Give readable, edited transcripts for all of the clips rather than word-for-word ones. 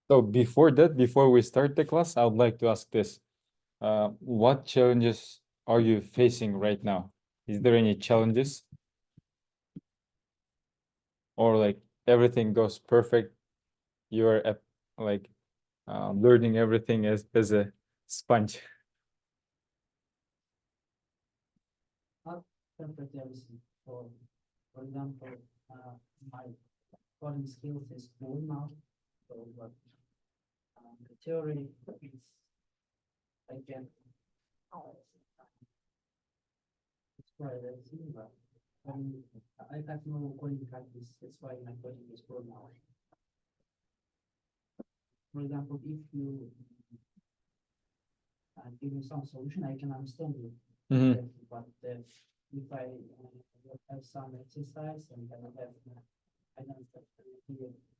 So before that, before we start the class, I would like to ask this. What challenges are you facing right now? Is there any challenges? Or like everything goes perfect? You're like learning everything as a sponge. For example, my coding skills is good now, so but the theory is I can explore everything, but I have no coding practice. That's why my coding is good now. For example, if you give me some solution, I can understand it. But if I have some exercise and then I don't have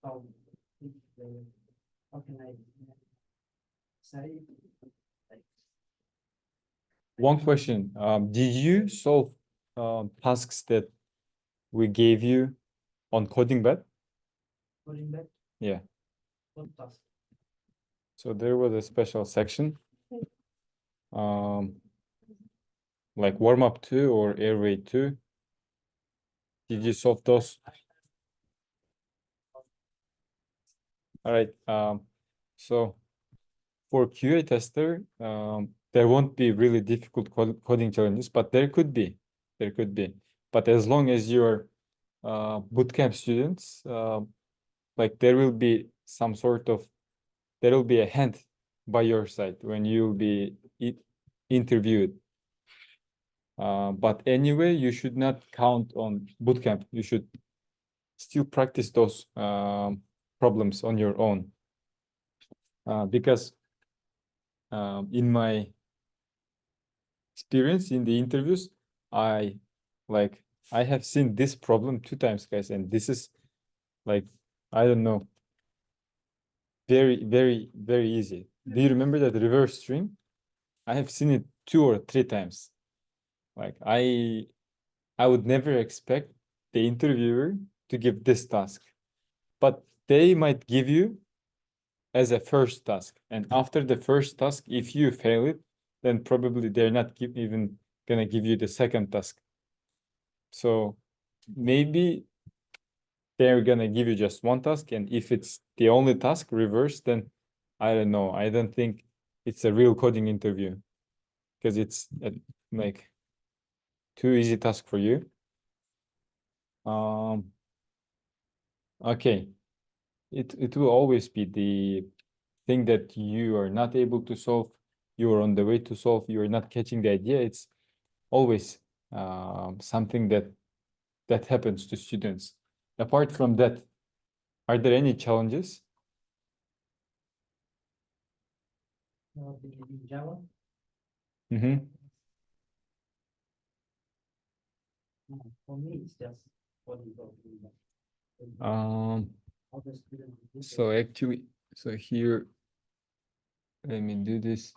how how can I say like One question. Did you solve tasks that we gave you on CodingBet? coding back? Yeah. What task? So there was a special section, like warm-up 2 or airway 2. Did you solve those? All right. So for QA tester, there won't be really difficult coding challenges, but there could be. There could be. But as long as you're bootcamp students, like there will be some sort of, there will be a hand by your side when you'll be interviewed. But anyway, you should not count on bootcamp. You should still practice those problems on your own. Because in my experience in the interviews, I have seen this problem 2 times, guys, and this is like, I don't know, very, very, very easy. Do you remember that reverse string? I have seen it 2 or 3 times. Like I would never expect the interviewer to give this task, but they might give you as a first task. And after the first task, if you fail it, then probably they're not even gonna give you the second task. So maybe they're gonna give you just one task, and if it's the only task reverse, then I don't know. I don't think it's a real coding interview because it's like too easy task for you. Okay, it will always be the thing that you are not able to solve. You are on the way to solve. You are not catching the idea. It's always something that happens to students. Apart from that, are there any challenges? In Java? Mm-hmm. For me, it's just coding. So actually, so here, let me do this.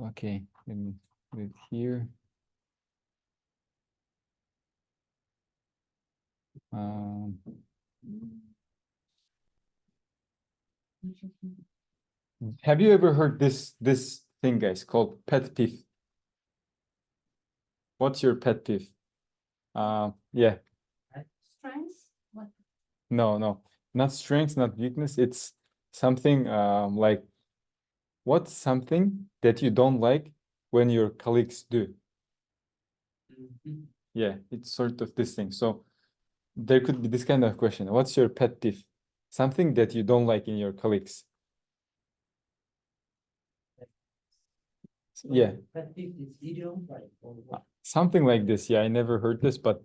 Okay, let me do it here. Have you ever heard this thing, guys, called pet peeve? What's your pet peeve? Yeah. Strengths? What? No, not strengths, not weakness. It's something like, what's something that you don't like when your colleagues do? Yeah, it's sort of this thing. So there could be this kind of question. What's your pet peeve? Something that you don't like in your colleagues. Yeah. Pet peeve is idiom, right? Something like this. Yeah, I never heard this, but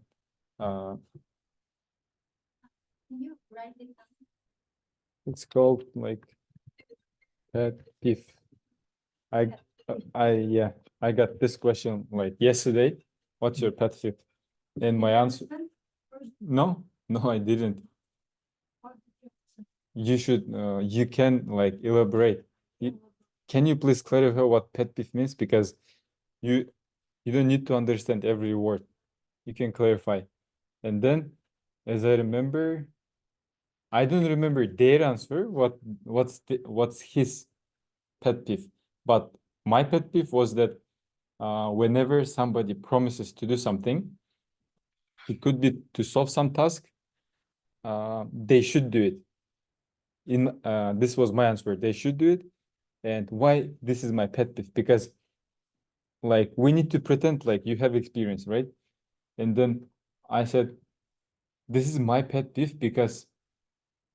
Can you write it down? it's called like pet peeve. Yeah, I got this question like yesterday. What's your pet peeve? And my answer, no, I didn't. You should, you can like elaborate. Can you please clarify what pet peeve means? Because you don't need to understand every word. You can clarify. And then, as I remember, I don't remember their answer. What's his pet peeve? But my pet peeve was that whenever somebody promises to do something, it could be to solve some task, they should do it. This was my answer. They should do it. And why this is my pet peeve? Because like we need to pretend like you have experience, right? And then I said, this is my pet peeve because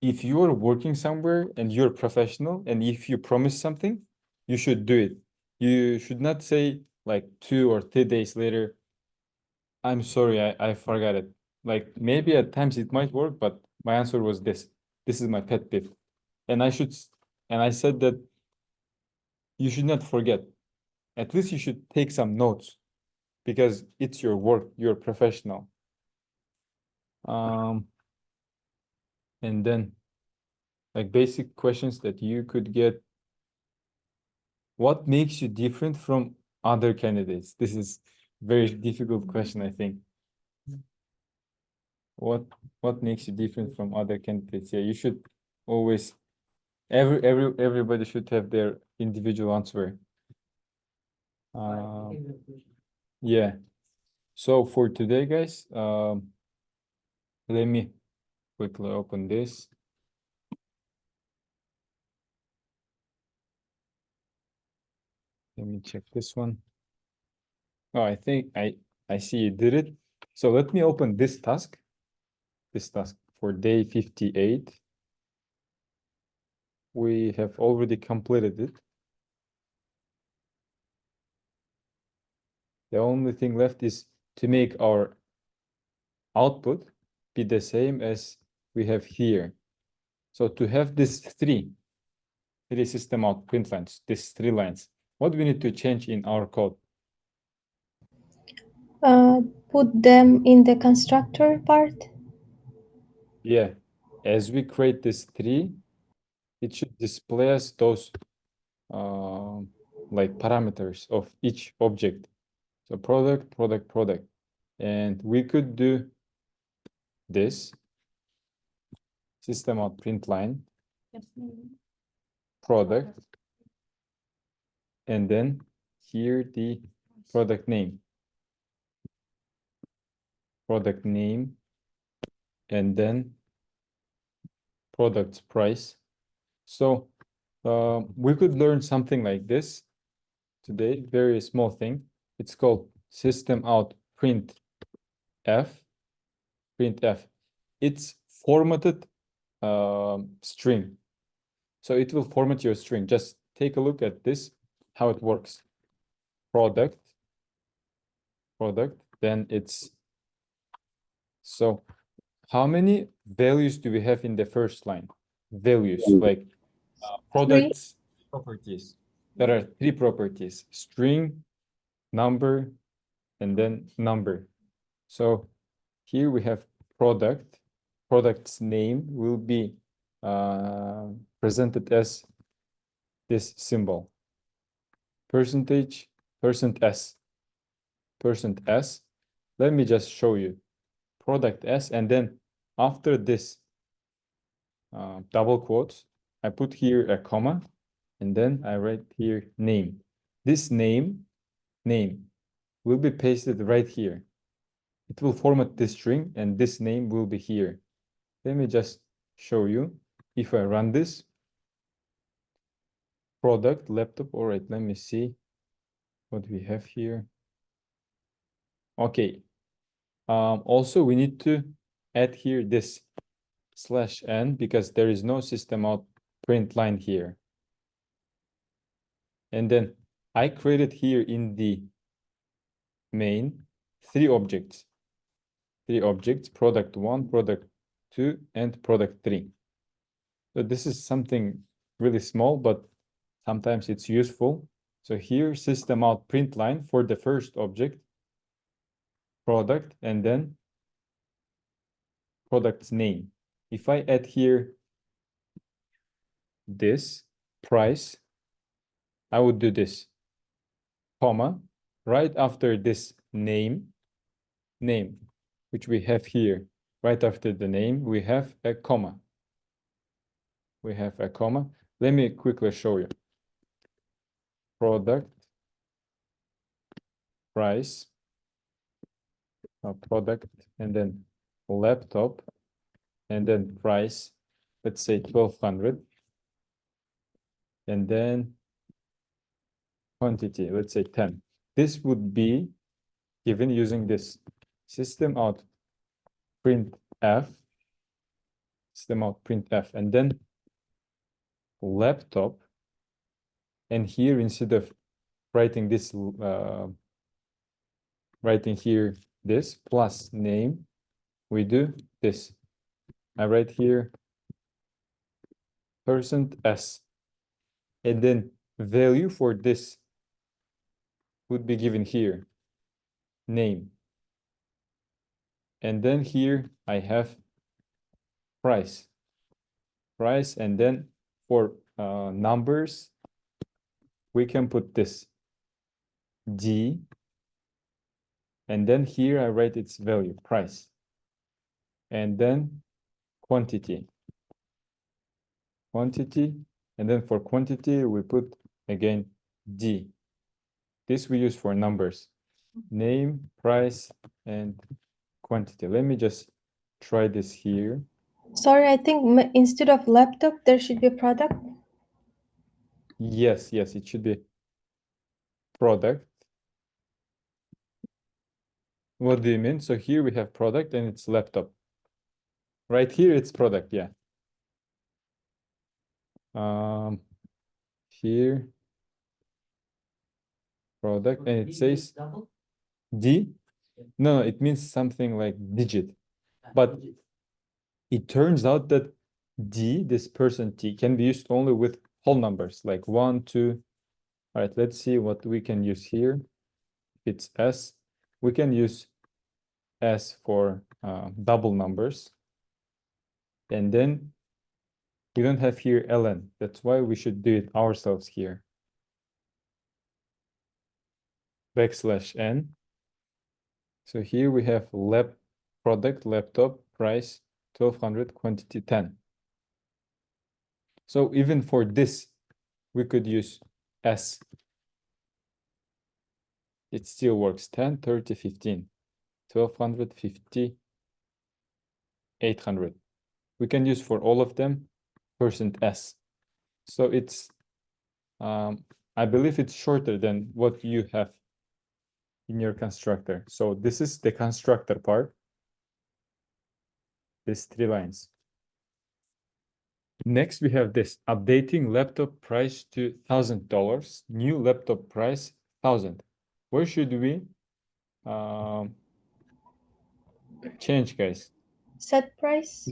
if you're working somewhere and you're professional and if you promise something, you should do it. You should not say like 2 or 3 days later, I'm sorry, I forgot it. Like maybe at times it might work, but my answer was this. This is my pet peeve. And I said that you should not forget. At least you should take some notes because it's your work, you're professional. And then like basic questions that you could get. What makes you different from other candidates? This is very difficult question, I think. What makes you different from other candidates? Yeah, you should always everybody should have their individual answer. Yeah. So for today, guys, let me quickly open this. Let me check this one. Oh, I think I see you did it. So let me open this task for day 58. We have already completed it. The only thing left is to make our output be the same as we have here. So to have this three system out print lines, these 3 lines, what do we need to change in our code? Put them in the constructor part. Yeah, as we create this 3, it should display us those like parameters of each object. So product, product, product. And we could do this system out print line, product, and then here the product name, and then product's price. So we could learn something like this today, very small thing. It's called system out print f. It's formatted string. So it will format your string. Just take a look at this, how it works. Product, then it's, so how many values do we have in the first line? Values, like products, properties. There are 3 properties: string, number, and then number. So here we have product. Product's name will be presented as this symbol. %S. Let me just show you. Product S, and then after this double quotes, I put here a comma, and then I write here name. This name will be pasted right here. It will format this string, and this name will be here. Let me just show you. If I run this, product, laptop, all right, let me see what we have here. Okay. Also, we need to add here this /n because there is no system out print line here. And then I created here in the main 3 objects. 3 objects, product 1, product 2, and product 3. So this is something really small, but sometimes it's useful. So here, system out print line for the first object, product, and then product's name. If I add here this price, I would do this, comma, right after this name, which we have here. Right after the name, we have a comma. we have a comma. Let me quickly show you. Product, price, product, and then laptop, and then price, let's say 1200, and then quantity, let's say 10. This would be given using this system out printf, system out printf, and then laptop, and here instead of writing this, writing here this plus name, we do this. I write here %s, and then value for this would be given here, name. And then here I have price, and then for numbers, we can put this D, and then here I write its value, price, and then quantity, and then for quantity, we put again D. This we use for numbers, name, price, and quantity. Let me just try this here. Sorry, I think instead of laptop, there should be product. Yes, it should be product. What do you mean? So here we have product and it's laptop. Right here it's product, yeah. Here product, and it says double? D. No, it means something like digit. But it turns out that D, this %T, can be used only with whole numbers, like 1, 2. All right, let's see what we can use here. It's S. We can use S for double numbers. And then we don't have here ln. That's why we should do it ourselves here. \n. So here we have product, laptop, price, 1200, quantity 10. So even for this, we could use S. It still works. 10, 30, 15, 1200, 50, 800. We can use for all of them %s. So it's, I believe it's shorter than what you have in your constructor. So this is the constructor part. These 3 lines. Next, we have this updating laptop price to $1,000. New laptop price 1,000. Where should we change, guys? Set price.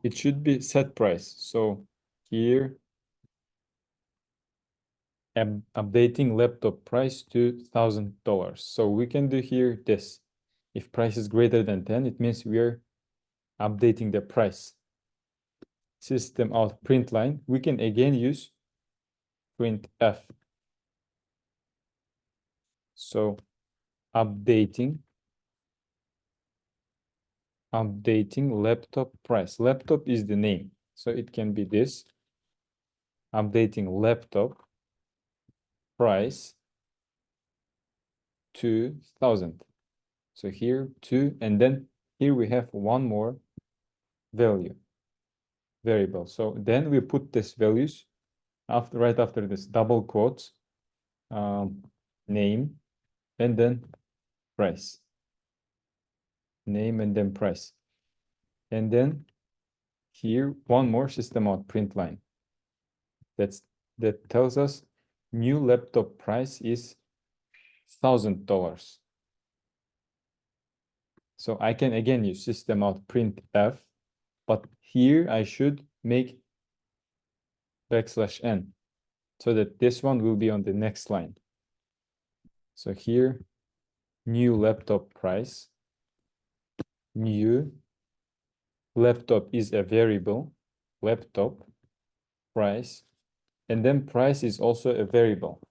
It should be set price. So here, updating laptop price to $1,000. So we can do here this. If price is greater than 10, it means we are updating the price. System out print line. We can again use printf. So updating laptop price. Laptop is the name, so it can be this. Updating laptop price to 1,000. So here 2, and then here we have one more variable. So then we put these values right after this double quotes, name, and then price. Name and then price. And then here one more system out print line. That tells us new laptop price is $1,000. So I can again use system out printf, but here I should make \n so that this one will be on the next line. So here, new laptop price, new laptop is a variable, laptop price, and then price is also a variable,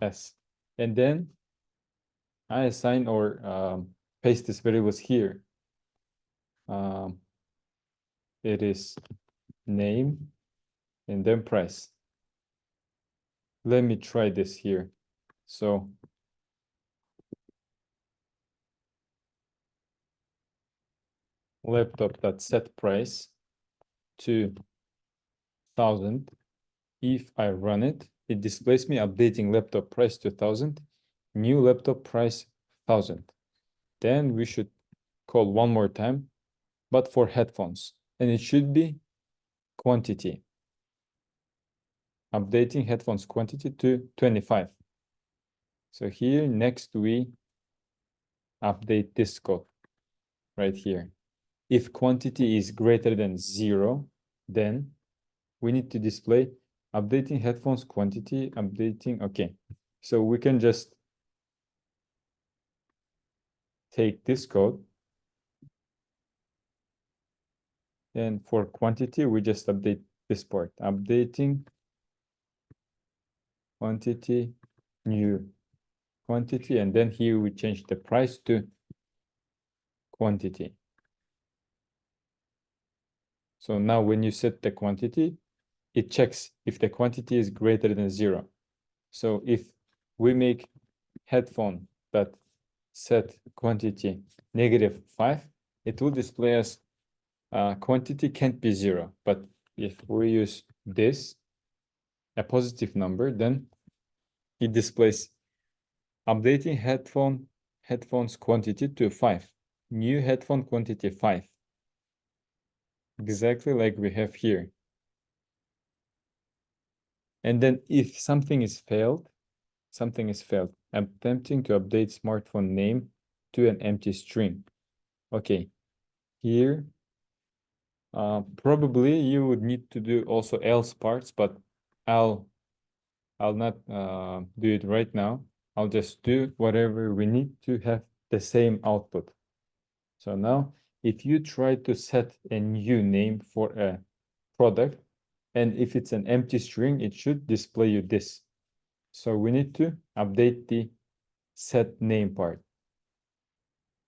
S. And then I assign or paste these variables here. it is name and then price. Let me try this here. So laptop.set price to 1000. If I run it, it displays me updating laptop price to 1000, new laptop price 1000. Then we should call one more time, but for headphones, and it should be quantity. Updating headphones quantity to 25. So here next we update this code right here. If quantity is greater than 0, then we need to display updating headphones quantity, updating, okay. So we can just take this code, and for quantity, we just update this part, updating quantity, new quantity, and then here we change the price to quantity. So now when you set the quantity, it checks if the quantity is greater than 0. So if we make headphone that set quantity -5, it will display as quantity can't be 0. But if we use this, a positive number, then it displays updating headphones quantity to 5, new headphone quantity 5, exactly like we have here. And then if something is failed, attempting to update smartphone name to an empty string. Okay, here probably you would need to do also else parts, but I'll not do it right now. I'll just do whatever we need to have the same output. So now if you try to set a new name for a product, and if it's an empty string, it should display you this. So we need to update the set name part.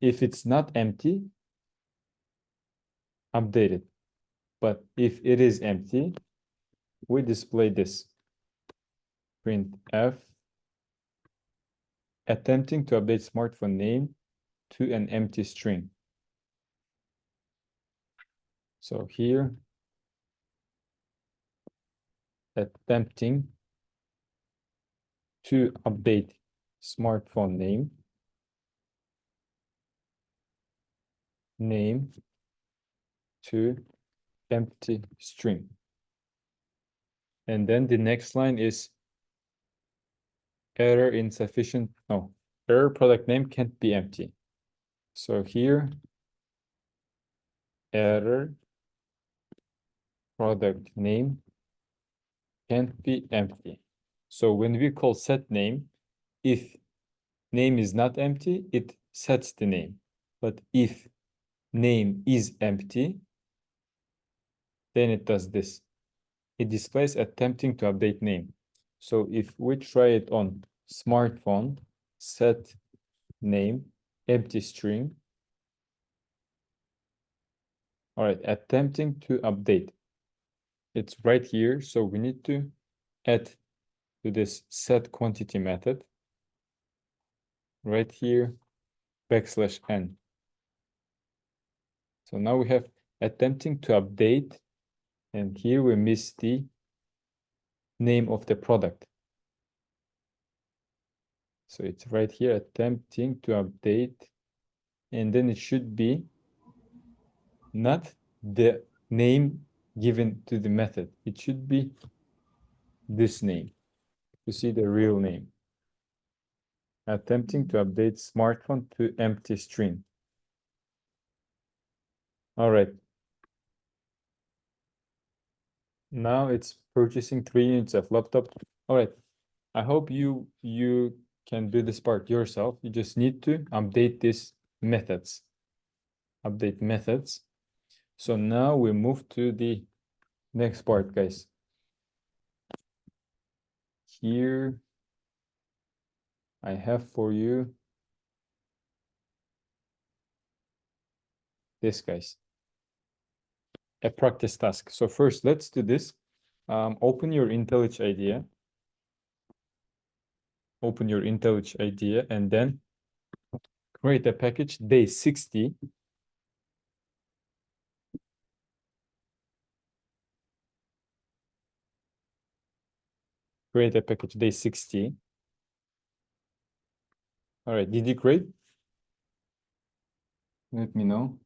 If it's not empty, update it. But if it is empty, we display this. Printf, attempting to update smartphone name to an empty string. So here, attempting to update smartphone name to empty string. And then the next line is error insufficient, no, error product name can't be empty. So here, error product name can't be empty. So when we call set name, if name is not empty, it sets the name. But if name is empty, then it does this. It displays attempting to update name. So if we try it on smartphone, set name, empty string. All right, attempting to update. It's right here, so we need to add to this set quantity method. Right here, \n. So now we have attempting to update, and here we miss the name of the product. So it's right here, attempting to update, and then it should be not the name given to the method. It should be this name to see the real name. Attempting to update smartphone to empty string. All right. Now it's purchasing 3 units of laptop. All right. I hope you can do this part yourself. You just need to update these methods. Update methods. So now we move to the next part, guys. Here I have for you this, guys. a practice task. So first, let's do this. Open your IntelliJ IDEA. Open your IntelliJ IDEA and then create a package day 60. Create a package day 60. All right, did you create? Let me know.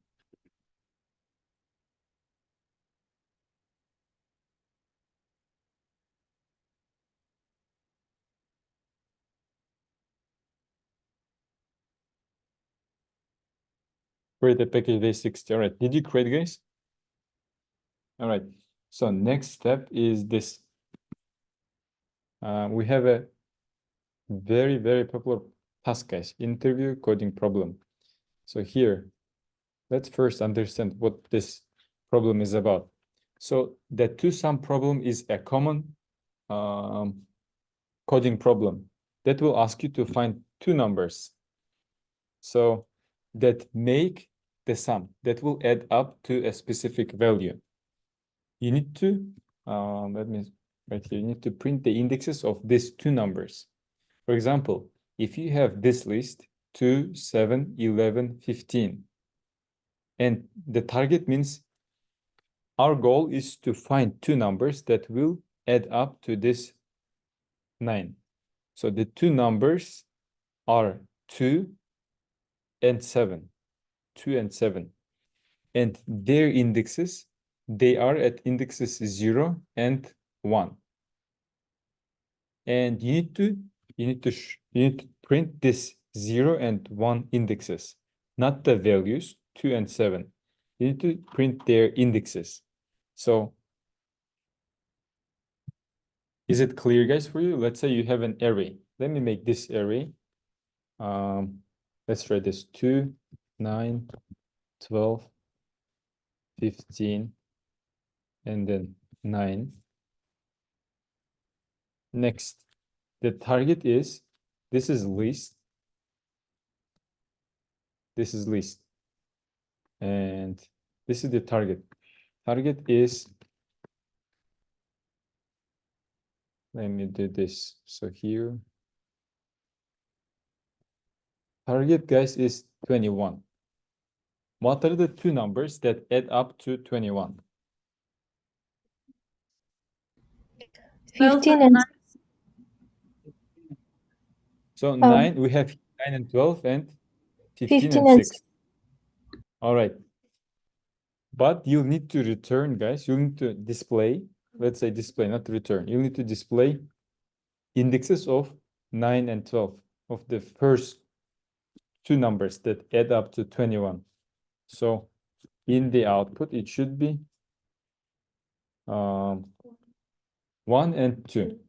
Create a package day 60. All right, did you create, guys? All right, so next step is this. We have a very, very popular task, guys, interview coding problem. So here, let's first understand what this problem is about. So the two-sum problem is a common coding problem that will ask you to find two numbers. So that make the sum that will add up to a specific value. You need to, let me right here, you need to print the indexes of these two numbers. For example, if you have this list, 2, 7, 11, 15, and the target means our goal is to find two numbers that will add up to this 9. So the two numbers are 2 and 7. 2 and 7. And their indexes, they are at indexes 0 and 1. And you need to print this 0 and 1 indexes, not the values 2 and 7. You need to print their indexes. So is it clear, guys, for you? Let's say you have an array. Let me make this array. Let's try this 2, 9, 12, 15, and then 9. Next, the target is, this is list. This is list. And this is the target. Target is, let me do this. So here, target, guys, is 21. What are the two numbers that add up to 21? 15 and So 9, we have 9 and 12 and 15 and 6. All right. But you'll need to return, guys. You'll need to display, let's say display, not return. You'll need to display indexes of 9 and 12 of the first two numbers that add up to 21. So in the output, it should be 1 and 2.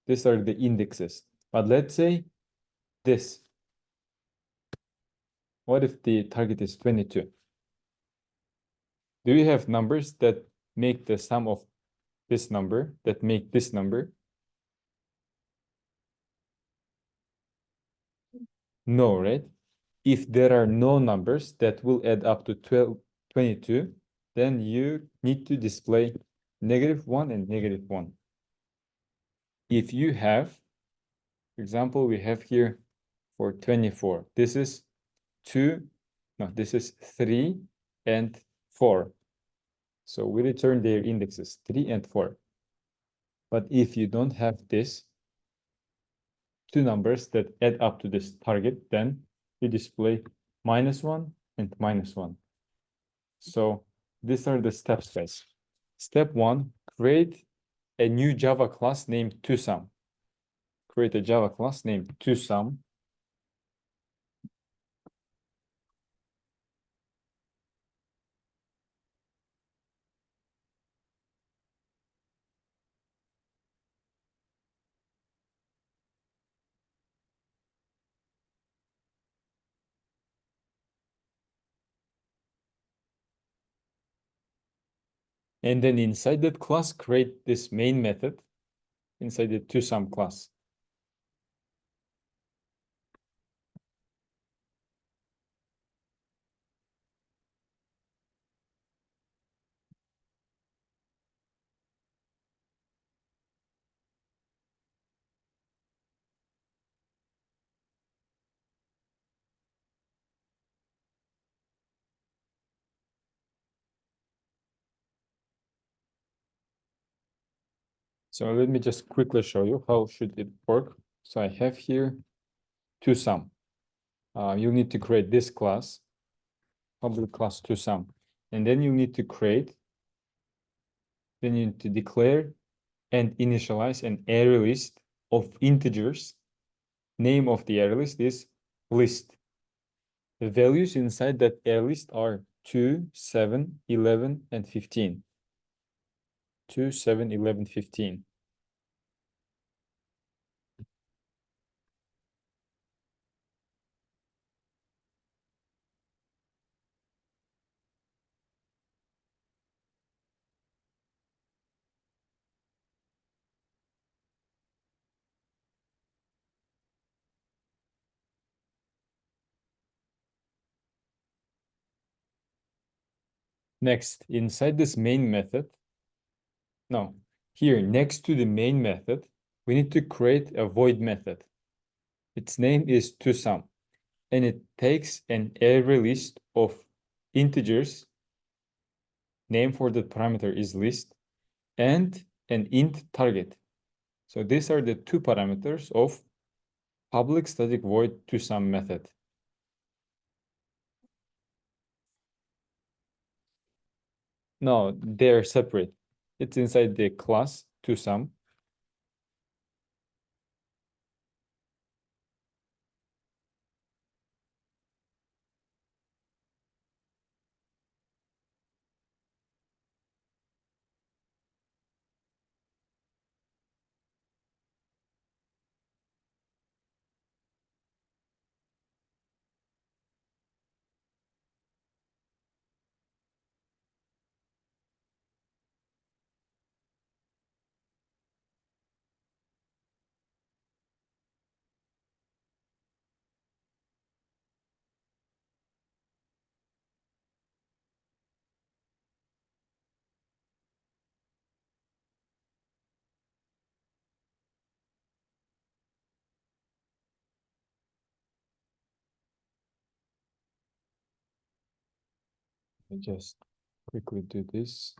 These are the indexes. But let's say this. What if the target is 22? Do you have numbers that make the sum of this number, that make this number? No, right? If there are no numbers that will add up to 22, then you need to display -1 and -1. If you have, for example, we have here for 24, this is 2, no, this is 3 and 4. So we return their indexes 3 and 4. But if you don't have this, two numbers that add up to this target, then you display -1 and -1. So these are the steps, guys. Step 1, create a new Java class named TwoSum. Create a Java class named TwoSum. And then inside that class, create this main method inside the TwoSum class. So let me just quickly show you how should it work. So I have here toSum. You need to create this class, public class toSum, and then you need to create. Then you need to declare and initialize an array list of integers. Name of the array list is list. The values inside that array list are 2, 7, 11, and 15. 2, 7, 11, 15. Next, inside this main method, no, here next to the main method, we need to create a void method. Its name is toSum, and it takes an array list of integers. Name for the parameter is list, and an int target. So these are the two parameters of public static void toSum method. No, they're separate. It's inside the class toSum. Let me just quickly do this.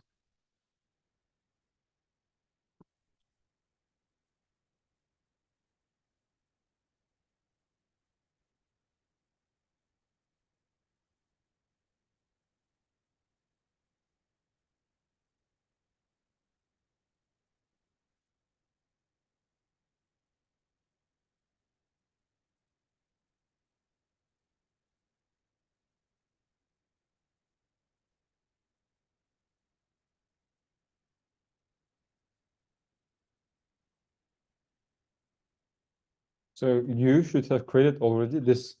So you should have created already this,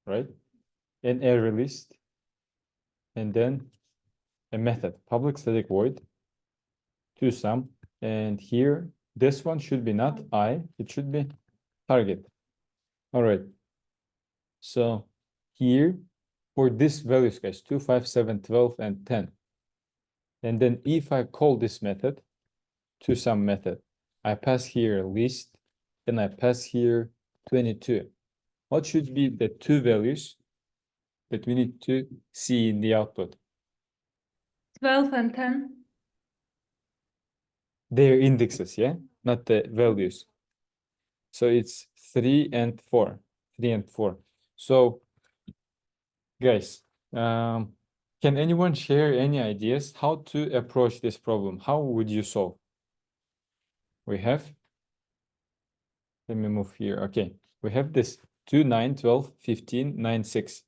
right? An array list, and then a method, public static void toSum. And here, this one should be not I, it should be target. All right. So here, for this values, guys, 2, 5, 7, 12, and 10. And then if I call this method toSum method, I pass here list, then I pass here 22. What should be the two values that we need to see in the output? 12 and 10. Their indexes, yeah, not the values. So it's 3 and 4. 3 and 4. So, guys, can anyone share any ideas how to approach this problem? How would you solve? We have, let me move here. Okay, we have this 2, 9, 12, 15, 9, 6.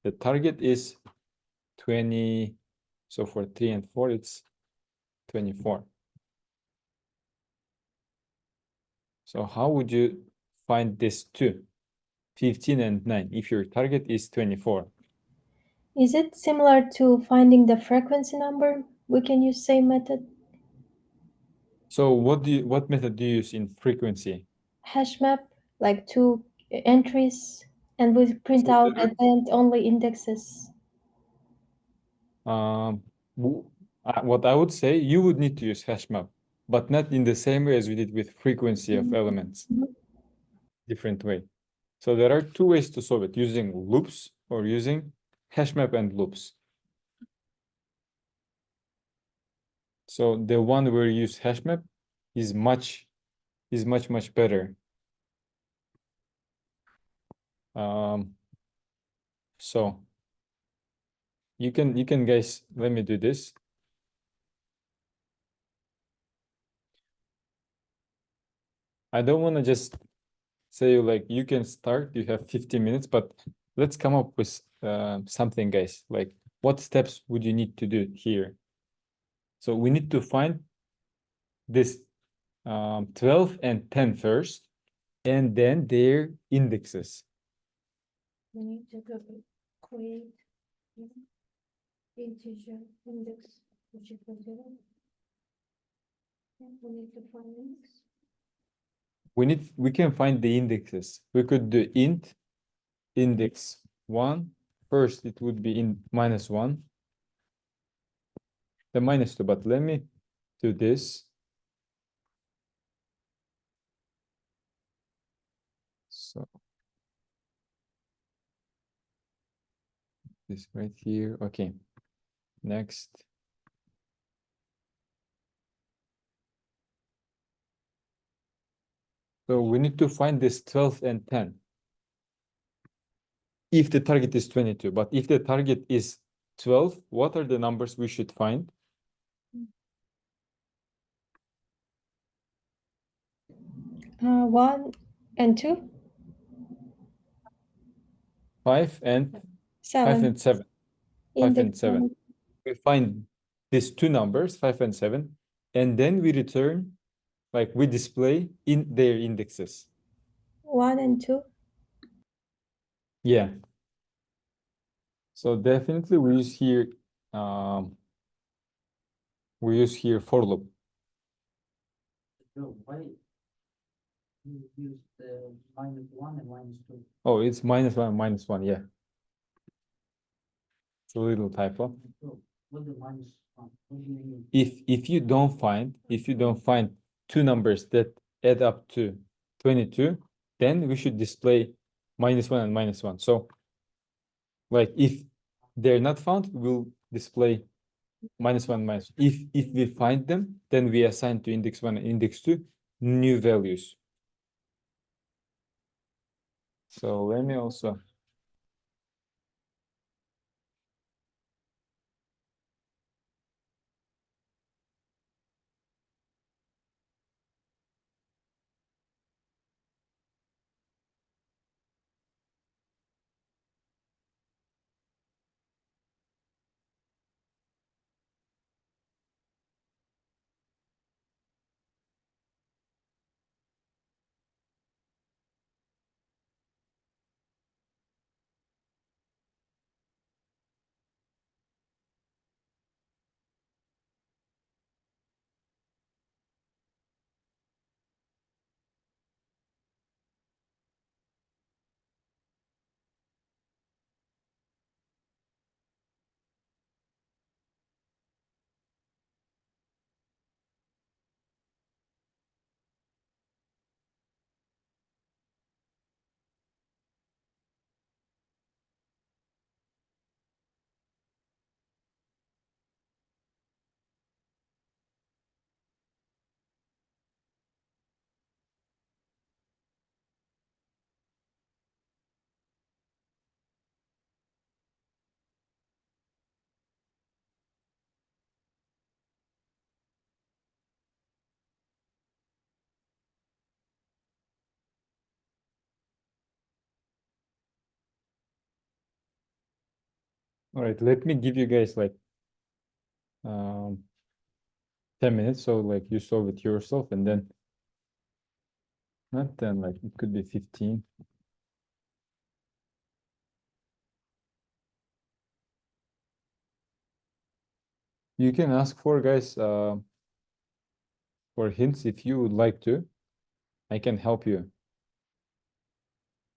The target is 20. So for 3 and 4, it's 24. So how would you find this 2, 15 and 9 if your target is 24? Is it similar to finding the frequency number? We can use same method. So what method do you use in frequency? Hash map, like two entries, and we print So out there are- at the end only indexes. What I would say, you would need to use hash map, but not in the same way as we did with frequency of elements. Mhm. Different way. So there are two ways to solve it, using loops or using hash map and loops. So the one where you use hash map is much better. So you can guys, let me do this. I don't want to just say like you can start, you have 15 minutes, but let's come up with something, guys. Like what steps would you need to do here? So we need to find this 12 and 10 first, and then their indexes. We need to create integer index, which equals 0. And we need to find index. We can find the indexes. We could do int index 1. First, it would be in -1. The -2, but let me do this. So this right here. Okay. Next. So we need to find this 12 and 10. If the target is 22, but if the target is 12, what are the numbers we should find? 1 and 2. 5 and 7. 7. 5 and Index 7. 1. We find these two numbers, 5 and 7, and then we return, like we display in their indexes. 1 and 2. Yeah. So definitely we use here for loop. So why you use the -1 and -2? Oh, it's -1, yeah. It's a little typo. So what the -1? What do you mean? If you don't find two numbers that add up to 22, then we should display -1 and -1. So like if they're not found, we'll display -1, -1. If we find them, then we assign to index 1 and index 2 new values. So let me also. All right, let me give you guys like 10 minutes. So like you solve it yourself, and then not 10, like it could be 15. You can ask for guys for hints if you would like to. I can help you.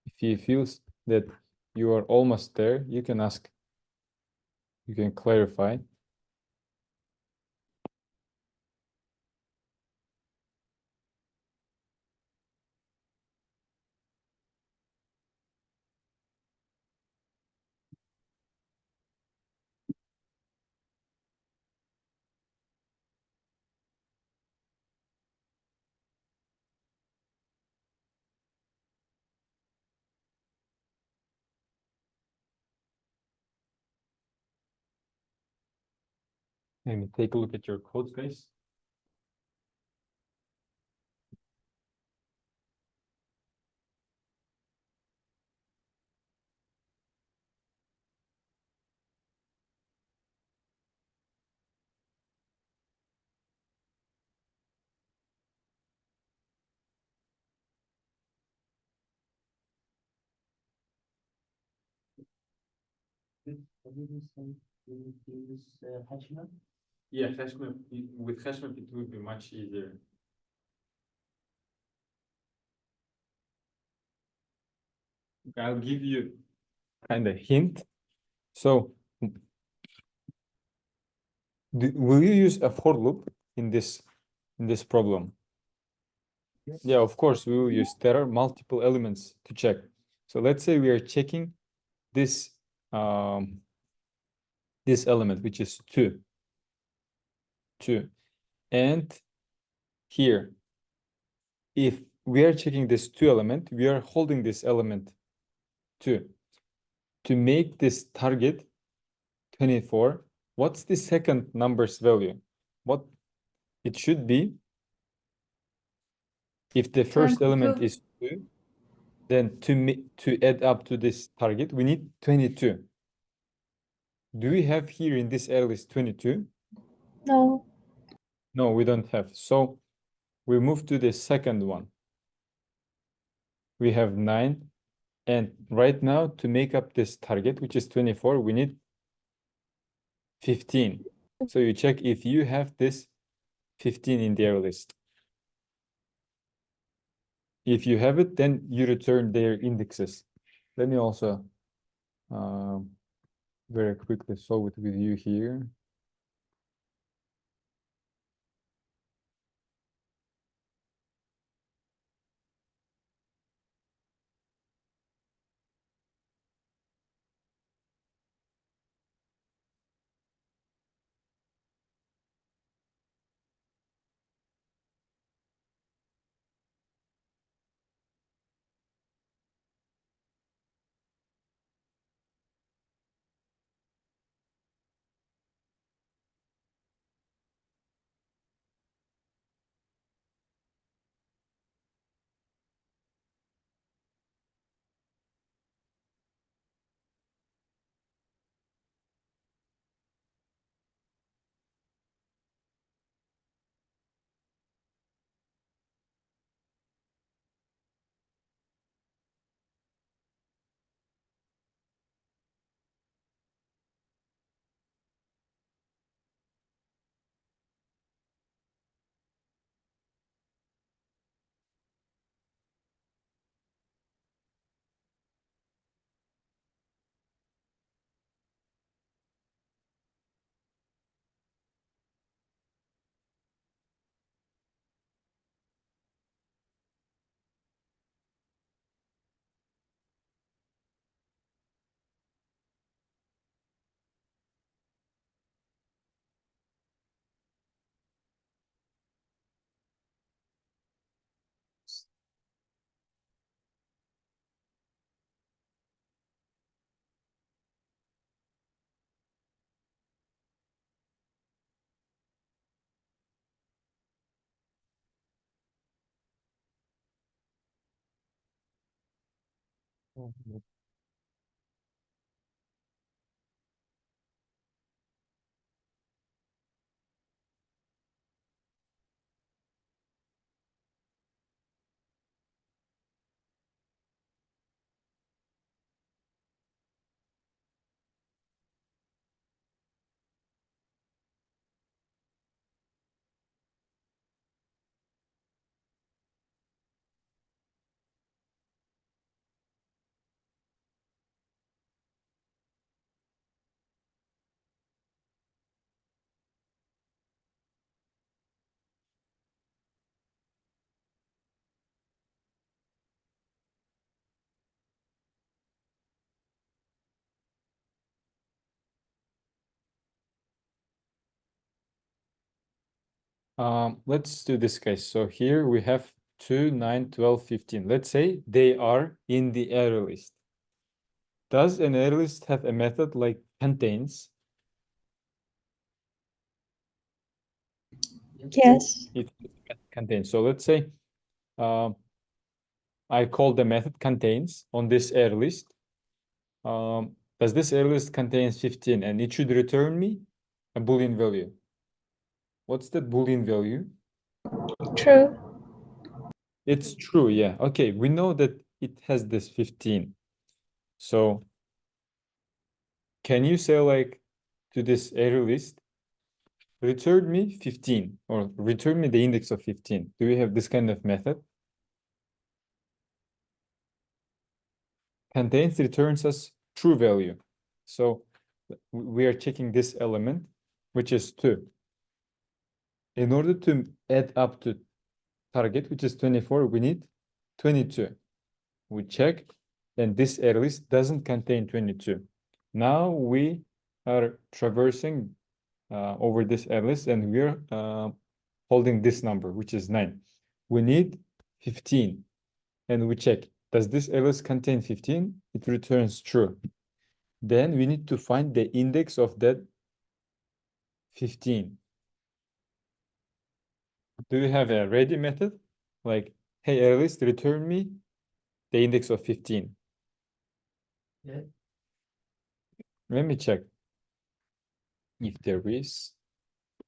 If he feels that you are almost there, you can ask. You can clarify. Let me take a look at your codes, guys. What did you say? You use HashMap? Yeah, HashMap, with HashMap it would be much easier. I'll give you kind of hint. So will you use a for loop in this problem? Yeah, of course we will use. There are multiple elements to check. So let's say we are checking this this element, which is 2. And here, if we are checking this 2 element, we are holding this element 2. To make this target 24, what's the second number's value? What it should be, if the first element 22. is 2, then to add up to this target, we need 22. Do we have here in this array list 22? No. No, we don't have. So we move to the second one. We have 9. And right now, to make up this target, which is 24, we need 15. So you check if you have this 15 in the array list. If you have it, then you return their indexes. Let me also very quickly solve it with you here. Let's do this case. So here we have 2, 9, 12, 15. Let's say they are in the array list. Does an array list have a method like contains? Yes. It contains. So let's say I call the method contains on this array list. Does this array list contains 15 and it should return me a Boolean value. What's the Boolean value? True. It's true, yeah. Okay, we know that it has this 15. So can you say like to this array list, return me 15 or return me the index of 15? Do we have this kind of method? Contains returns us true value. So we are checking this element, which is 2. In order to add up to target, which is 24, we need 22. We check, and this array list doesn't contain 22. Now we are traversing over this array list, and we're holding this number, which is 9. We need 15, and we check, does this array list contain 15? It returns true. Then we need to find the index of that 15. Do you have a ready method? Like, hey, array list, return me the index of 15. Yeah. Let me check if there is.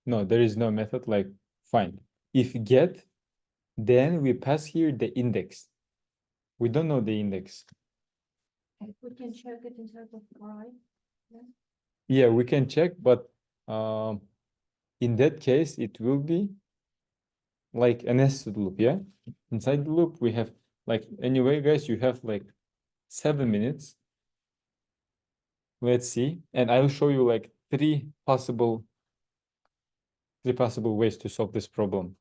No, there is no method like find. If get, then we pass here the index. We don't know the index. We can check it inside of try. Yeah, we can check, but in that case, it will be like a nested loop, yeah? Inside the loop, we have like, anyway, guys, you have like 7 minutes. Let's see. And I'll show you like three possible ways to solve this problem.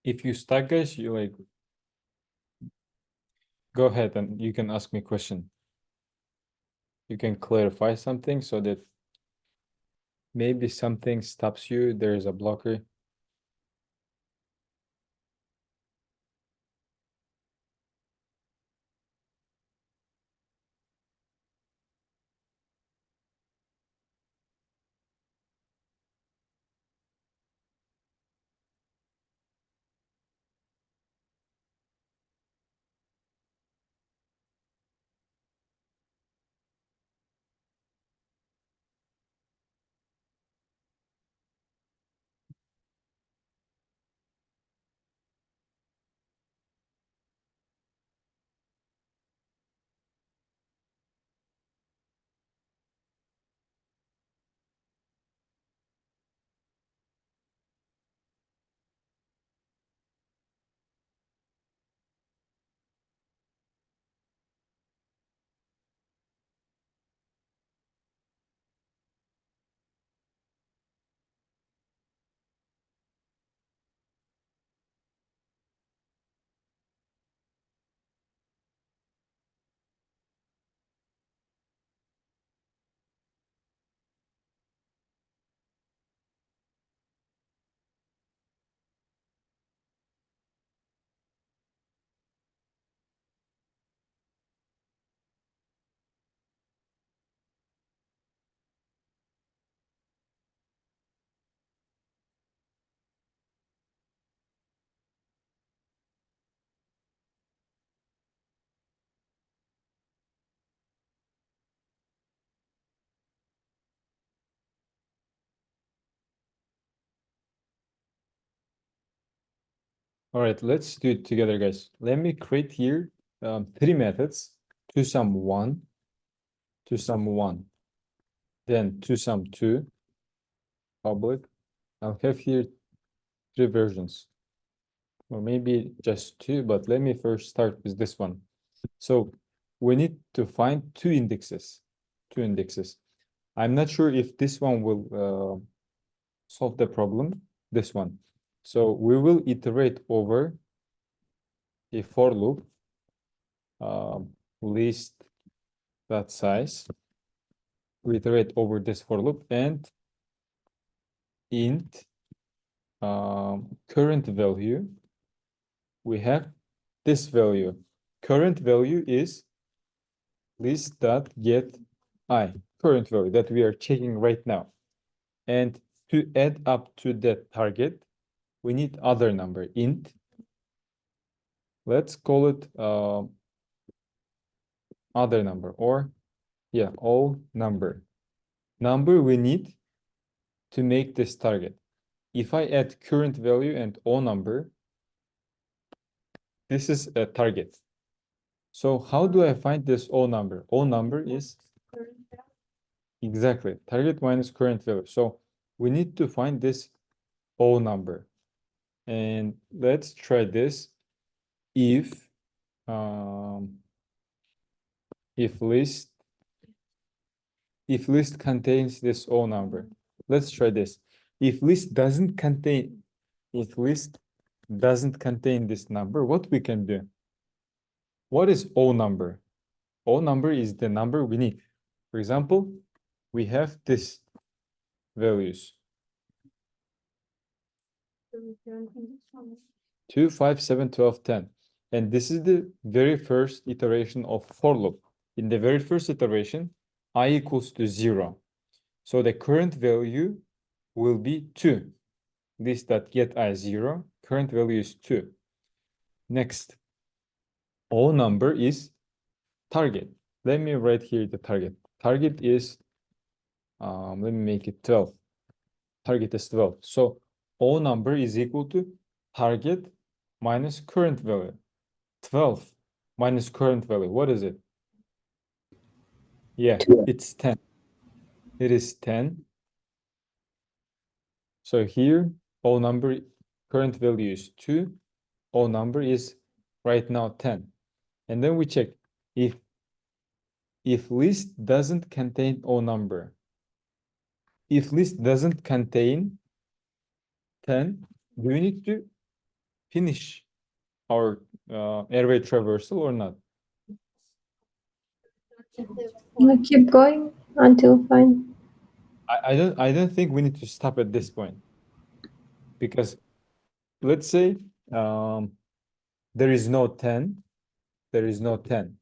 If you stuck, guys, you like go ahead and you can ask me a question. You can clarify something so that maybe something stops you. There's a blocker. All right, let's do it together, guys. Let me create here three methods: to sum 1, to sum 1, then to sum 2, public. I'll have here three versions, or maybe just two, but let me first start with this one. So we need to find two indexes. I'm not sure if this one will solve the problem, this one. So we will iterate over a for loop, list that size. We iterate over this for loop and int current value. We have this value. Current value is list.get I, current value that we are checking right now. And to add up to that target, we need other number, int. Let's call it other number, or yeah, all number. Number we need to make this target. If I add current value and all number, this is a target. So how do I find this all number? All number is exactly target minus current value. So we need to find this all number. And let's try this. If list contains this all number. Let's try this. If list doesn't contain this number, what we can do? What is all number? All number is the number we need. For example, we have this values. 2, 5, 7, 12, 10. And this is the very first iteration of for loop. In the very first iteration, I equals to 0. So the current value will be 2. List.get I 0. Current value is 2. Next, all number is target. Let me write here the target. Target is, let me make it 12. Target is 12. So all number is equal to target minus current value. 12 minus current value. What is it? Yeah, it's 10. It is 10. So here, all number current value is 2. All number is right now 10. And then we check if list doesn't contain all number. If list doesn't contain 10, do we need to finish our array traversal or not? We keep going until find. I don't think we need to stop at this point, because let's say there is no 10, there is no 10.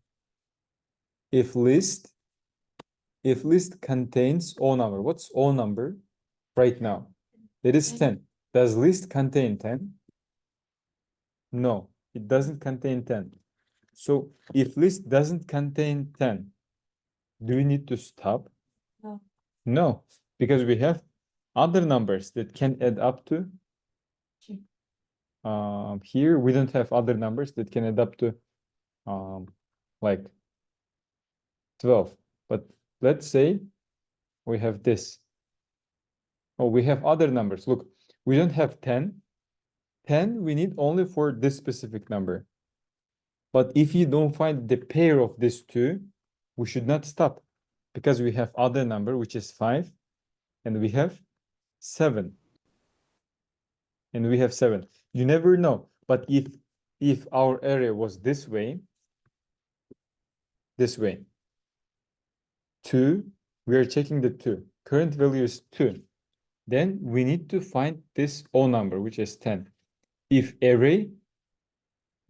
If list contains O number, what's O number right now? It is 10. Does list contain 10? No, it doesn't contain 10. So if list doesn't contain 10, do we need to stop? No. No, because we have other numbers that can add up to. Here we don't have other numbers that can add up to like 12. But let's say we have this. Oh, we have other numbers. Look, we don't have 10. 10 we need only for this specific number. But if you don't find the pair of these two, we should not stop, because we have other number, which is 5, and we have 7. And we have 7. You never know. But if our array was this way, 2, we are checking the 2. Current value is 2. Then we need to find this O number, which is 10. If array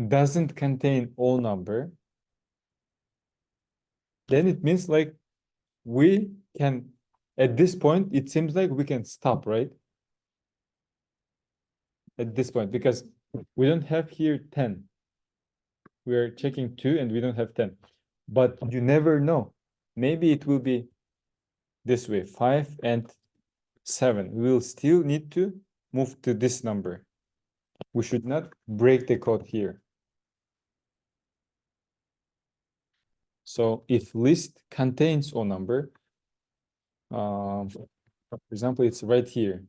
doesn't contain O number, then it means like we can, at this point, it seems like we can stop, right? At this point, because we don't have here 10. We are checking 2 and we don't have 10. But you never know. Maybe it will be this way, 5 and 7. We will still need to move to this number. We should not break the code here. So if list contains O number, for example, it's right here,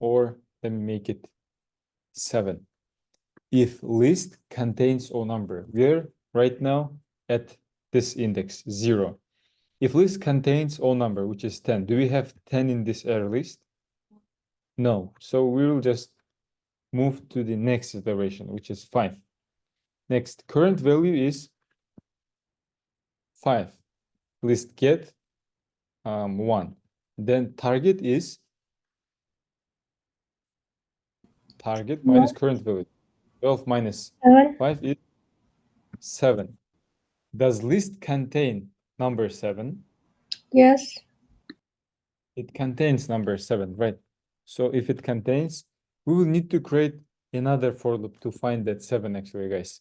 or let me make it 7. If list contains O number, we're right now at this index 0. If list contains O number, which is 10, do we have 10 in this array list? No. So we will just move to the next iteration, which is 5. Next, current value is 5. List get 1. Then target is minus current value. 12 minus 7. 5 is 7. Does list contain number 7? Yes. It contains number 7, right? So if it contains, we will need to create another for loop to find that 7 actually, guys.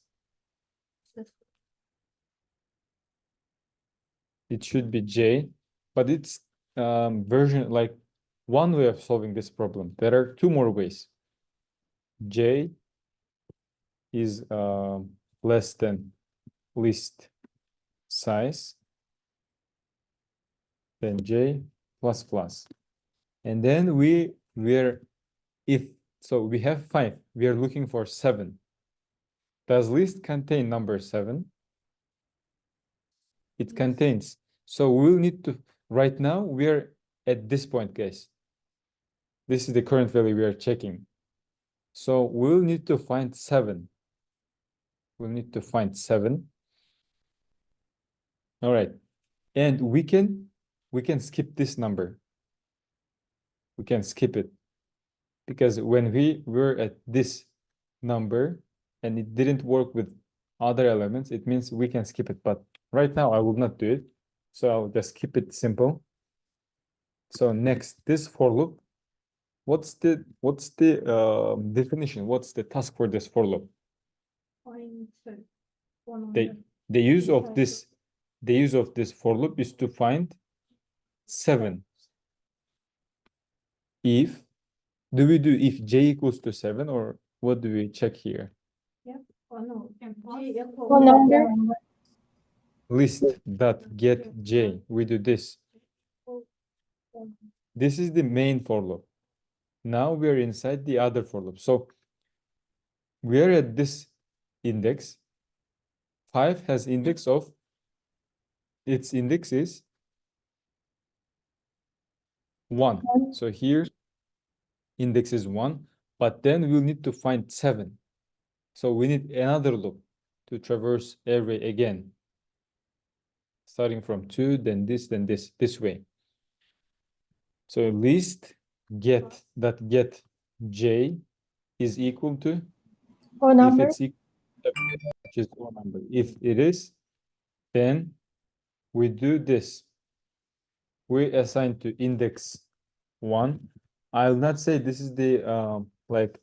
It should be J, but it's version like one way of solving this problem. There are 2 more ways. J is less than list size, then J plus plus. And then we have 5, we are looking for 7. Does list contain number 7? It contains. So we'll need to, right now we are at this point, guys. This is the current value we are checking. So we'll need to find 7. We'll need to find 7. All right. And we can skip this number. We can skip it. Because when we were at this number and it didn't work with other elements, it means we can skip it. But right now I will not do it. So I'll just keep it simple. So next, this for loop. What's the definition? What's the task for this for loop? The use of this for loop is to find 7. If j equals to 7, or what do we check here? O number. List dot get j. We do this. This is the main for loop. Now we are inside the other for loop. So we are at this index. 5 has index of, its index is 1. So here index is 1, but then we'll need to find 7. So we need another loop to traverse array again. Starting from 2, then this way. So list get j is equal to, Or if number? it's equal, which is O number. If it is, then we do this. We assign to index 1. I'll not say this is the like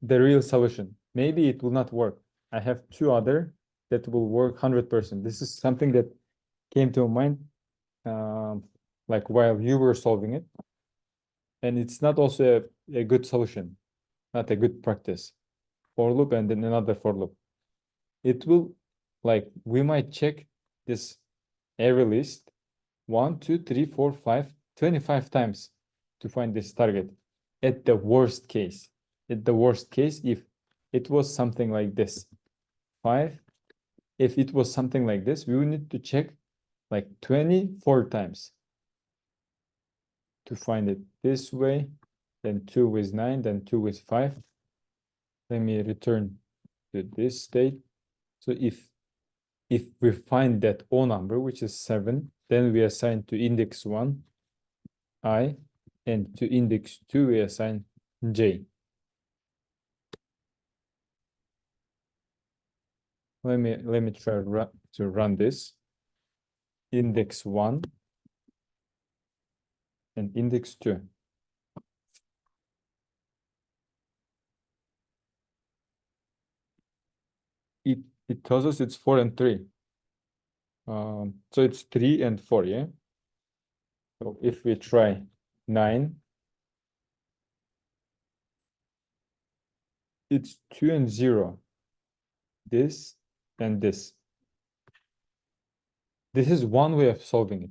the real solution. Maybe it will not work. I have 2 other that will work 100%. This is something that came to mind like while you were solving it. And it's not also a good solution, not a good practice. For loop and then another for loop. It will, like, we might check this array list 1, 2, 3, 4, 5, 25 times to find this target. At the worst case, if it was something like this, 5, if it was something like this, we would need to check like 24 times to find it this way, then 2 with 9, then 2 with 5. Let me return to this state. So if we find that O number, which is 7, then we assign to index 1 I, and to index 2 we assign j. Let me try to run this. Index 1 and index 2. It tells us it's 4 and 3. So it's 3 and 4, yeah? So if we try 9, it's 2 and 0. This and this. This is one way of solving it.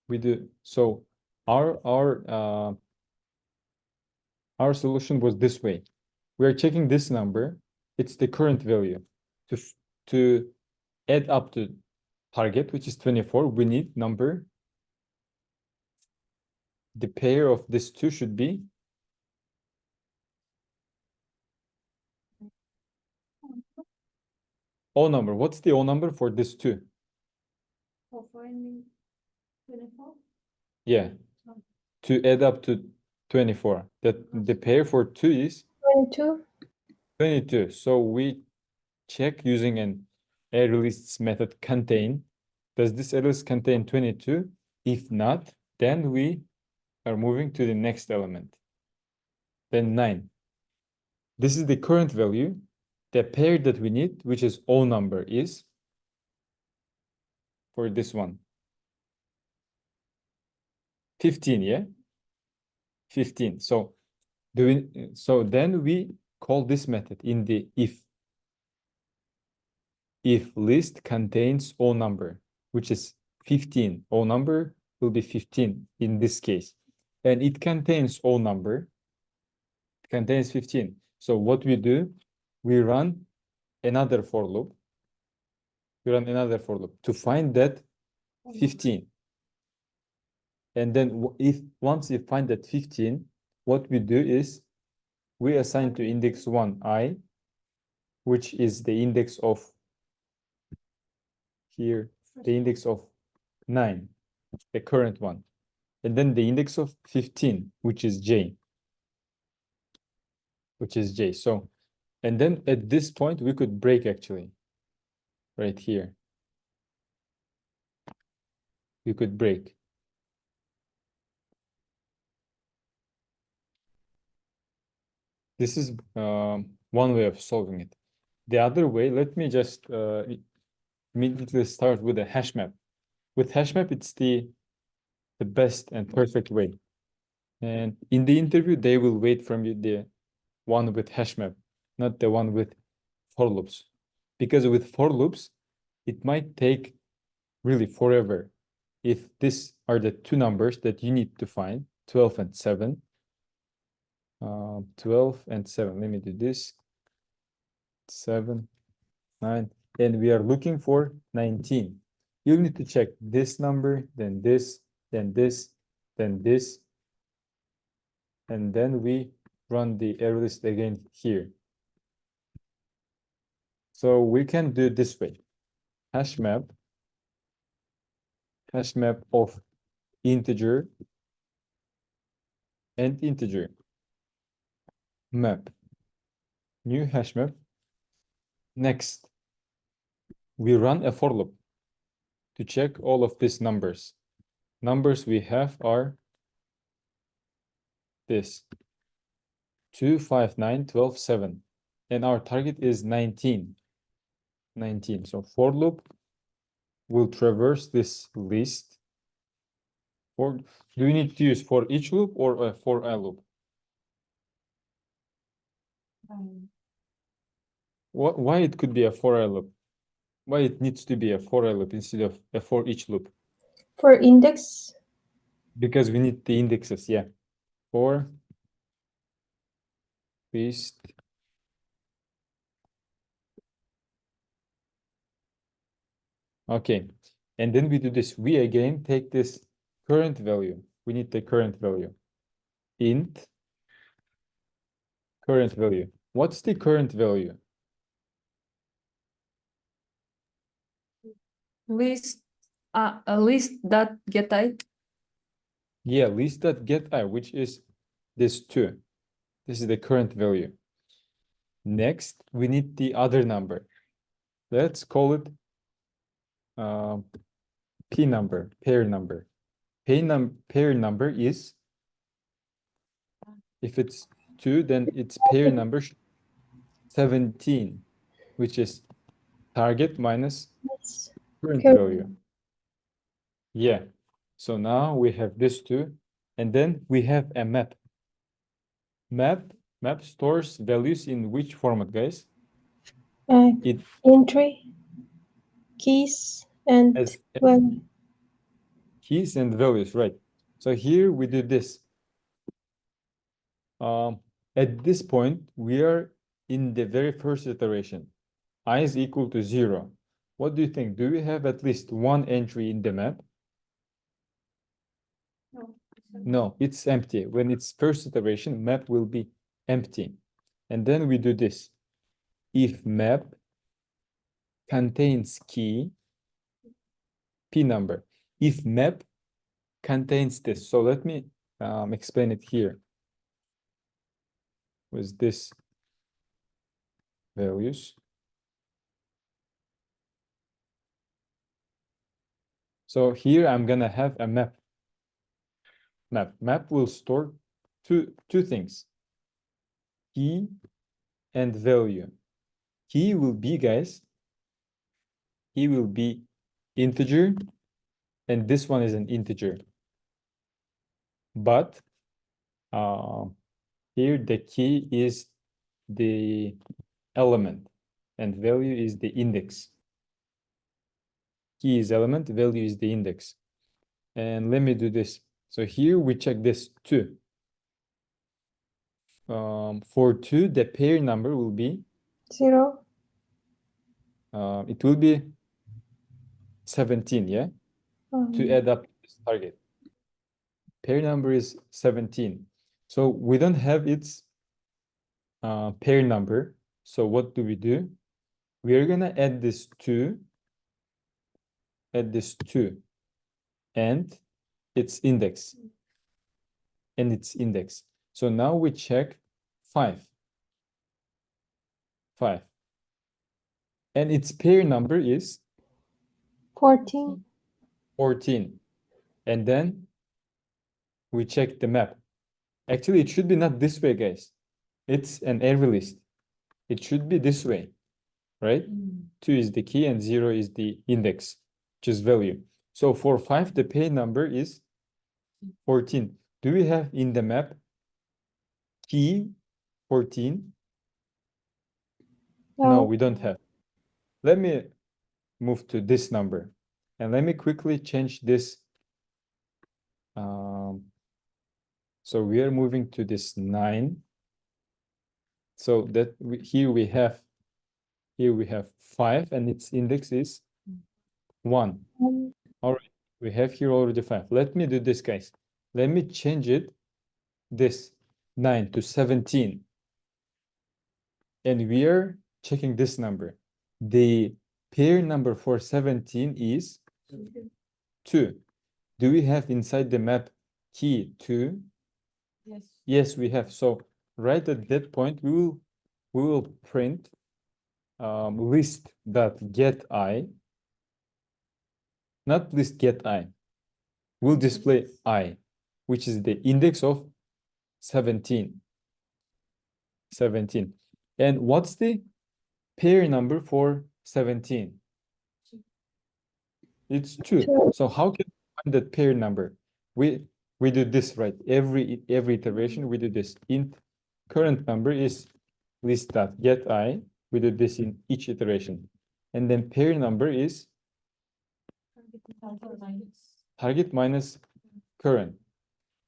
We do so. Our solution was this way. We are checking this number. It's the current value. To add up to target, which is 24, we need number. The pair of these two should be O number. What's the O number for this two? For finding 24? Yeah, to add up to 24. That the pair for 2 is 22? 22. So we check using an array lists method contain. Does this array list contain 22? If not, then we are moving to the next element. Then 9. This is the current value. The pair that we need, which is O number, is for this one 15, yeah? 15. So then we call this method in the if list contains O number, which is 15. O number will be 15 in this case. And it contains O number. It contains 15. So what we do, we run another for loop. We run another for loop to find that 15. And then once we find that 15, what we do is we assign to index 1 I, which is the index of here, the index of 9, the current one. And then the index of 15, which is j. So, and then at this point, we could break actually, right here. We could break. This is one way of solving it. The other way, let me just immediately start with a hash map. With hash map, it's the best and perfect way. And in the interview, they will wait from you the one with hash map, not the one with for loops. Because with for loops, it might take really forever. If these are the two numbers that you need to find, 12 and 7. 12 and 7. Let me do this. 7, 9, and we are looking for 19. You need to check this number, then this, then this, then this, and then we run the array list again here. So we can do it this way. Hash map of integer and integer. Map. New hash map. Next, we run a for loop to check all of these numbers. Numbers we have are this 2, 5, 9, 12, 7. And our target is 19. 19. So for loop will traverse this list. Do you need to use for each loop or a for a loop? Why it could be a for a loop? Why it needs to be a for a loop instead of a for each loop? For index, Because we need the indexes, yeah. For list. Okay, and then we do this. We again take this current value. We need the current value. Int current value. What's the current value? List dot get I. Yeah, list that get I, which is this 2. This is the current value. Next, we need the other number. Let's call it P number, pair number. Pair number is, if it's 2, then its pair number 17, which is target minus yes. current Current. value. Yeah, so now we have this 2, and then we have a map. Map stores values in which format, guys? It Entry, keys, and has value. keys and values, right? So here we do this. At this point, we are in the very first iteration. I is equal to 0. What do you think? Do we have at least one entry in the map? No, it's empty. When it's first iteration, map will be empty. And then we do this. If map contains key, P number. If map contains this. So let me explain it here. With this values. So here I'm gonna have a map. Map will store two things. Key and value. Key will be, guys, key will be integer, and this one is an integer. But here the key is the element and value is the index. Key is element, value is the index. And let me do this. So here we check this 2. For 2, the pair number will be 0. It will be 17, yeah? To add up this target. Pair number is 17. So we don't have its pair number. So what do? We are gonna add this 2, and its index. So now we check 5. And its pair number is 14. 14. And then we check the map. Actually, it should be not this way, guys. It's an array list. It should be this way, right? 2 is the key and 0 is the index, which is value. So for 5, the pair number is 14. Do we have in the map key 14? No, we don't have. Let me move to this number and let me quickly change this. So we are moving to this 9. So that here we have 5 and its index is 1. All right, we have here already 5. Let me do this, guys. Let me change it, this 9 to 17. And we are checking this number. the pair number for 17 is 2. Do we have inside the map key 2? Yes. Yes, we have. So right at that point, we will print list dot get I, not list get I. We'll display I, which is the index of 17. 17. And what's the pair number for 17? It's 2. Two. So how can we find that pair number? We do this, right? Every iteration we do this. Int current number is list dot get I. We do this in each iteration. And then pair number is target minus current.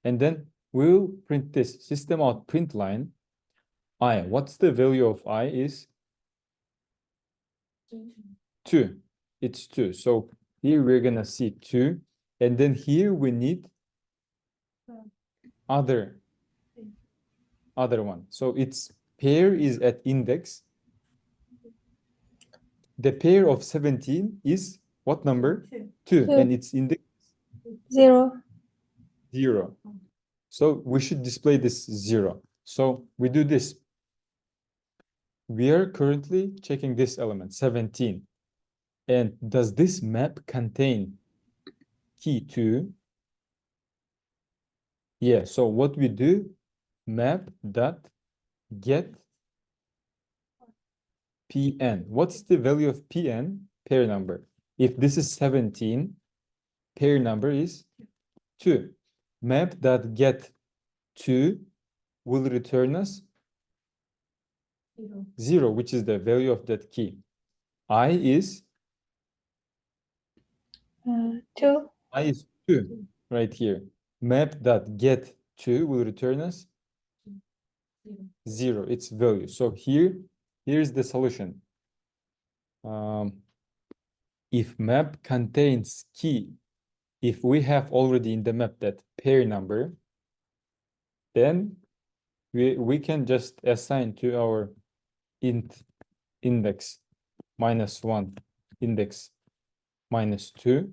And then we'll print this system out print line. I, what's the value of I is 2. It's 2. So here we're gonna see 2. And then here we need other one. So its pair is at index. The pair of 17 is what number? 2. Two. And its index 0. 0. So we should display this 0. So we do this. We are currently checking this element 17. And does this map contain key 2? Yeah, so what we do, map dot get pn. What's the value of pn? Pair number. If this is 17, pair number is 2. Map dot get 2 will return us 0, which is the value of that key. I is 2. I is 2 right here. Map dot get 2 will return us 0, its value. So here's the solution. If map contains key, if we have already in the map that pair number, then we can just assign to our index -1, index -2.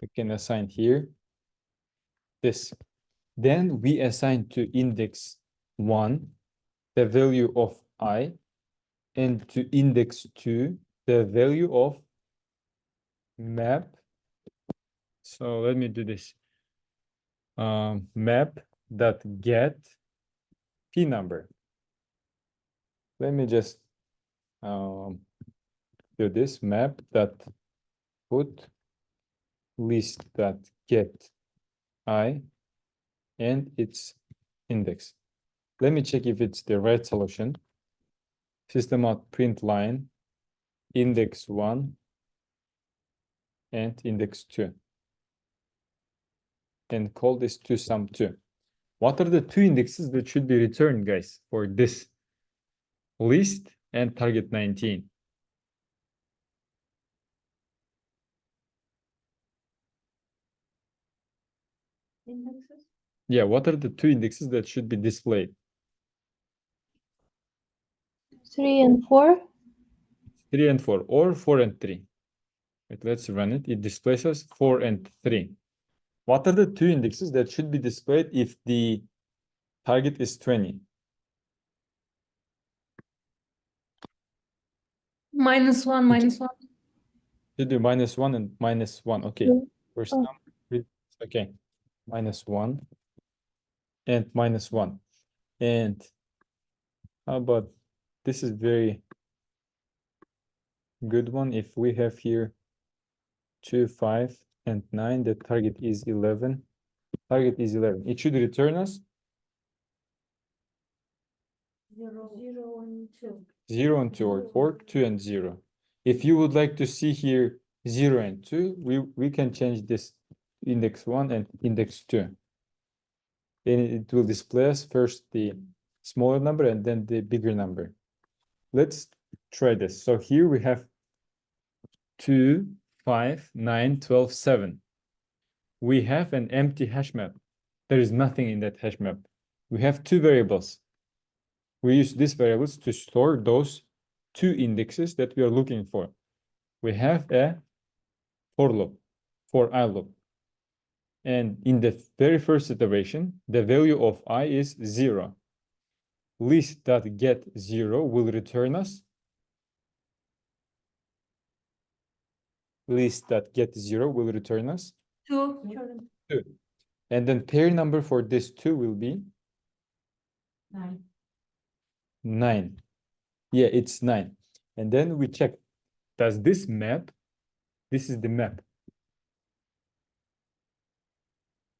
We can assign here this. Then we assign to index 1 the value of I, and to index 2 the value of map. So let me do this. Map dot get p number. Let me just do this. Map dot put list dot get I and its index. Let me check if it's the right solution. System out print line index 1 and index 2. And call this to sum 2. What are the 2 indexes that should be returned, guys, for this list and target 19? Indexes? Yeah, what are the 2 indexes that should be displayed? 3 and 4. 3 and 4, or 4 and 3. Wait, let's run it. It displays us 4 and 3. What are the 2 indexes that should be displayed if the target is 20? -1, -1. Should do -1 and -1. Okay. Mm. First Oh. number. Okay. -1 and -1. And how about this is very good one. If we have here 2, 5, and 9, the target is 11. Target is 11. It should return us 0, 0, and 2. 0 and 2, or 2 and 0. If you would like to see here 0 and 2, we can change this index 1 and index 2. Then it will display us first the smaller number and then the bigger number. Let's try this. So here we have 2, 5, 9, 12, 7. We have an empty hash map. There is nothing in that hash map. We have 2 variables. we use these variables to store those two indexes that we are looking for. We have a for loop, for I loop. And in the very first iteration, the value of I is 0. List.get 0 will return us. List.get 0 will return us 2. 2. And then pair number for this 2 will be 9. Yeah, it's 9. And then we check, does this map, this is the map.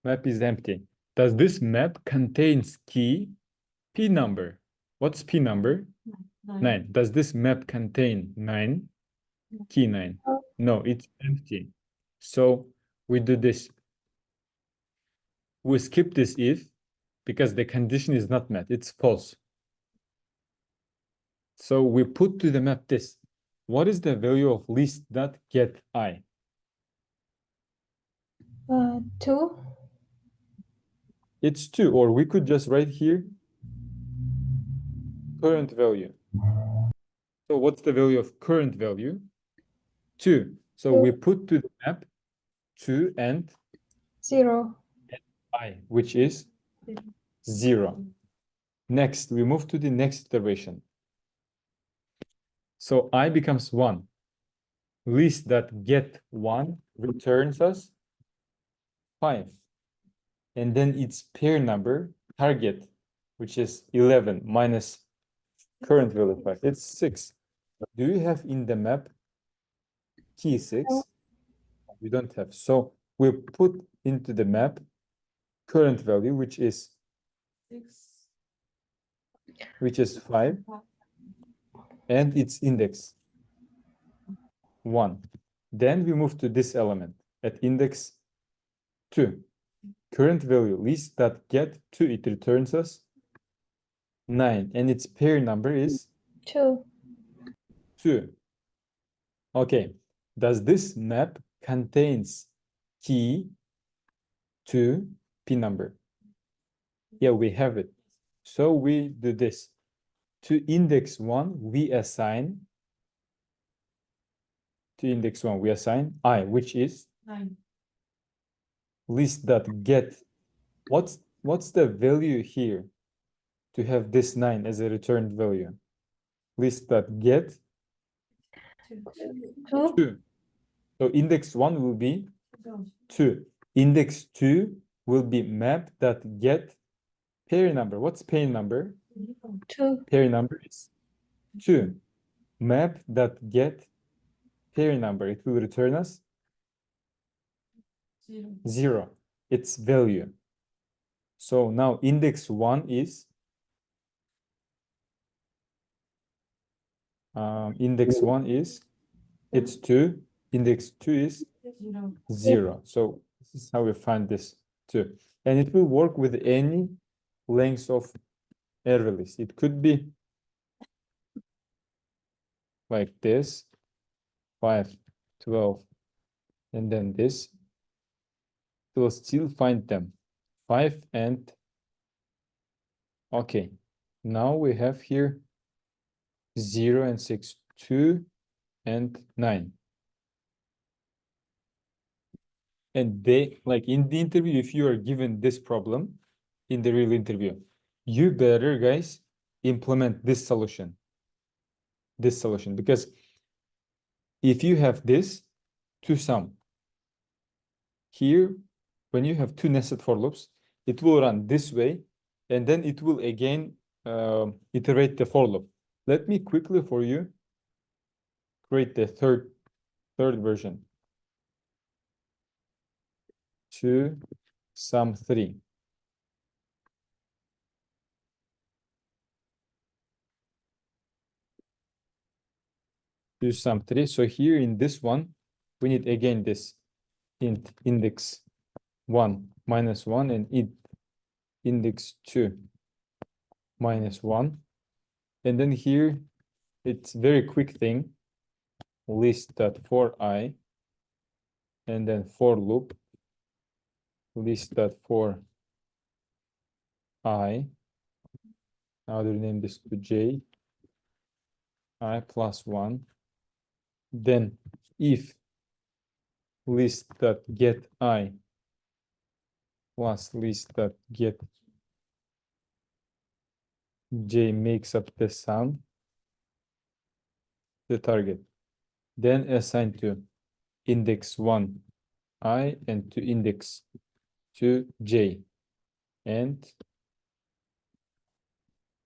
Map is empty. Does this map contains key P number? What's P number? 9. Does this map contain 9? Key 9. No, it's empty. So we do this. We skip this if because the condition is not met. It's false. So we put to the map this. What is the value of list.get I? 2. It's 2, or we could just write here current value. So what's the value of current value? 2. So we put to the map 2 and 0. I, which is 0. Next, we move to the next iteration. So I becomes 1. List.get 1 returns us 5. And then its pair number, target, which is 11 minus current value 5. It's 6. Do you have in the map key 6? We don't have. So we put into the map current value, which is 5, and its index 1. Then we move to this element at index 2. Current value list.get 2, it returns us 9, and its pair number is 2. 2. Okay, does this map contains key to P number? Yeah, we have it. So we do this. To index 1, we assign I, which is 9. list.get. What's the value here to have this 9 as a returned value? List.get 2. 2. So index 1 will be 2. Index 2 will be map.get pair number. What's pair number? 2. Pair number is 2. Map.get pair number. It will return us 0. Its value. So now index 1 is it's 2. Index 2 is 0. So this is how we find this 2. And it will work with any length of array list. It could be like this, 5, 12, and then this. It will still find them. 5 and okay. Now we have here 0 and 6, 2 and 9. And they, like in the interview, if you are given this problem in the real interview, you better, guys, implement this solution. Because if you have this to sum, here, when you have two nested for loops, it will run this way, and then it will again iterate the for loop. Let me quickly for you create the third version. To sum 3. To sum 3. So here in this one, we need again this int index 1 minus 1 and index 2 minus 1. And then here it's very quick thing, list.for_i, and then for loop list.for_i, Now to rename this to j I plus 1. Then if list dot get I plus list dot get j makes up the sum, the target, then assign to index 1 I and to index 2 j, and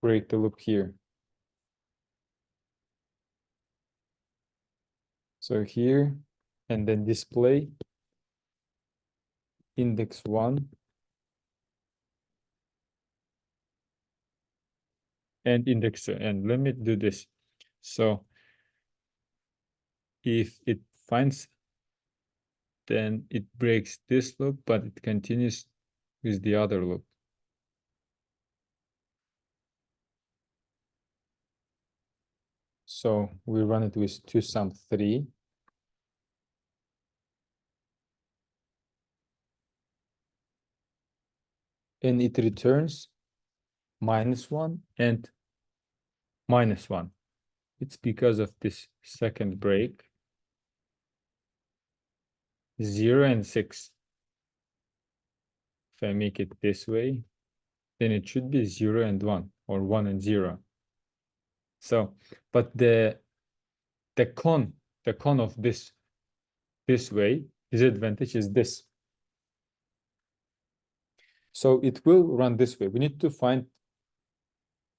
break the loop here. So here, and then display index 1 and index 2. And let me do this. So if it finds, then it breaks this loop, but it continues with the other loop. So we run it with toSum3. And it returns -1 and -1. It's because of this second break. 0 and 6. If I make it this way, then it should be 0 and 1, or 1 and 0. So, but the con of this way, disadvantage is this. So it will run this way. We need to find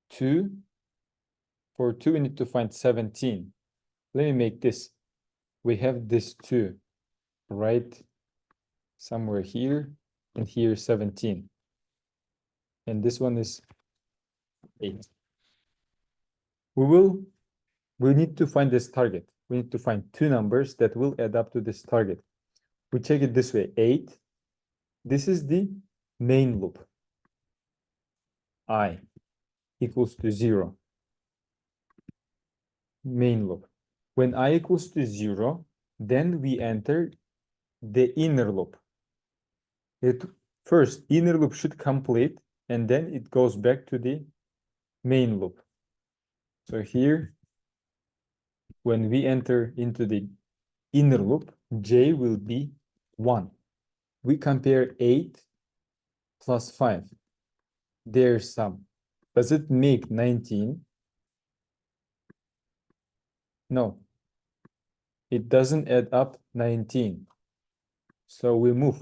2. For 2, we need to find 17. Let me make this. We have this 2, right? Somewhere here, and here 17. And this one is 8. We need to find this target. We need to find 2 numbers that will add up to this target. We check it this way, 8. This is the main loop. I equals to 0. Main loop. When I equals to 0, then we enter the inner loop. First, inner loop should complete, and then it goes back to the main loop. So here, when we enter into the inner loop, j will be 1. We compare 8 plus 5. Their sum. Does it make 19? No. It doesn't add up 19. So we move.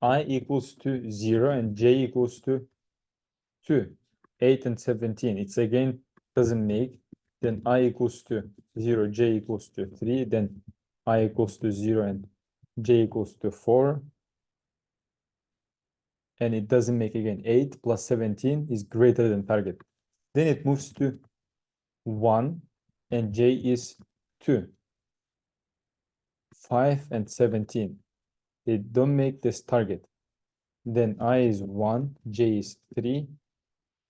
I equals to 0 and j equals to 2. 8 and 17. It's again doesn't make. Then I equals to 0, j equals to 3. Then I equals to 0 and j equals to 4. And it doesn't make again. 8 plus 17 is greater than target. Then it moves to 1 and j is 2. 5 and 17. They don't make this target. Then I is 1, j is 3,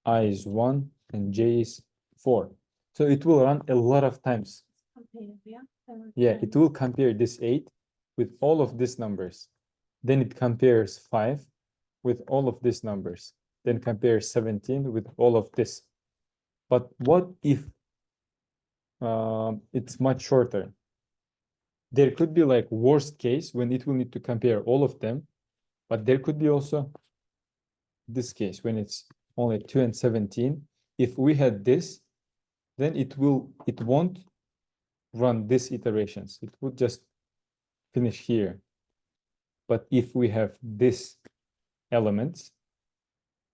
I is 1, and j is 4. So it will run a lot of times. Yeah, it will compare this 8 with all of these numbers. Then it compares 5 with all of these numbers. Then compares 17 with all of this. But what if it's much shorter? There could be like worst case when it will need to compare all of them, but there could be also this case when it's only 2 and 17. If we had this, then it won't run these iterations. It would just finish here. But if we have this elements,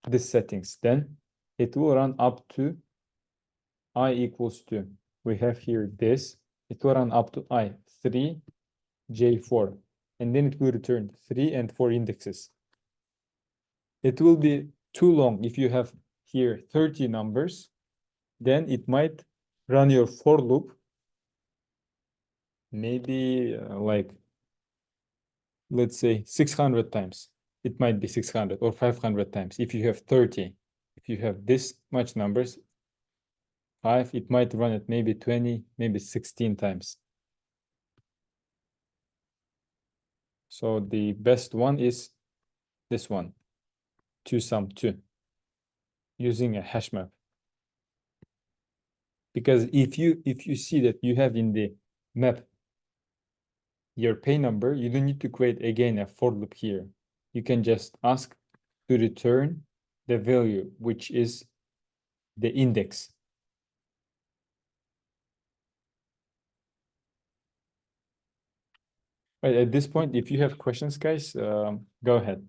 this settings, then it will run up to I equals 2. We have here this. It will run up to I, 3, j4. And then it will return 3 and 4 indexes. It will be too long. If you have here 30 numbers, then it might run your for loop maybe like, let's say 600 times. It might be 600 or 500 times. If you have 30, if you have this much numbers, 5, it might run it maybe 20, maybe 16 times. So the best one is this one, toSum2, using a hash map. Because if you see that you have in the map your pay number, you don't need to create again a for loop here. You can just ask to return the value, which is the index. Right, at this point, if you have questions, guys, go ahead.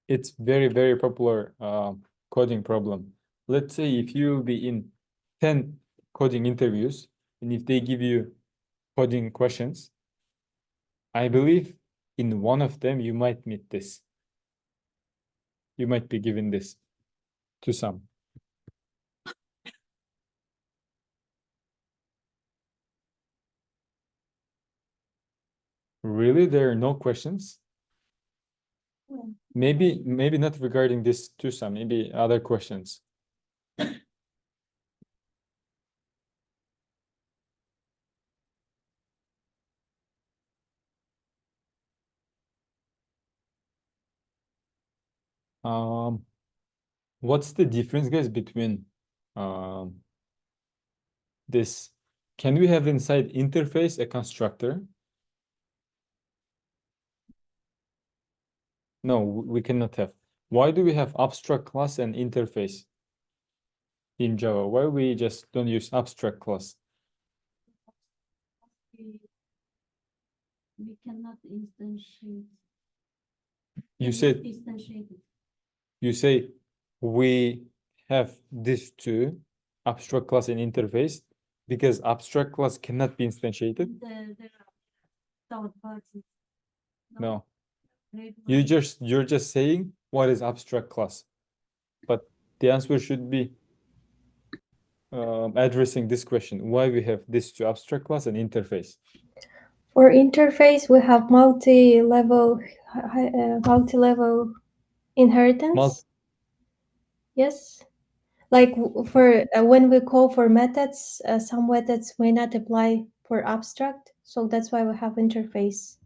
It's very, very popular coding problem. Let's say if you'll be in 10 coding interviews, and if they give you coding questions, I believe in one of them you might meet this. You might be given this to some. Really, there are no questions? Maybe not regarding this to some, maybe other questions. What's the difference, guys, between this? Can we have inside interface a constructor? No, we cannot have. Why do we have abstract class and interface in Java? Why we just don't use abstract class? We cannot instantiate. You said Instantiate it. you say we have these two, abstract class and interface, because abstract class cannot be instantiated. There are third parties. No, Regular- you're just saying what is abstract class, but the answer should be addressing this question: why we have these two, abstract class and interface. For interface, we have multi-level inheritance. Yes. Like for when we call for methods, some methods may not apply for abstract, so that's why we have interface.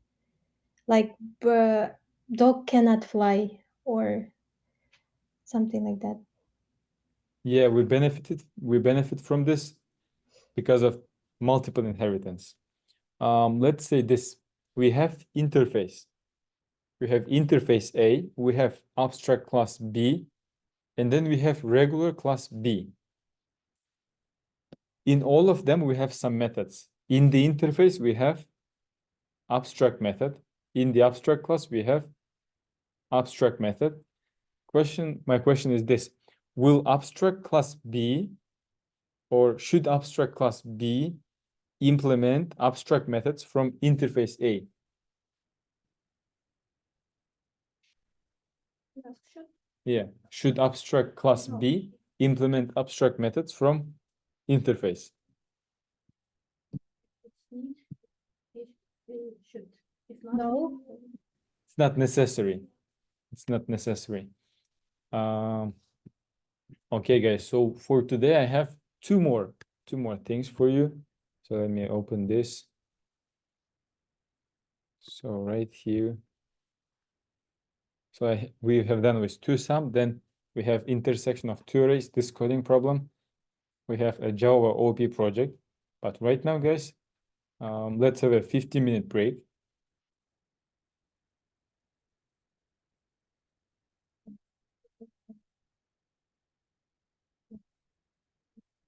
Like dog cannot fly or something like that. Yeah, we benefit from this because of multiple inheritance. Let's say this, we have interface. We have interface A, we have abstract class B, and then we have regular class B. In all of them, we have some methods. In the interface, we have abstract method. In the abstract class, we have abstract method. My question is this: will abstract class B, or should abstract class B implement abstract methods from interface A? Yes, should. Yeah, should abstract class No. B implement abstract methods from interface? It's need. It should. If not, No. It's not necessary. It's not necessary. Okay, guys, so for today I have two more things for you. So let me open this. So right here. So we have done with two sum, then we have intersection of two arrays, this coding problem. We have a Java OP project. But right now, guys, let's have a 15-minute break.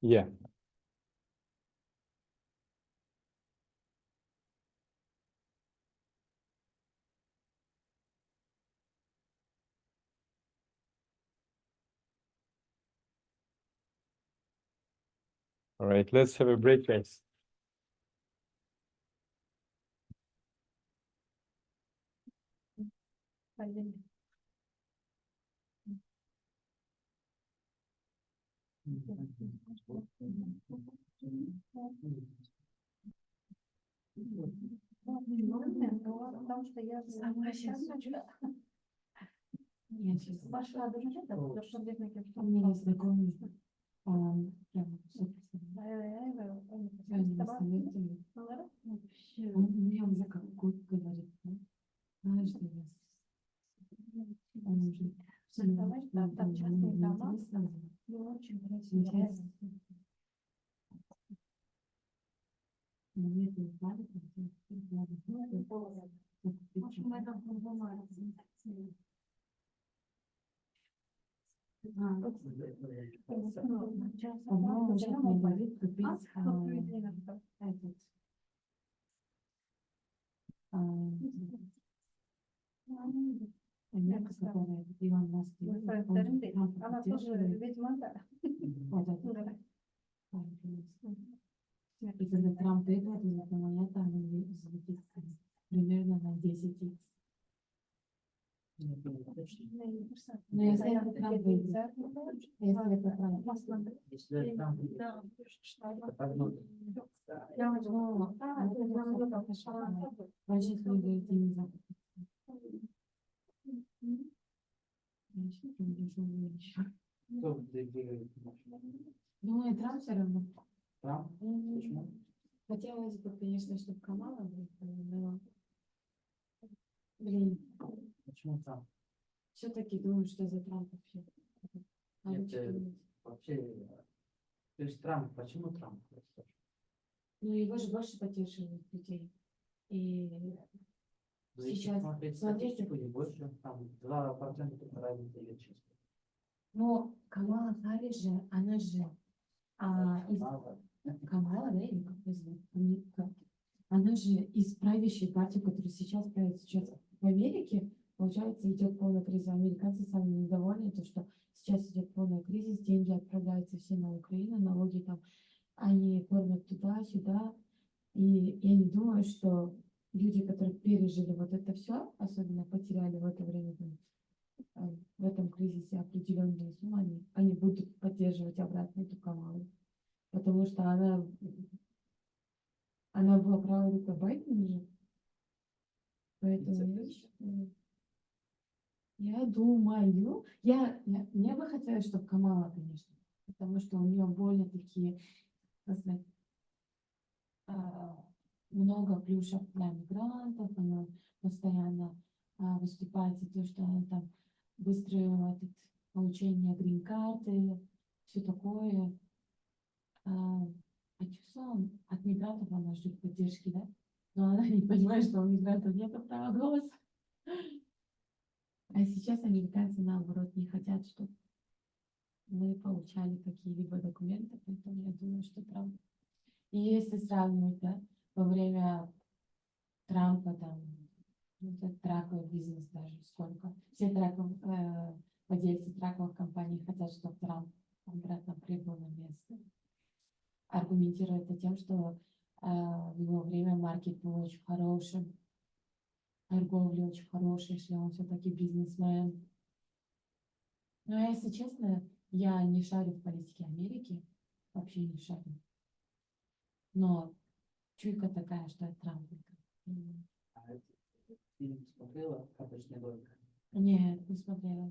Yeah. All right, let's have a break, guys. I didn't. Потому что я ваша дружина, потому что Мне не знакомы. Он мне уже как год говорит, да? Знаешь, что он уже Давай, там частные дома. Не очень Интересно. Нет, не знаю, В общем, это по-другому. по-моему, уже не говорит купить этот, Америка, которая Илон Маск, он Трампа Она тоже поддерживает. ведьма, да. Вот это. И когда Трамп выиграет, эта монета, она взлетит примерно на 10 х. Но если это Трамп выиграет, если это Трамп, Если там Да. я возьму, очень много денег. кто выиграет? Думаю, Трамп все равно. Трамп? Почему? Хотелось бы, конечно, чтобы Камала выиграла, но, блин, Почему Трамп? все-таки думаю, что за Трамп вообще. А Нет, лучше думать. вообще, то есть Трамп, почему Трамп? Ну, его же больше поддерживают людей. И Если сейчас, смотреть смотрите, статистику, не больше, там 2% только разница идет чисто. но Камала Харрис же, она же из Мало. Камала, да, или как ее зовут? Как? Она же из правящей партии, которая сейчас правит сейчас в Америке, получается, идет полная кризис. Американцы сами недовольны, то, что сейчас идет полный кризис, деньги отправляются все на Украину, налоги там, они кормят туда-сюда. И я не думаю, что люди, которые пережили вот это все, особенно потеряли в это время там, в этом кризисе определенные суммы, они будут поддерживать обратно эту Камалу. Потому что она была правой рукой Байдена же. Поэтому я думаю, мне бы хотелось, чтобы Камала, конечно, потому что у нее более такие, как сказать, много плюшек для мигрантов, она постоянно выступает за то, что она там быстрое получение грин-карты, все такое. Чувствую, от мигрантов она ждет поддержки, да? Но она не понимает, что у мигрантов нет права голоса. А сейчас американцы, наоборот, не хотят, чтобы мы получали какие-либо документы, поэтому я думаю, что Трамп. И если сравнивать, да, во время Трампа, там, этот траковый бизнес даже, сколько, все владельцы траковых компаний хотят, чтобы Трамп обратно прибыл на место. Аргументирует это тем, что в его время маркет был очень хорошим, торговля очень хорошая, если он все-таки бизнесмен. Но если честно, я не шарю в политике Америки, вообще не шарю. Но чуйка такая, что это Трамп. А ты смотрела «Карточный домик»? Нет, не смотрела.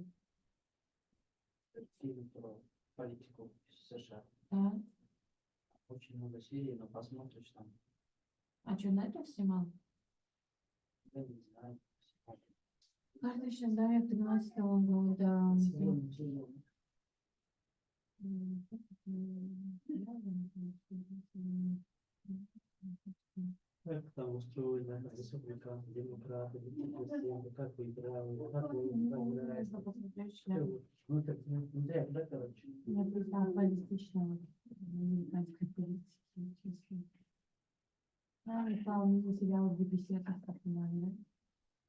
Это фильм про политику США. Да? Очень много серий, но посмотришь там, А что, Netflix снимал? я не знаю. Карточный домик 13-го года. Как там устроено, республиканцы, демократы, президенты, как выиграли, как выиграли. Ну, так, да, да, короче. Я просто политичного американской политики, честно. Пал мимо сериал «BBC», как понимаю,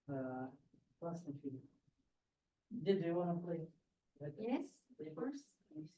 да? Классный фильм. Did you wanna play? Yes, Play of course. Yes.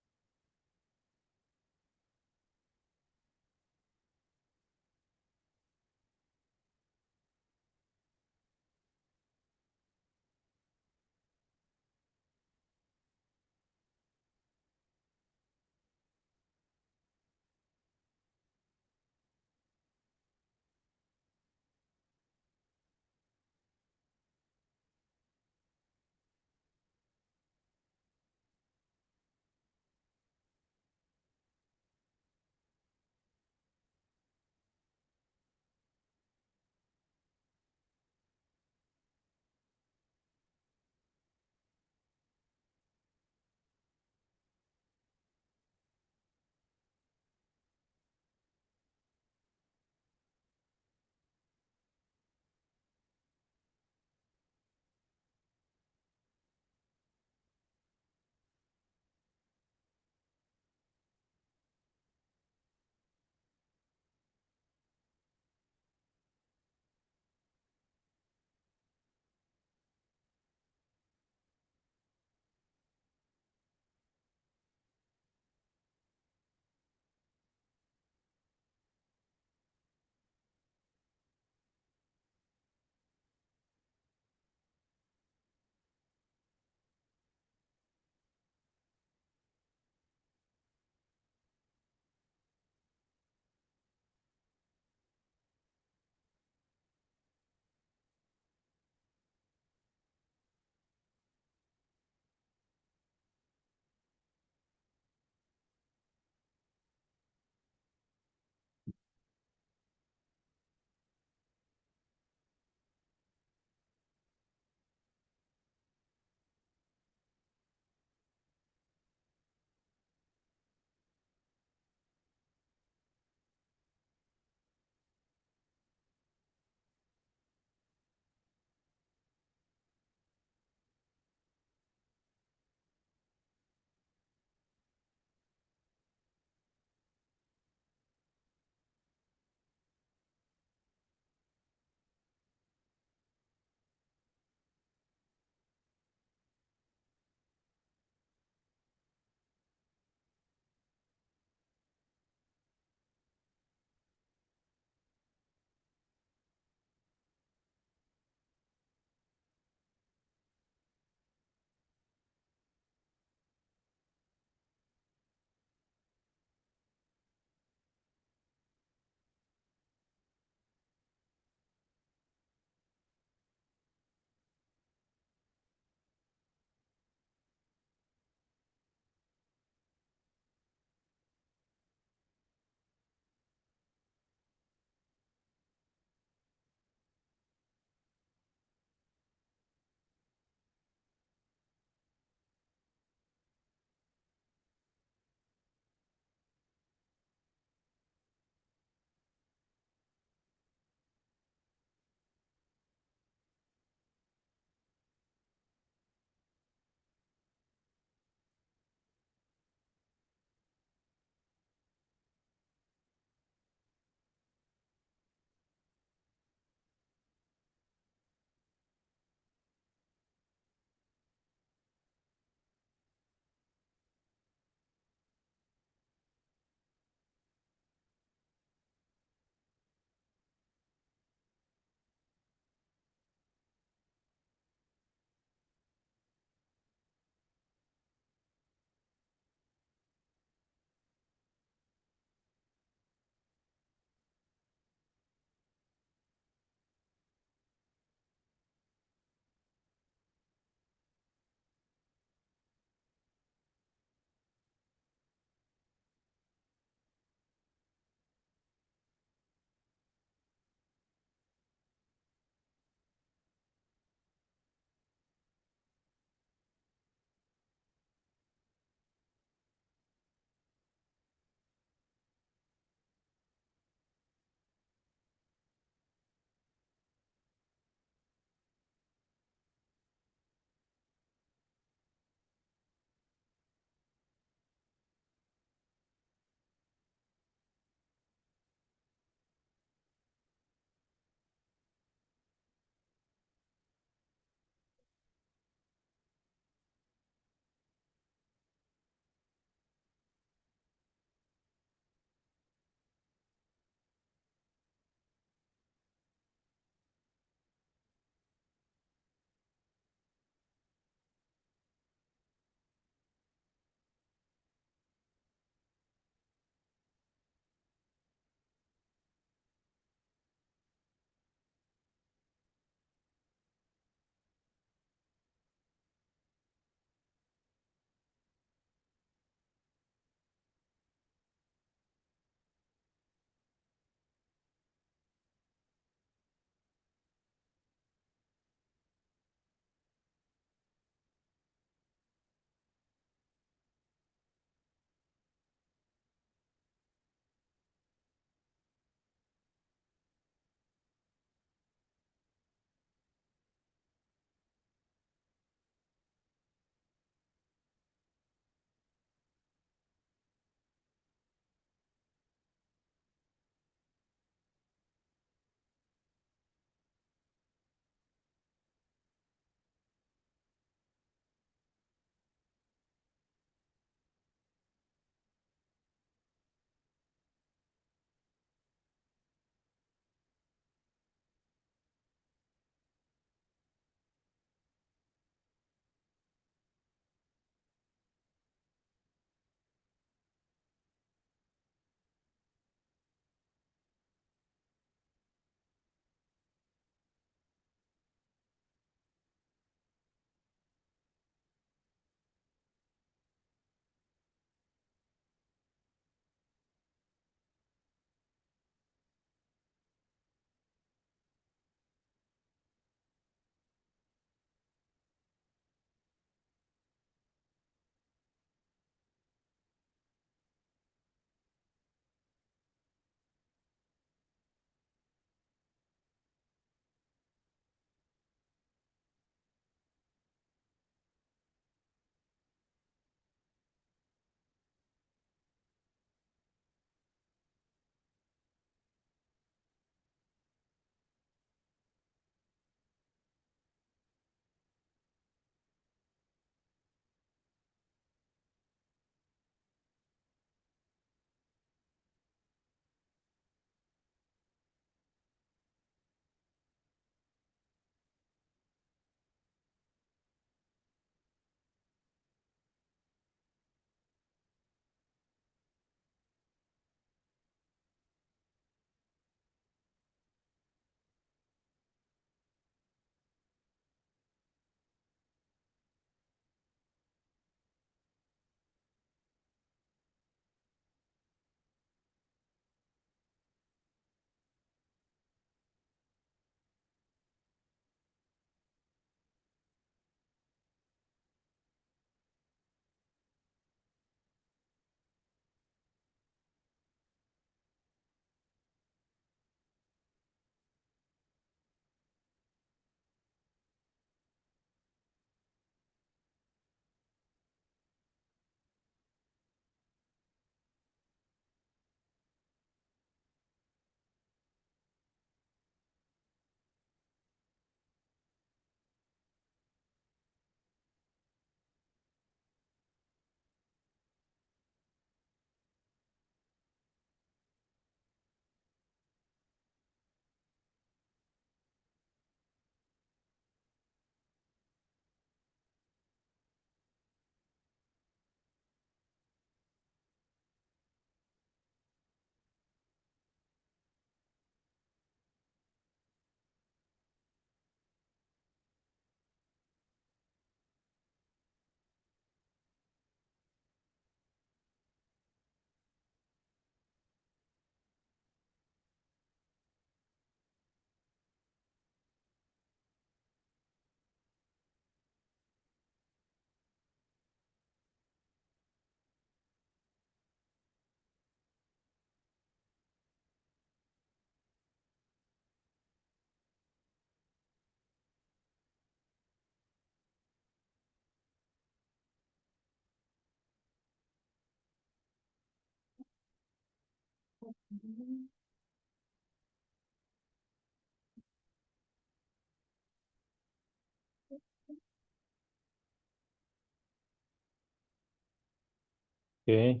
Okay.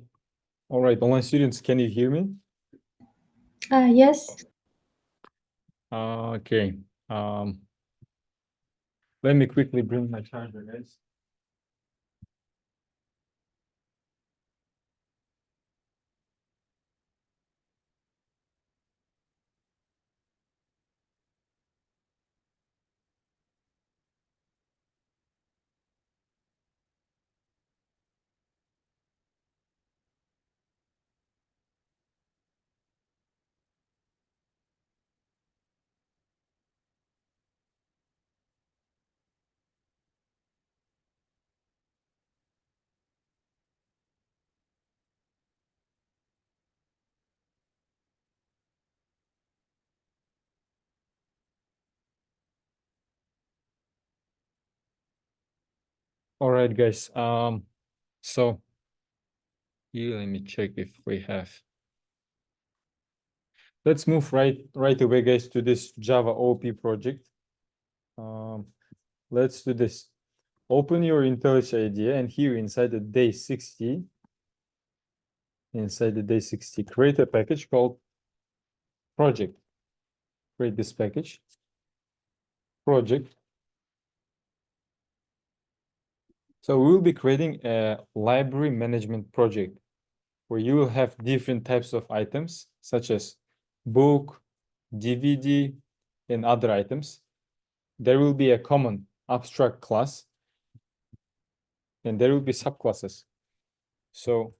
All right, online students, can you hear me? Yes. Okay. Let me quickly bring my charger, guys. All right, guys. So here, let me check if we have. Let's move right away, guys, to this Java OP project. Let's do this. Open your IntelliJ IDEA, and here inside the day 60, create a package called project. Create this package, project. So we will be creating a library management project where you will have different types of items, such as book, DVD, and other items. There will be a common abstract class, and there will be subclasses. So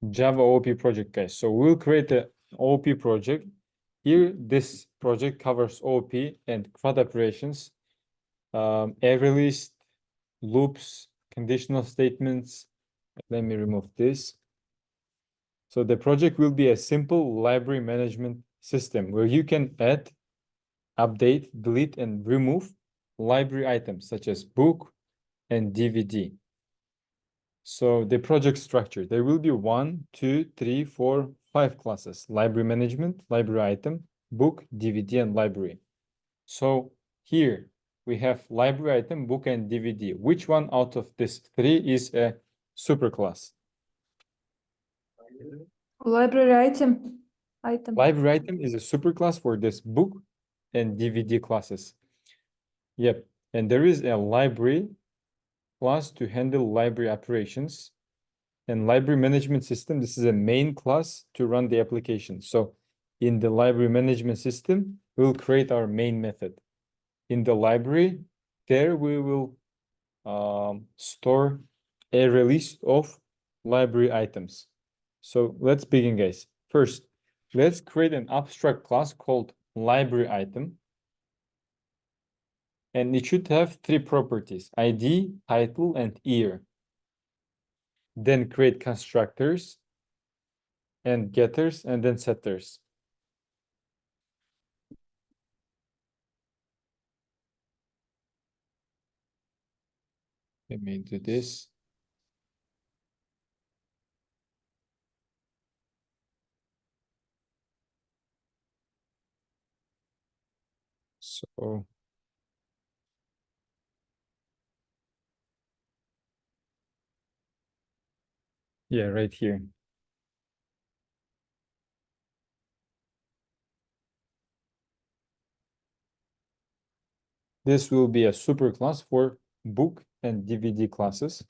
Java OP project, guys. So we'll create a OP project. Here, this project covers OP and CRUD operations, array list, loops, conditional statements. Let me remove this. So the project will be a simple library management system where you can add, update, delete, and remove library items such as book and DVD. So the project structure, there will be 1, 2, 3, 4, 5 classes: library management, library item, book, DVD, and library. So here we have library item, book, and DVD. Which one out of this 3 is a superclass? Library item. Library item is a superclass for this book and DVD classes. Yep, and there is a library class to handle library operations. And library management system, this is a main class to run the application. So in the library management system, we'll create our main method. In the library, there we will store a list of library items. So let's begin, guys. First, let's create an abstract class called library item. And it should have 3 properties: ID, title, and year. Then create constructors and getters, and then setters. Let me do this. So yeah, right here. This will be a superclass for book and DVD classes.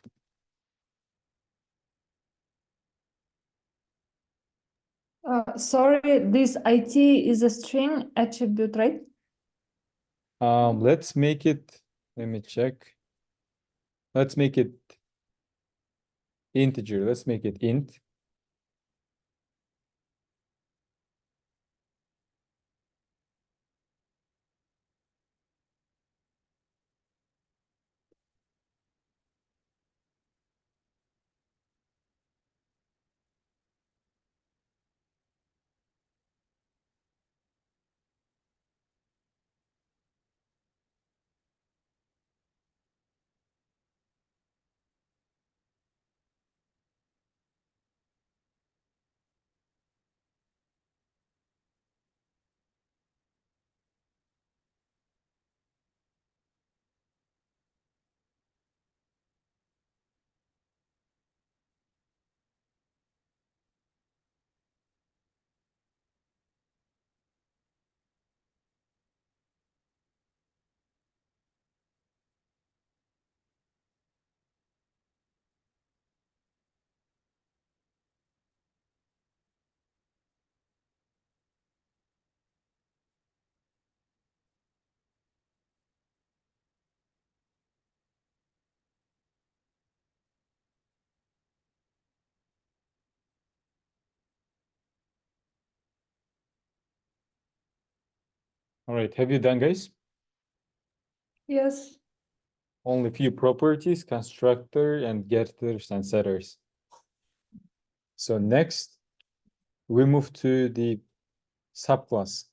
Sorry, this IT is a string attribute, right? Let's make it, let me check. Let's make it integer. Let's make it int. All right, have you done, guys? Yes. Only few properties, constructor and getters and setters. So next, we move to the subclass.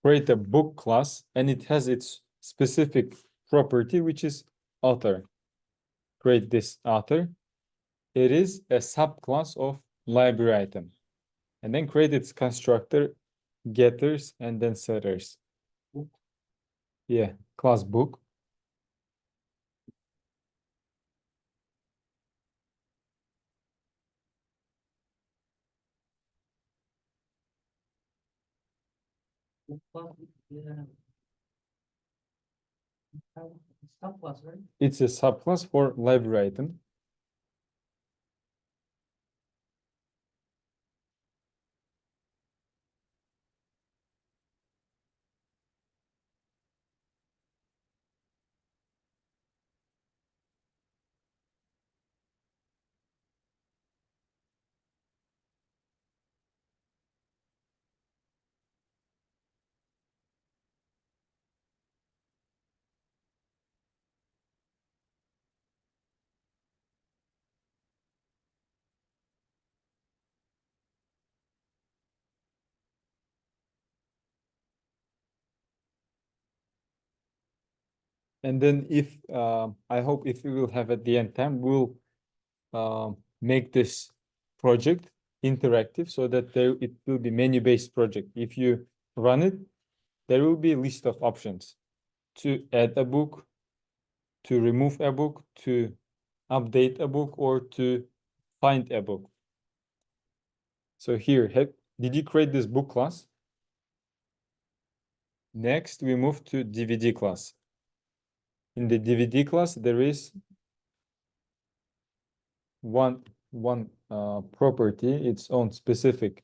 Create a book class, and it has its specific property, which is author. Create this author. It is a subclass of library item. And then create its constructor, getters, and then setters. Yeah, class book. Subclass, right? It's a subclass for library item. And then if I hope if we will have at the end time, we'll make this project interactive so that it will be menu-based project. If you run it, there will be a list of options to add a book, to remove a book, to update a book, or to find a book. So here, did you create this book class? Next, we move to DVD class. In the DVD class, there is one property, its own specific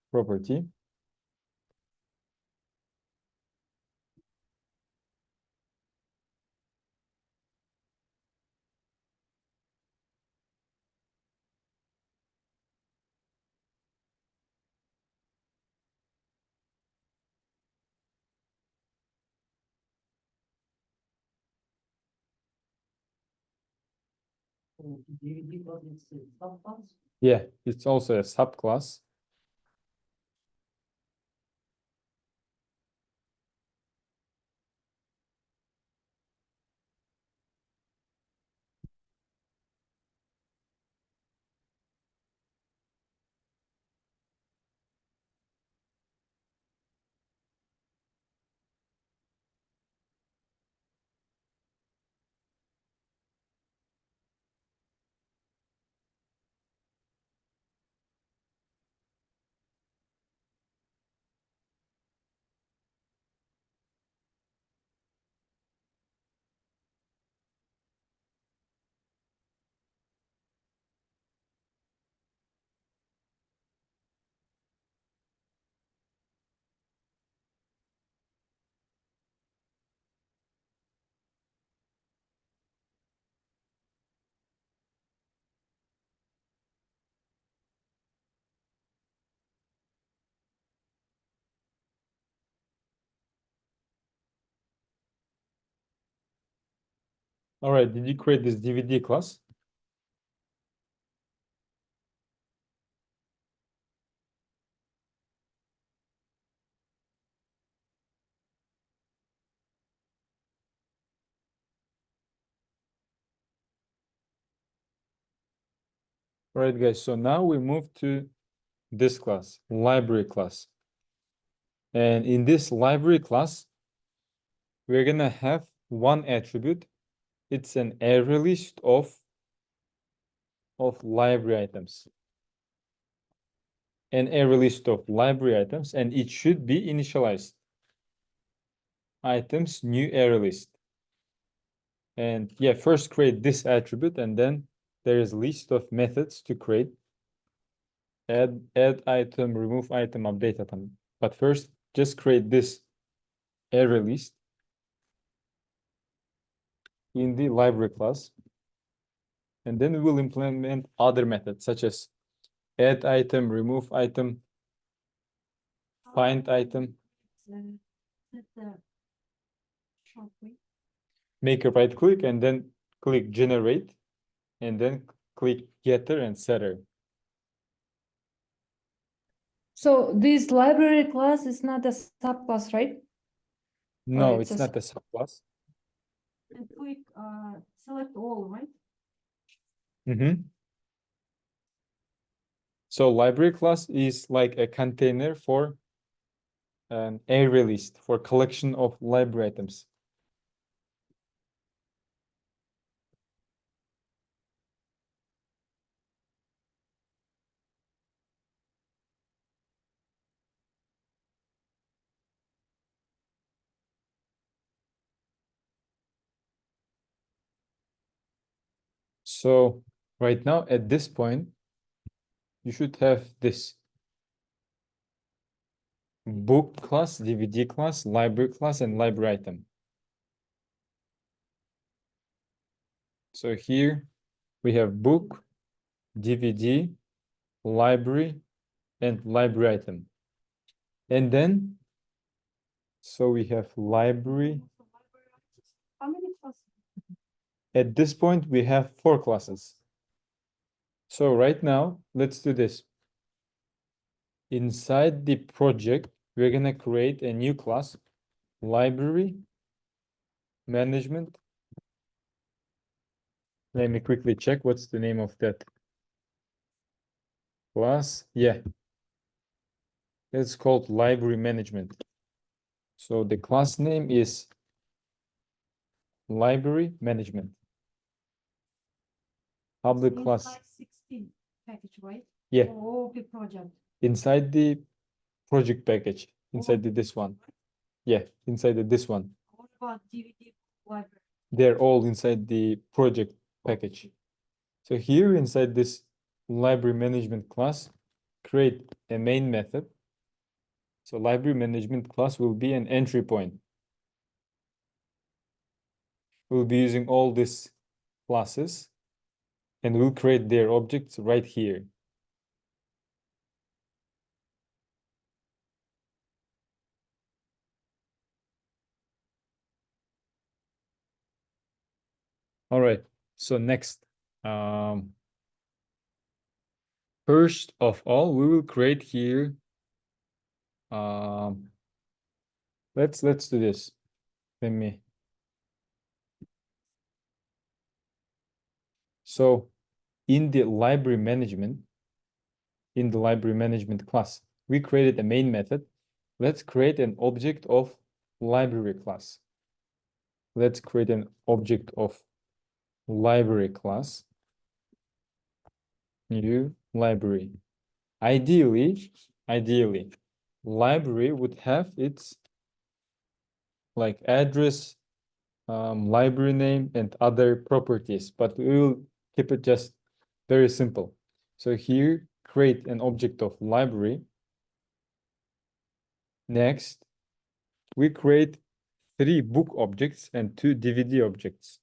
property. DVD class is subclass. Yeah, it's also a subclass. All right, did you create this DVD class? All right, guys, so now we move to this class, library class. And in this library class, we're gonna have one attribute. It's an array list of library items. An array list of library items, and it should be initialized. Items, new array list. And yeah, first create this attribute, and then there is a list of methods to create. Add item, remove item, update item. But first, just create this array list in the library class. And then we will implement other methods such as add item, remove item, find item. That's the short way. Make a right click and then click generate, and then click getter and setter. So this library class is not a subclass, right? No, it's it's a not a subclass. And click, select all, right? Mm-hmm. So library class is like a container for an array list for collection of library items. So right now at this point, you should have this book class, DVD class, library class, and library item. So here we have book, DVD, library, and library item. And then, so we have library. How many classes? At this point, we have 4 classes. So right now, let's do this. Inside the project, we're gonna create a new class, library management. Let me quickly check what's the name of that class. Yeah, it's called library management. So the class name is library management. Public class. Inside 16 package, right? Yeah, Or OP project. inside the project package, inside this one. Yeah, inside this one. What about DVD library? They're all inside the project package. So here inside this library management class, create a main method. So library management class will be an entry point. We'll be using all these classes and we'll create their objects right here. All right, so next, first of all, we will create here, let's do this. Let me. So in the library management class, we created a main method. Let's create an object of library class. Let's create an object of library class. New library. Ideally, library would have its like address, library name, and other properties, but we will keep it just very simple. So here, create an object of library. Next, we create 3 book objects and 2 DVD objects.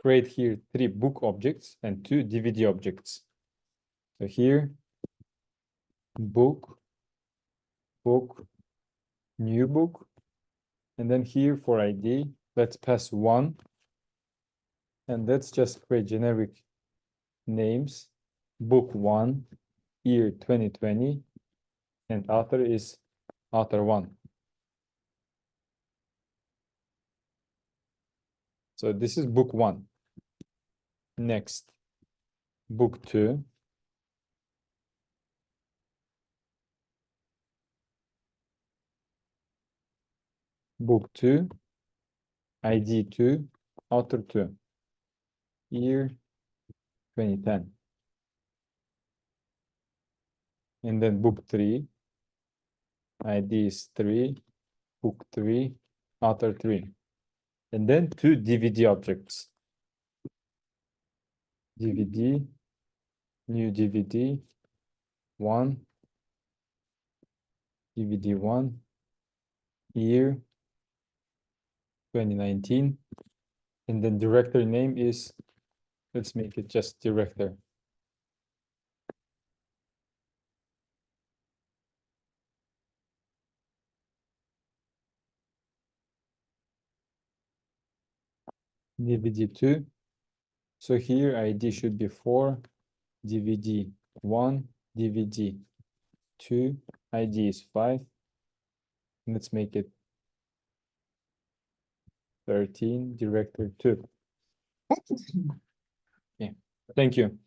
Create here 3 book objects and 2 DVD objects. So here, book, new book, and then here for ID, let's pass 1, and let's just create generic names, book 1, year 2020, and author is author 1. So this is book 1. Next, book 2. Book 2, ID 2, author 2, year 2010. And then book 3, ID is 3, book 3, author 3. And then 2 DVD objects. DVD, new DVD 1, DVD 1, year 2019. And then director name is, let's make it just director. DVD 2. So here ID should be 4, DVD 1, DVD 2, ID is 5. Let's make it 13, director 2. Yeah, thank you.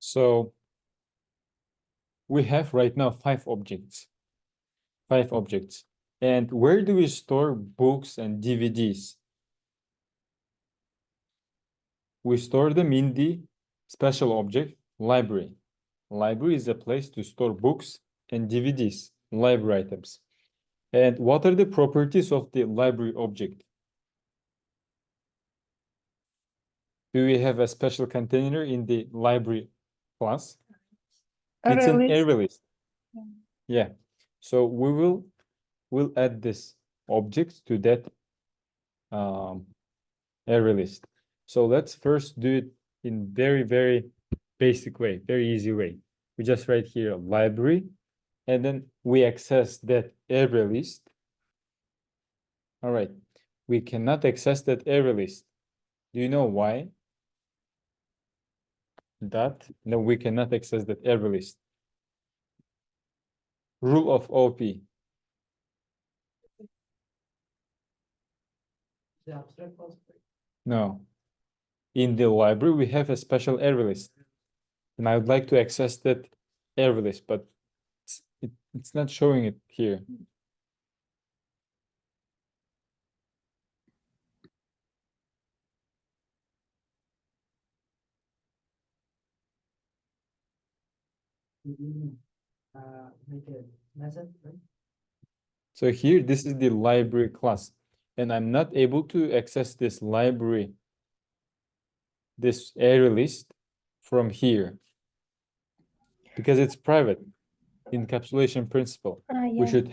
So we have right now 5 objects. 5 objects. And where do we store books and DVDs? We store them in the special object library. Library is a place to store books and DVDs, library items. And what are the properties of the library object? Do we have a special container in the library class? It's an Array list. array list. Yeah. So we'll add this object to that array list. So let's first do it in very basic way, very easy way. We just write here library, and then we access that array list. All right. We cannot access that array list. Do you know why? No, we cannot access that array list. Rule of OP. The abstract was No. In the library, we have a special array list. And I would like to access that array list, but it's not showing it here. make a method, right? So here, this is the library class, and I'm not able to access this library, this array list from here because it's private. Encapsulation principle. We Yeah. should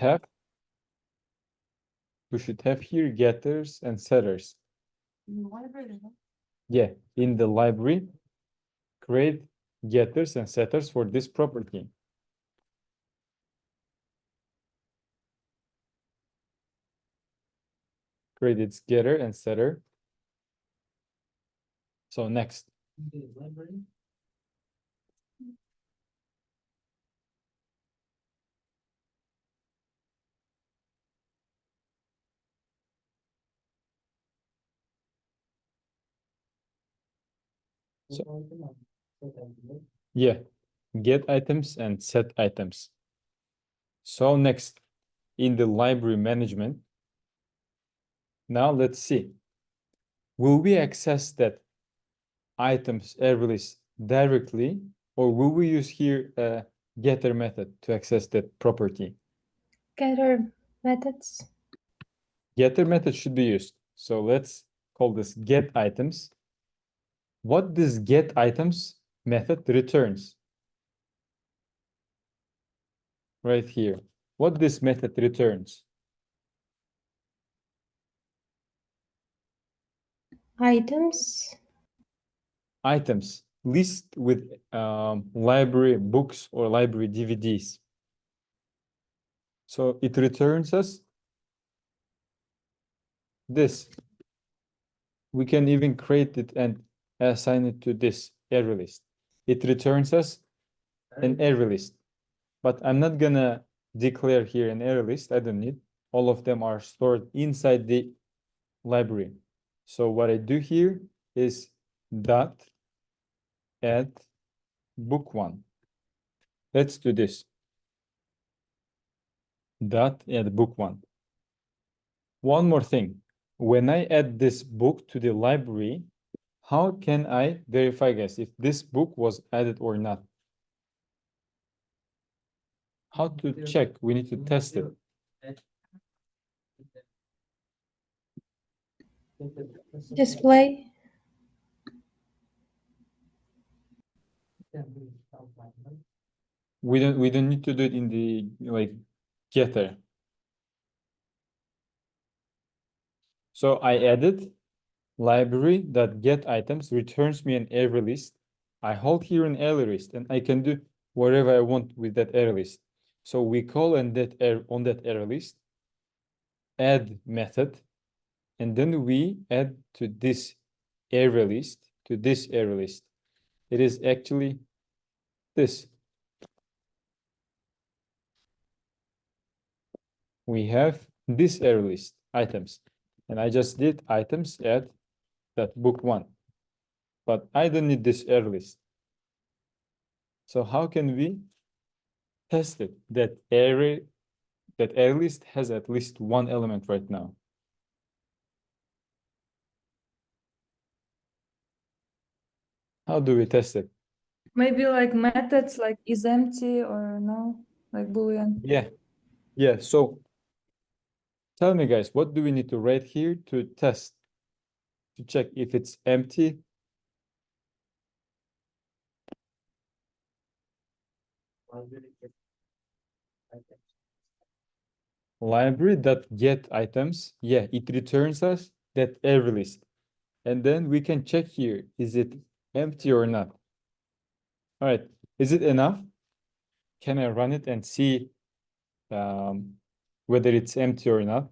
have here getters and setters. Yeah, in the library, create getters and setters for this property. Create its getter and setter. So next, The library. So- Item and set item, right? yeah, get items and set items. So next, in the library management, now let's see. Will we access that items array list directly, or will we use here a getter method to access that property? Getter methods. Getter method should be used. So let's call this get items. What this get items method returns? Right here. What this method returns? Items. Items. List with library books or library DVDs. So it returns us this. We can even create it and assign it to this array list. It returns us an array list, but I'm not gonna declare here an array list. I don't need. All of them are stored inside the library. So what I do here is dot add book 1. Let's do this. Dot add book 1. One more thing. When I add this book to the library, how can I verify, guys, if this book was added or not? How to check? We need to test it. Display. We don't need to do it in the like getter. So I added library.getItems returns me an array list. I hold here an array list and I can do whatever I want with that array list. So we call on that array list add method, and then we add to this array list, It is actually this. We have this array list items, and I just did items add that book 1, but I don't need this array list. So how can we test it? That array list has at least one element right now. How do we test it? Maybe like methods like is empty or no, like Boolean. Yeah. So tell me, guys, what do we need to write here to test, to check if it's empty? Library.getItems, yeah, it returns us that array list. And then we can check here, is it empty or not? All right, is it enough? Can I run it and see whether it's empty or not?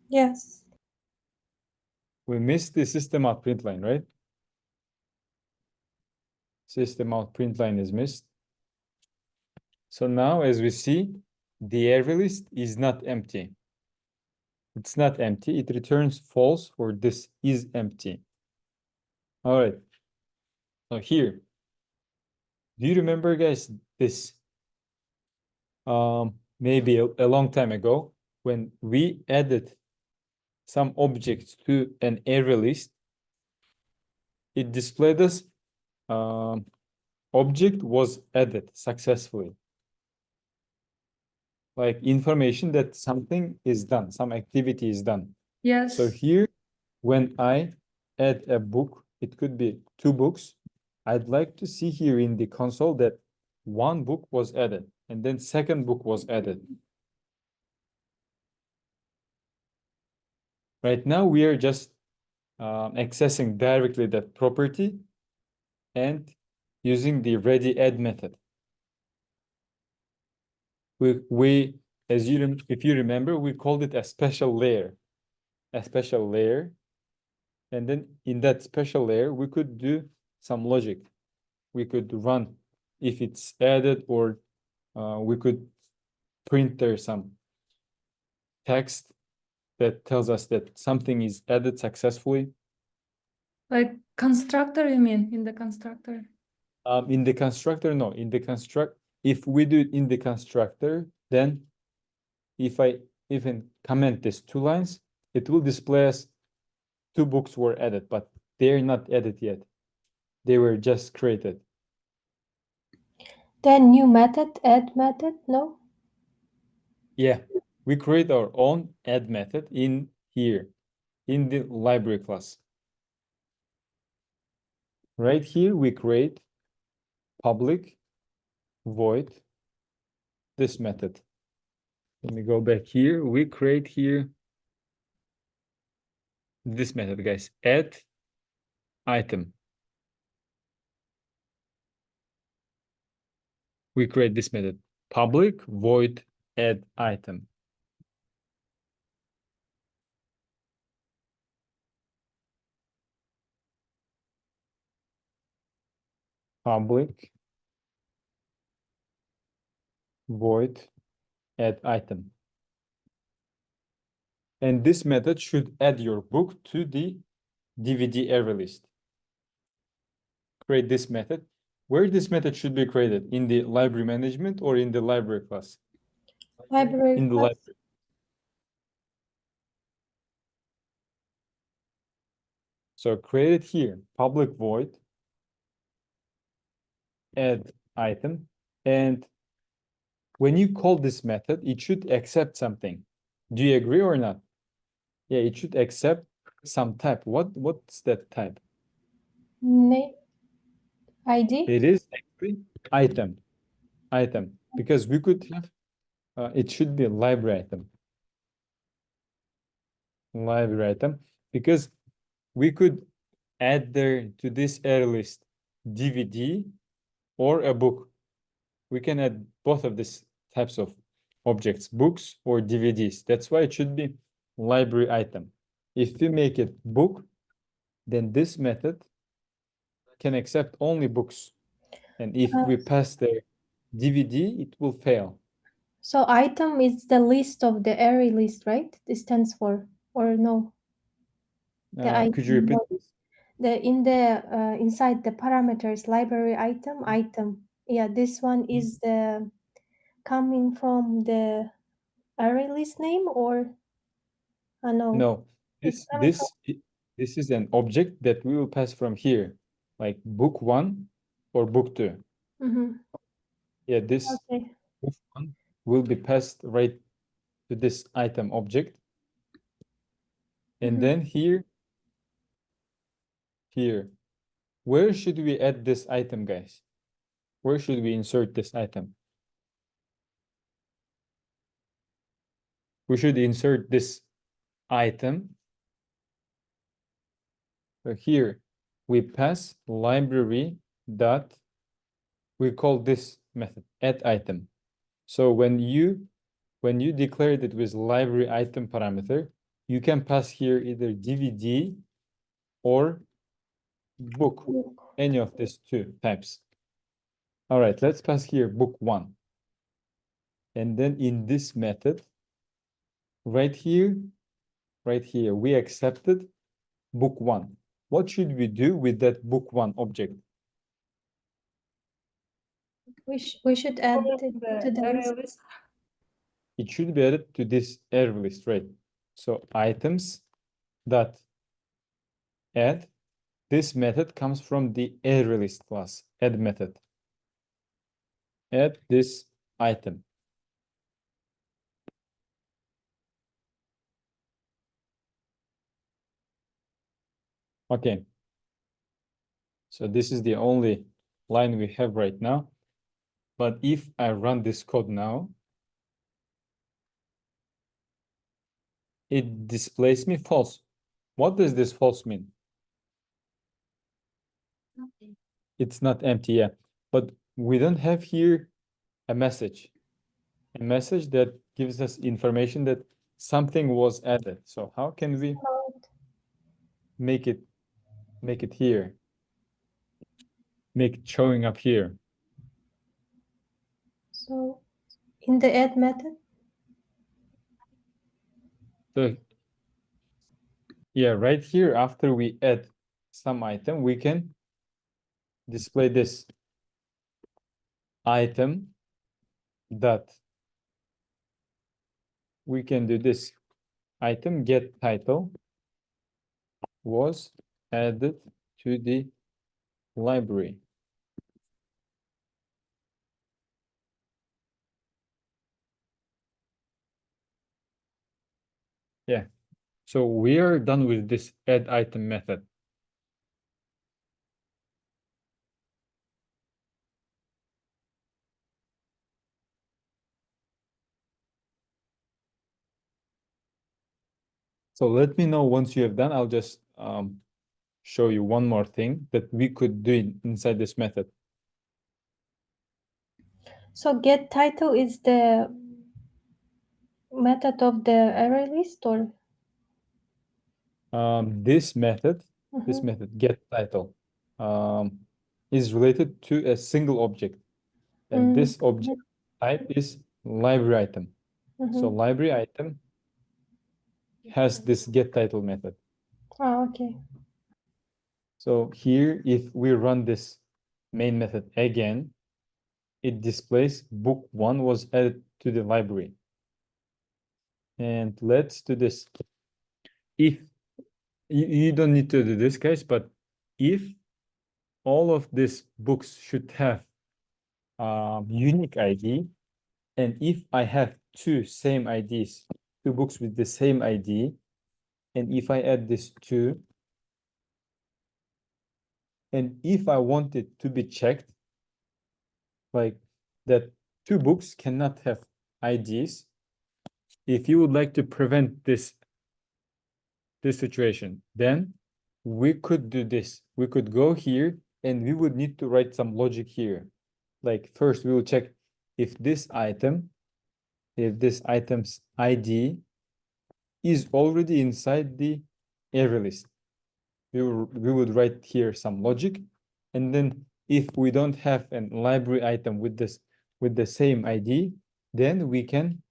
Yes. We missed the system out print line, right? System out print line is missed. So now, as we see, the array list is not empty. It's not empty. It returns false for this is empty. All right. Now here, do you remember, guys, this? Maybe a long time ago, when we added some objects to an array list, it displayed us object was added successfully. Like information that something is done, some activity is done. Yes. So here, when I add a book, it could be 2 books. I'd like to see here in the console that 1 book was added and then 2nd book was added. Right now, we are just accessing directly that property and using the ready add method. We as if you remember, we called it a special layer. And then in that special layer, we could do some logic. We could run if it's added, or we could print there some text that tells us that something is added successfully. Like constructor, you mean, in the constructor? In the constructor, no. In the if we do it in the constructor, then if I even comment this 2 lines, it will display us 2 books were added, but they're not added yet. They were just created. Then new method, add method, no? Yeah, we create our own add method in here, in the library class. Right here, we create public void this method. Let me go back here. We create here this method, guys, add item. We create this method, public void add item. Public void add item. And this method should add your book to the DVD array list. Create this method. Where this method should be created? In the library management or in the library class? Library In the class. library. So create it here, public void, add item, and when you call this method, it should accept something. Do you agree or not? Yeah, it should accept some type. What's that type? Name ID. It is actually item, because we could have, it should be library item, because we could add there to this array list DVD or a book. We can add both of these types of objects, books or DVDs. That's why it should be library item. If we make it book, then this method can accept only books. And if we pass the DVD, it will fail. So item is the list of the array list, right? This stands for, or no? Could you repeat this? Inside the parameters library item. Yeah, this one is the coming from the array list name, or no? No, It's this is an object that we will pass from here, like book 1 or book 2. Yeah, this Okay. book 1 will be passed right to this item object. And then here, where should we add this item, guys? Where should we insert this item? We should insert this item. So here we pass library dot, we call this method add item. So when you declare it with library item parameter, you can pass here either DVD or book, any of these two types. All right, let's pass here book 1. And then in this method, right here, we accepted book 1. What should we do with that book 1 object? We should add it to the list. It should be added to this array list, right? So items dot add. This method comes from the array list class, add method. Add this item. Okay. So this is the only line we have right now. But if I run this code now, it displays me false. What does this false mean? It's not empty, yeah. But we don't have here a message that gives us information that something was added. So how can we make it here? Make it showing up here. So in the add method? So yeah, right here, after we add some item, we can display this item dot, we can do this item get title was added to the library. Yeah, so we are done with this add item method. So let me know once you have done. I'll just show you one more thing that we could do inside this method. So get title is the method of the array list, or? This method get title is related to a single object, and this object type is library item. So library item has this get title method. Oh, okay. So here, if we run this main method again, it displays book 1 was added to the library. And let's do this. If you don't need to do this, guys, but if all of these books should have unique ID, and if I have two same IDs, two books with the same ID, and if I add this two, and if I want it to be checked, like that two books cannot have IDs, if you would like to prevent this situation, then we could do this. We could go here and we would need to write some logic here. Like first we will check if this item's ID is already inside the array list. We would write here some logic, and then if we don't have a library item with the same ID, then we can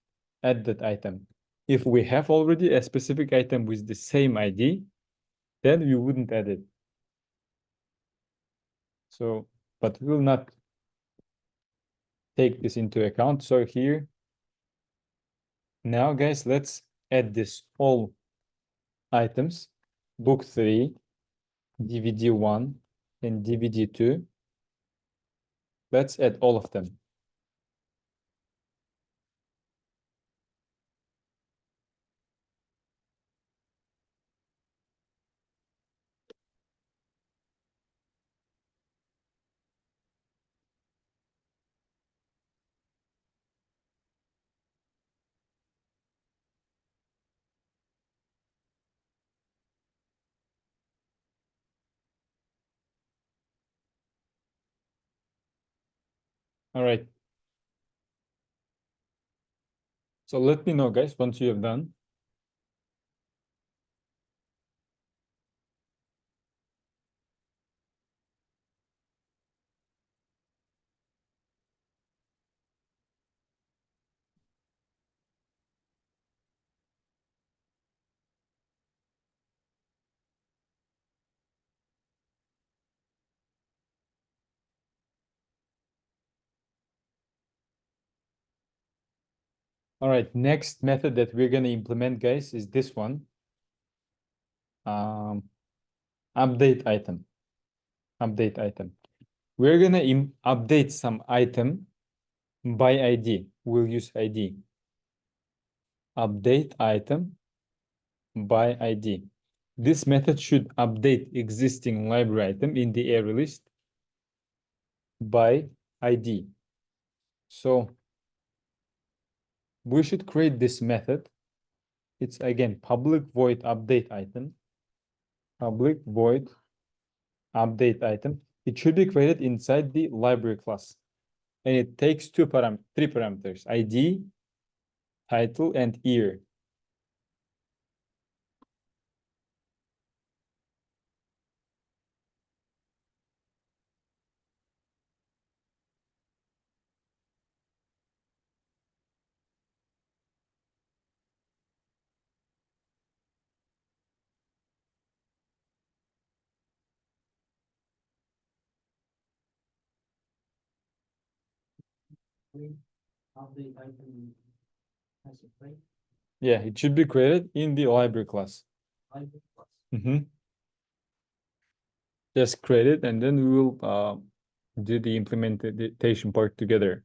add that item. If we have already a specific item with the same ID, then we wouldn't add it. So, but we will not take this into account. So here, now guys, let's add this all items, book 3, DVD 1, and DVD 2. Let's add all of them. All right. So let me know, guys, once you have done. All right, next method that we're going to implement, guys, is this one. Update item. Update item. We're going to update some item by ID. We'll use ID. Update item by ID. This method should update existing library item in the array list by ID. So we should create this method. It's again public void update item. Public void update item. It should be created inside the library class. And it takes three parameters, ID, title, and year. Update item has a break. Yeah, it should be created in the library class. Library class. Just create it, and then we will do the implementation part together.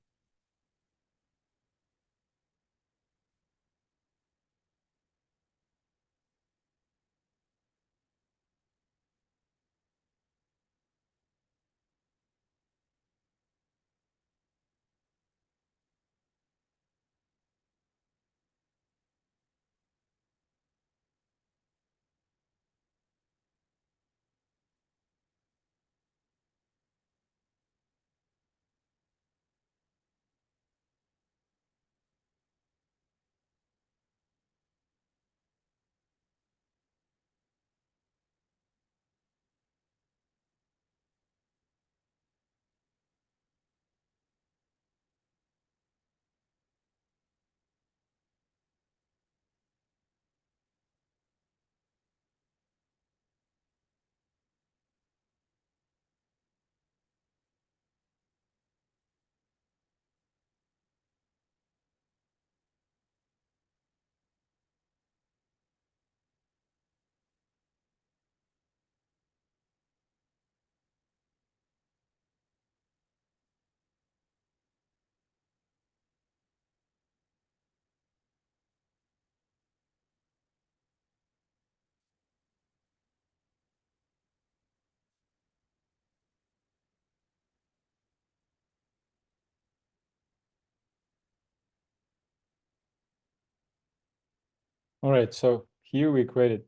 All right, so here we created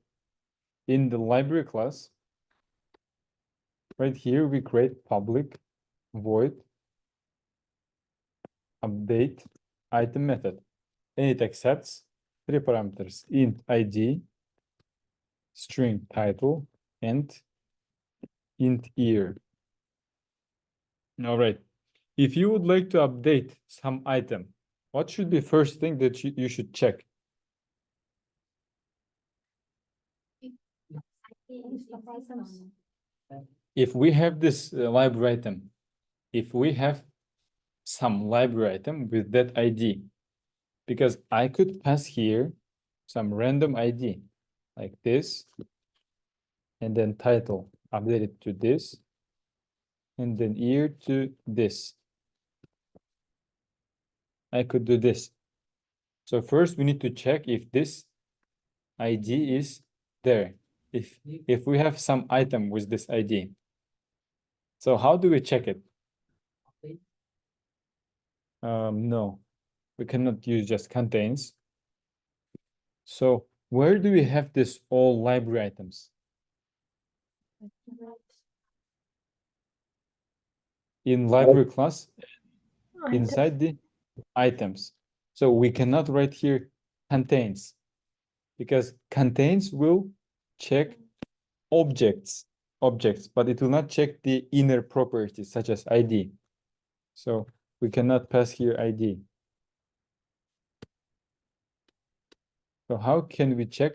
in the library class, right here we create public void update item method, and it accepts three parameters: int ID, string title, and int year. All right, if you would like to update some item, what should be first thing that you should check? If we have this library item, if we have some library item with that ID, because I could pass here some random ID like this, and then title update it to this, and then year to this. I could do this. So first we need to check if this ID is there. If we have some item with this ID. So how do we check it? No, we cannot use just contains. So where do we have this all library items? In library class, inside the items. So we cannot write here contains, because contains will check objects, but it will not check the inner properties such as ID. So we cannot pass here ID. So how can we check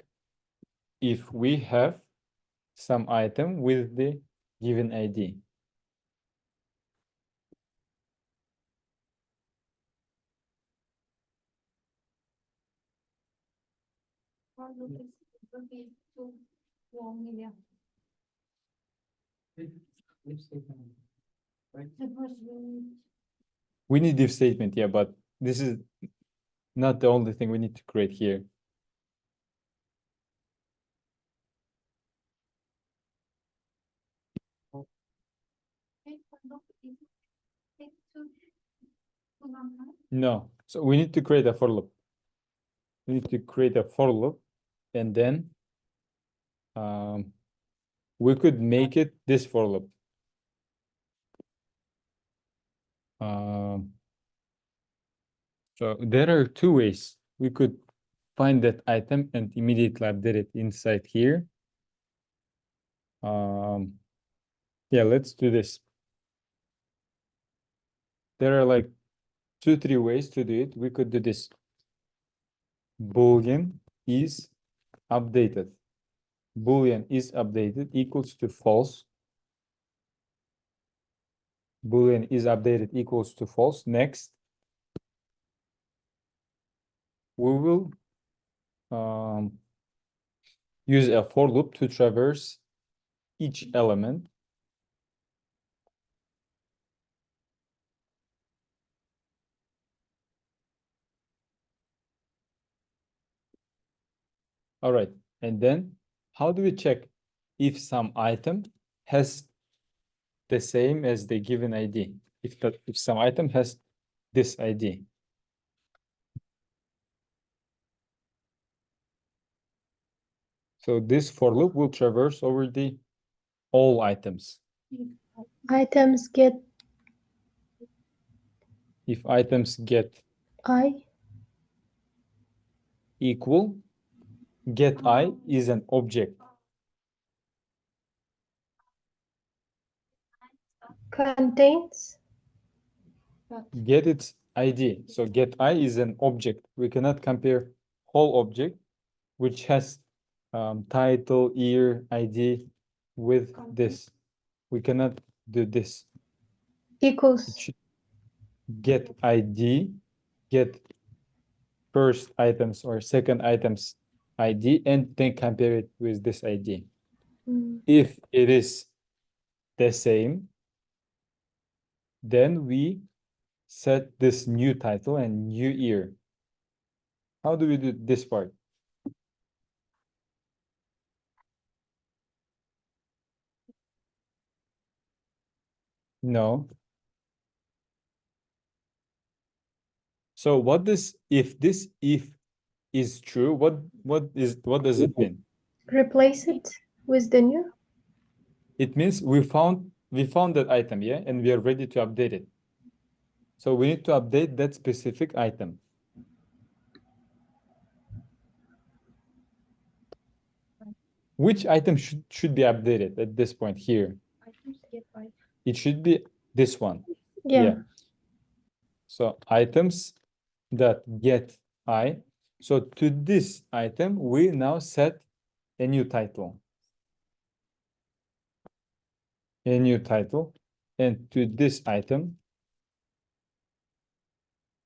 if we have some item with the given ID? If statement, right? We need if statement, yeah, but this is not the only thing we need to create here. No, so we need to create a for loop. We need to create a for loop, and then we could make it this for loop. So there are two ways. We could find that item and immediately update it inside here. Yeah, let's do this. There are like 2-3 ways to do it. We could do this. Boolean is updated. Boolean is updated equals to false. Boolean is updated equals to false. Next, we will use a for loop to traverse each element. All right, and then how do we check if some item has the same as the given ID? If some item has this ID. So this for loop will traverse over the all items. Items get If items get I. equal, get I is an object. Contains. Get its ID. So get I is an object. We cannot compare whole object, which has title, year, ID with this. We cannot do this. Equals. Get ID, get first items or second items ID, and then compare it with this ID. If it is the same, then we set this new title and new year. How do we do this part? No. So what this if is true, what does it mean? Replace it with the new. It means we found that item, yeah, and we are ready to update it. So we need to update that specific item. Which item should be updated at this point here? Items get by. It should be this one. Yeah. So items that get I. So to this item, we now set a new title. A new title. And to this item,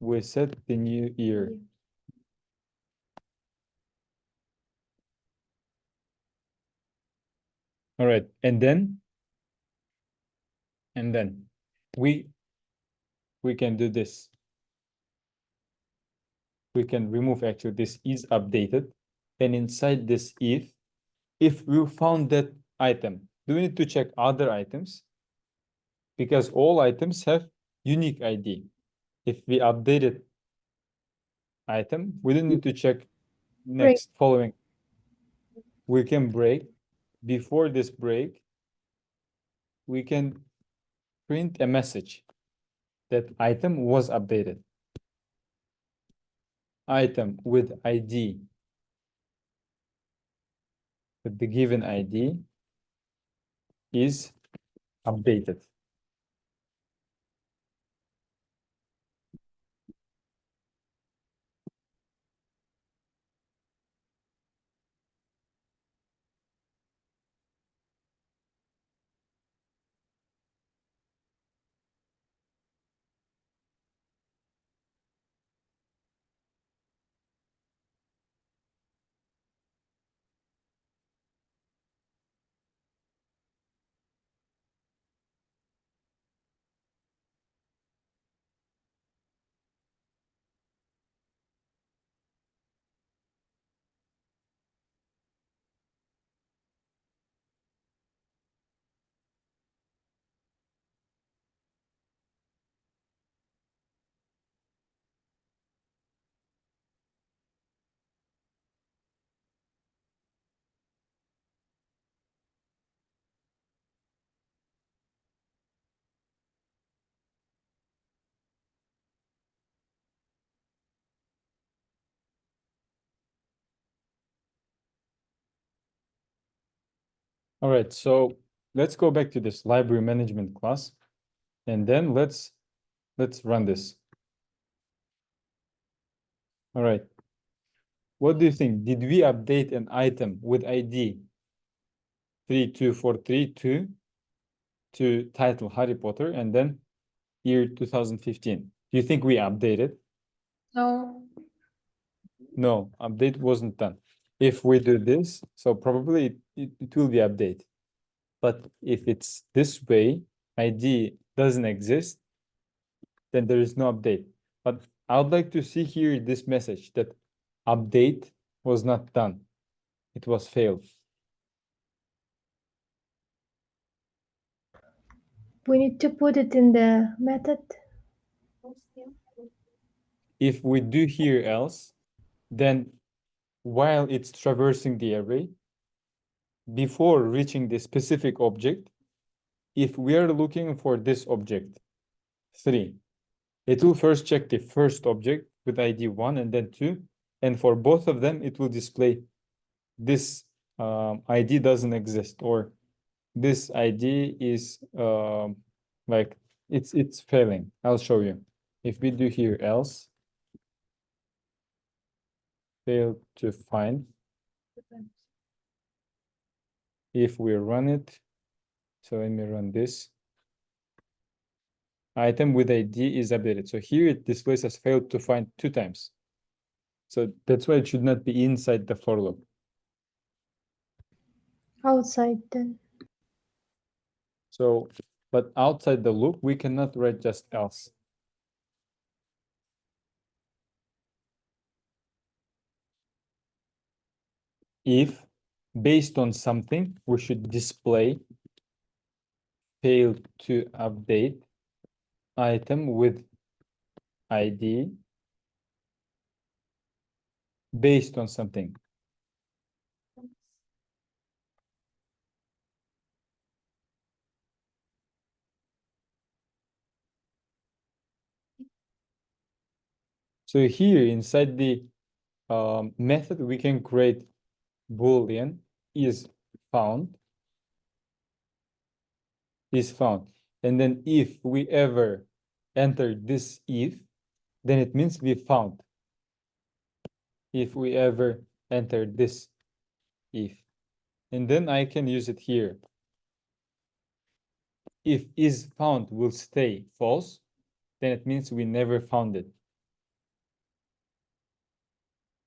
we set the new year. All right, and then we can do this. We can remove actually this is updated, and inside this if we found that item, do we need to check other items? Because all items have unique ID. If we updated item, we don't need to check next following. We can break. Before this break, we can print a message that item was updated. Item with ID, with the given ID, is updated. All right, so let's go back to this library management class, and then let's run this. All right. What do you think? Did we update an item with ID 3243 to title Harry Potter and then year 2015? Do you think we updated? No. No, update wasn't done. If we do this, so probably it will be update. But if it's this way, ID doesn't exist, then there is no update. But I would like to see here this message that update was not done. It was failed. We need to put it in the method. If we do here else, then while it's traversing the array, before reaching the specific object, if we are looking for this object, 3, it will first check the first object with ID 1 and then 2. And for both of them, it will display this ID doesn't exist, or this ID is like it's failing. I'll show you. If we do here else, fail to find. If we run it, so let me run this. Item with ID is updated. So here it displays as failed to find 2 times. So that's why it should not be inside the for loop. Outside then. So, but outside the loop, we cannot write just else. If based on something, we should display failed to update item with ID based on something. So here inside the method, we can create Boolean is found. And then if we ever enter this if, then it means we found. If we ever enter this if, and then I can use it here. If is found will stay false, then it means we never found it.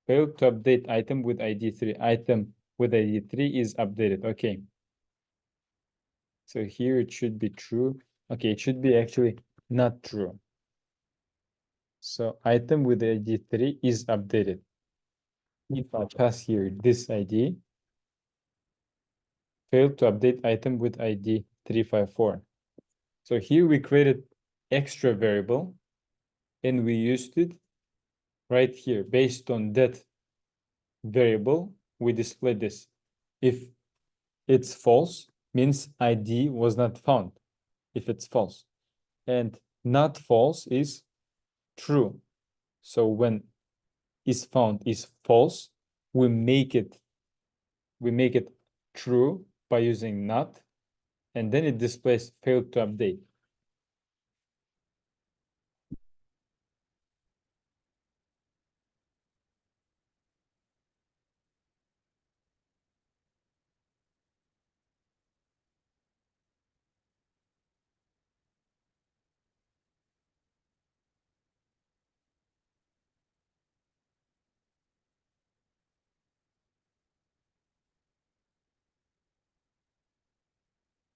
Failed to update item with ID 3. Item with ID 3 is updated. Okay. So here it should be true. Okay, it should be actually not true. So item with ID 3 is updated. If I pass here this ID, failed to update item with ID 354. So here we created extra variable and we used it right here. Based on that variable, we display this. If it's false, means ID was not found, if it's false. And not false is true. So when is found is false, we make it true by using not, and then it displays failed to update.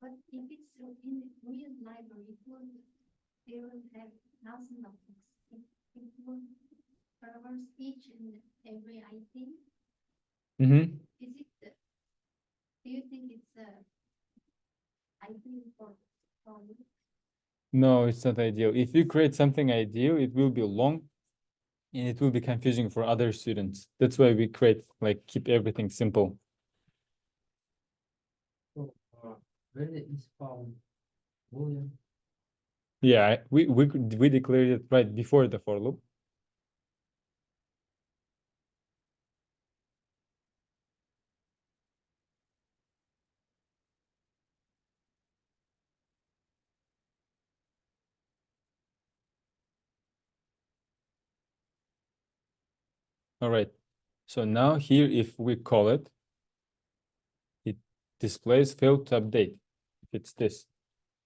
But if it's in real library, they will have nothing of this. It will reverse each and every item. Mm-hmm. Is it, do you think it's ideal for you? No, it's not ideal. If you create something ideal, it will be long and it will be confusing for other students. That's why we create, like, keep everything simple. So, when it is found Boolean, Yeah, we declared it right before the for loop. All right. So now here, if we call it, it displays failed to update. If it's this,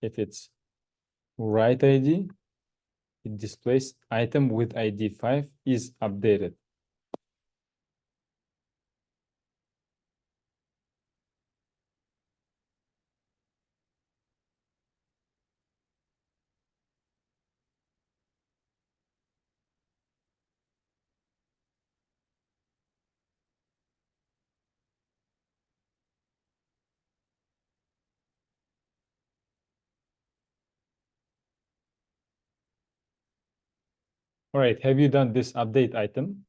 if it's right ID, it displays item with ID 5 is updated. All right, have you done this update item?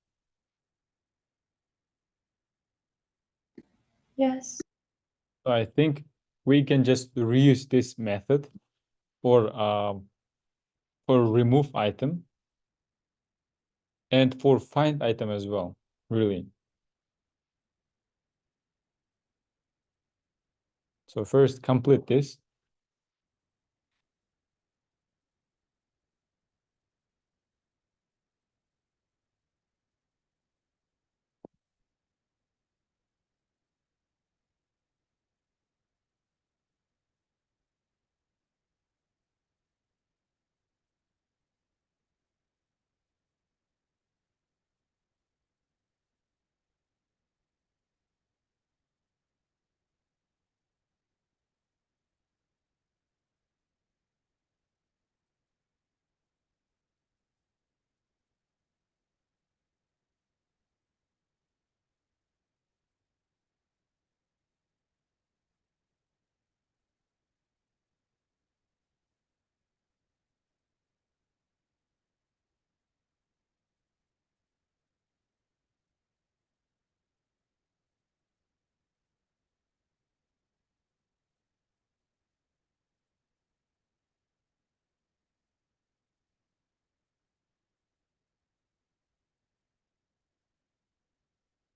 Yes. So I think we can just reuse this method for remove item and for find item as well, really. So first complete this.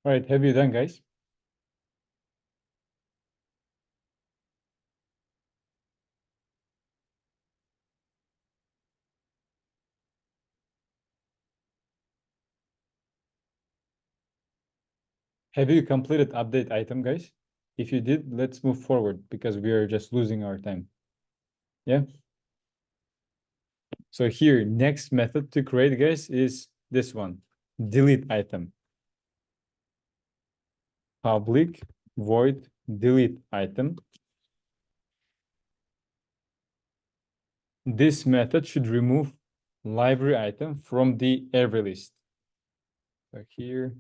All right, have you done, guys? Have you completed update item, guys? If you did, let's move forward because we are just losing our time. Yeah. So here, next method to create, guys, is this one, delete item. Public void delete item. This method should remove library item from the array list. So here,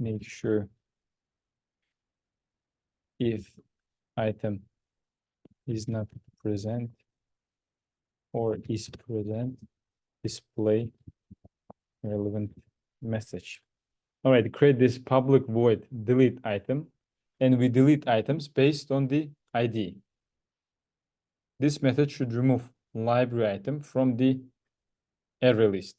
make sure if item is not present or is present, display relevant message. All right, create this public void delete item, and we delete items based on the ID. This method should remove library item from the array list.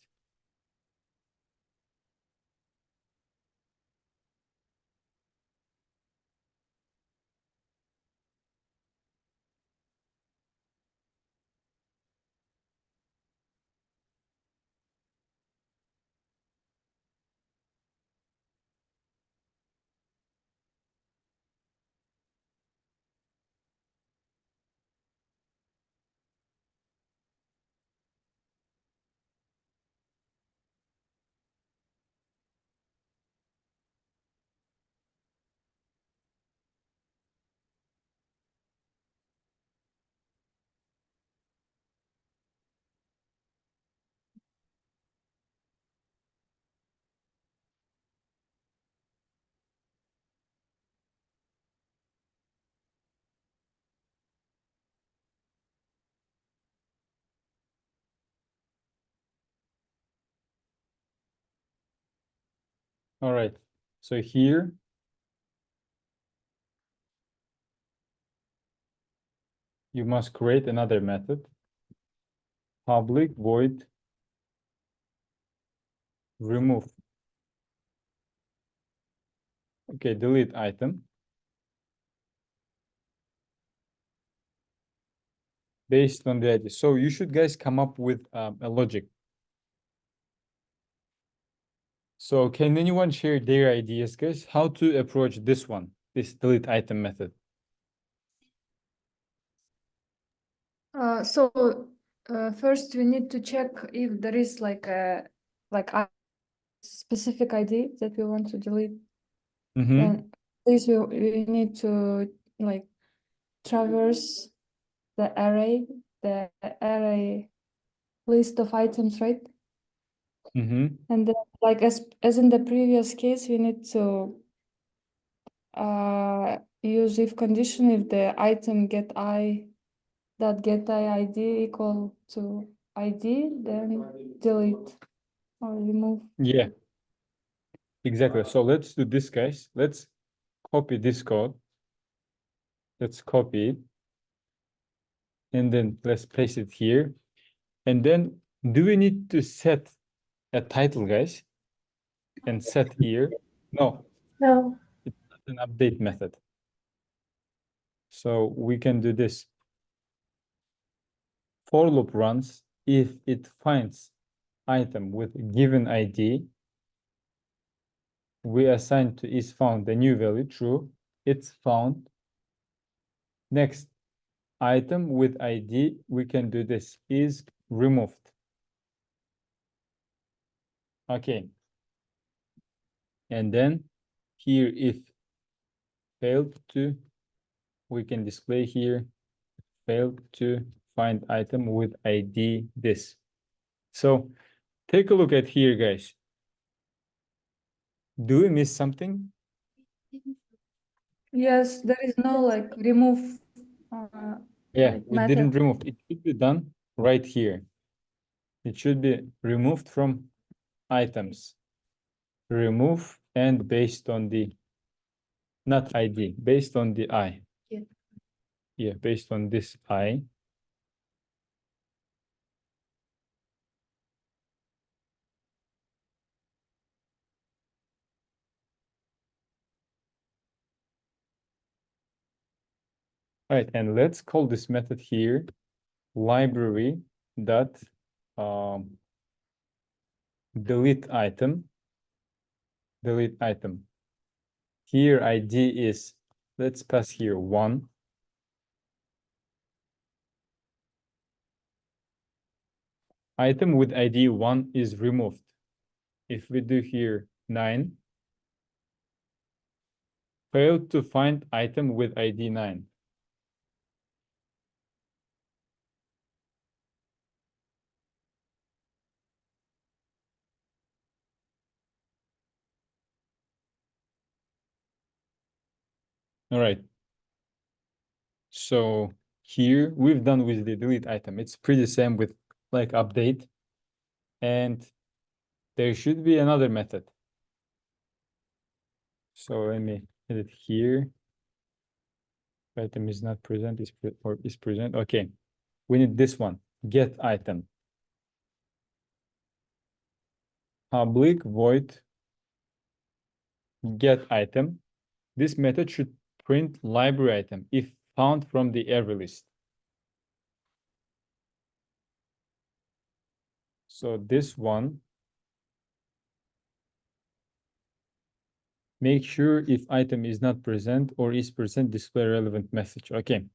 All right, so here, you must create another method, public void remove. Okay, delete item. Based on the ID. So you should guys come up with a logic. So can anyone share their ideas, guys? How to approach this one, this delete item method? First we need to check if there is like a specific ID that we want to delete. Mm-hmm. Then this we need to like traverse the array list of items, right? Mm-hmm. And then, like as in the previous case, we need to use if condition if the item get I ID equal to ID, then delete or remove. Yeah, exactly. So let's do this, guys. Let's copy this code. Let's copy it. And then let's paste it here. And then do we need to set a title, guys? And set here? No, No. it's not an update method. So we can do this. For loop runs if it finds item with given ID. We assign to is found the new value true. It's found. Next item with ID, we can do this is removed. Okay. And then here if failed to, we can display here failed to find item with ID this. So take a look at here, guys. Do we miss something? Yes, there is no like remove. Yeah, like we method. didn't remove. It should be done right here. It should be removed from items. Remove and based on the, not ID, based on the I. Yeah. Yeah, based on this I. All right, and let's call this method here library dot delete item. Delete item. Here ID is, let's pass here 1. Item with ID 1 is removed. If we do here 9, failed to find item with ID 9. All right. So here we've done with the delete item. It's pretty same with like update. And there should be another method. So let me hit it here. Item is not present, is present. Okay. We need this one, get item. Public void get item. This method should print library item if found from the array list. So this one, make sure if item is not present or is present, display relevant message. Okay.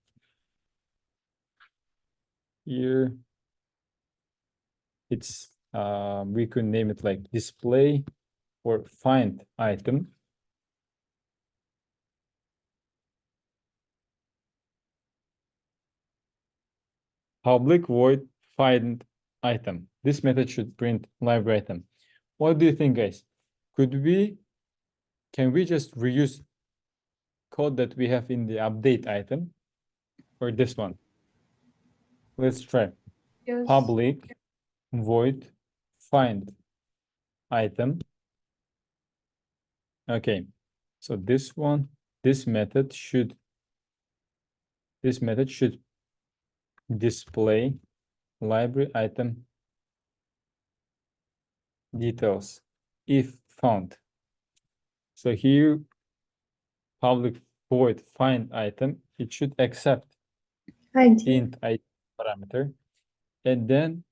Here it's we could name it like display or find item. Public void find item. This method should print library item. What do you think, guys? Can we just reuse code that we have in the update item or this one? Let's try. Yes. Public void find item. Okay, so this one, this method should display library item details if found. So here, public void find item, it should accept ID. int ID parameter, and then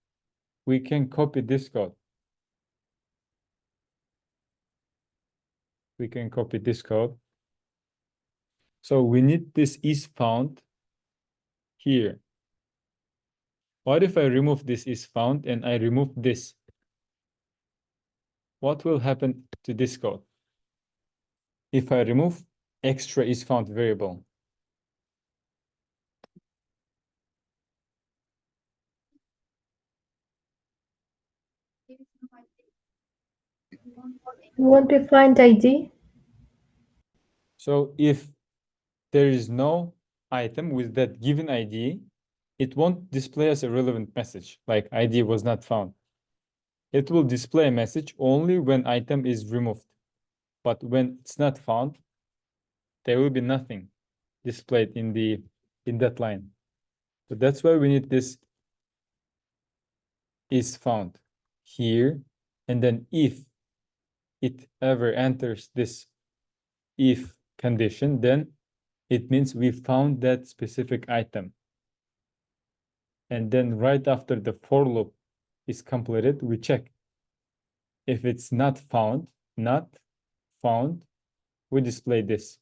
we can copy this code. We can copy this code. So we need this is found here. What if I remove this is found and I remove this? What will happen to this code? If I remove extra is found variable. There is no ID. You won't have any- Won't be find ID? So if there is no item with that given ID, it won't display as a relevant message, like ID was not found. It will display a message only when item is removed. But when it's not found, there will be nothing displayed in that line. So that's why we need this is found here. And then if it ever enters this if condition, then it means we found that specific item. And then right after the for loop is completed, we check. If it's not found, we display this.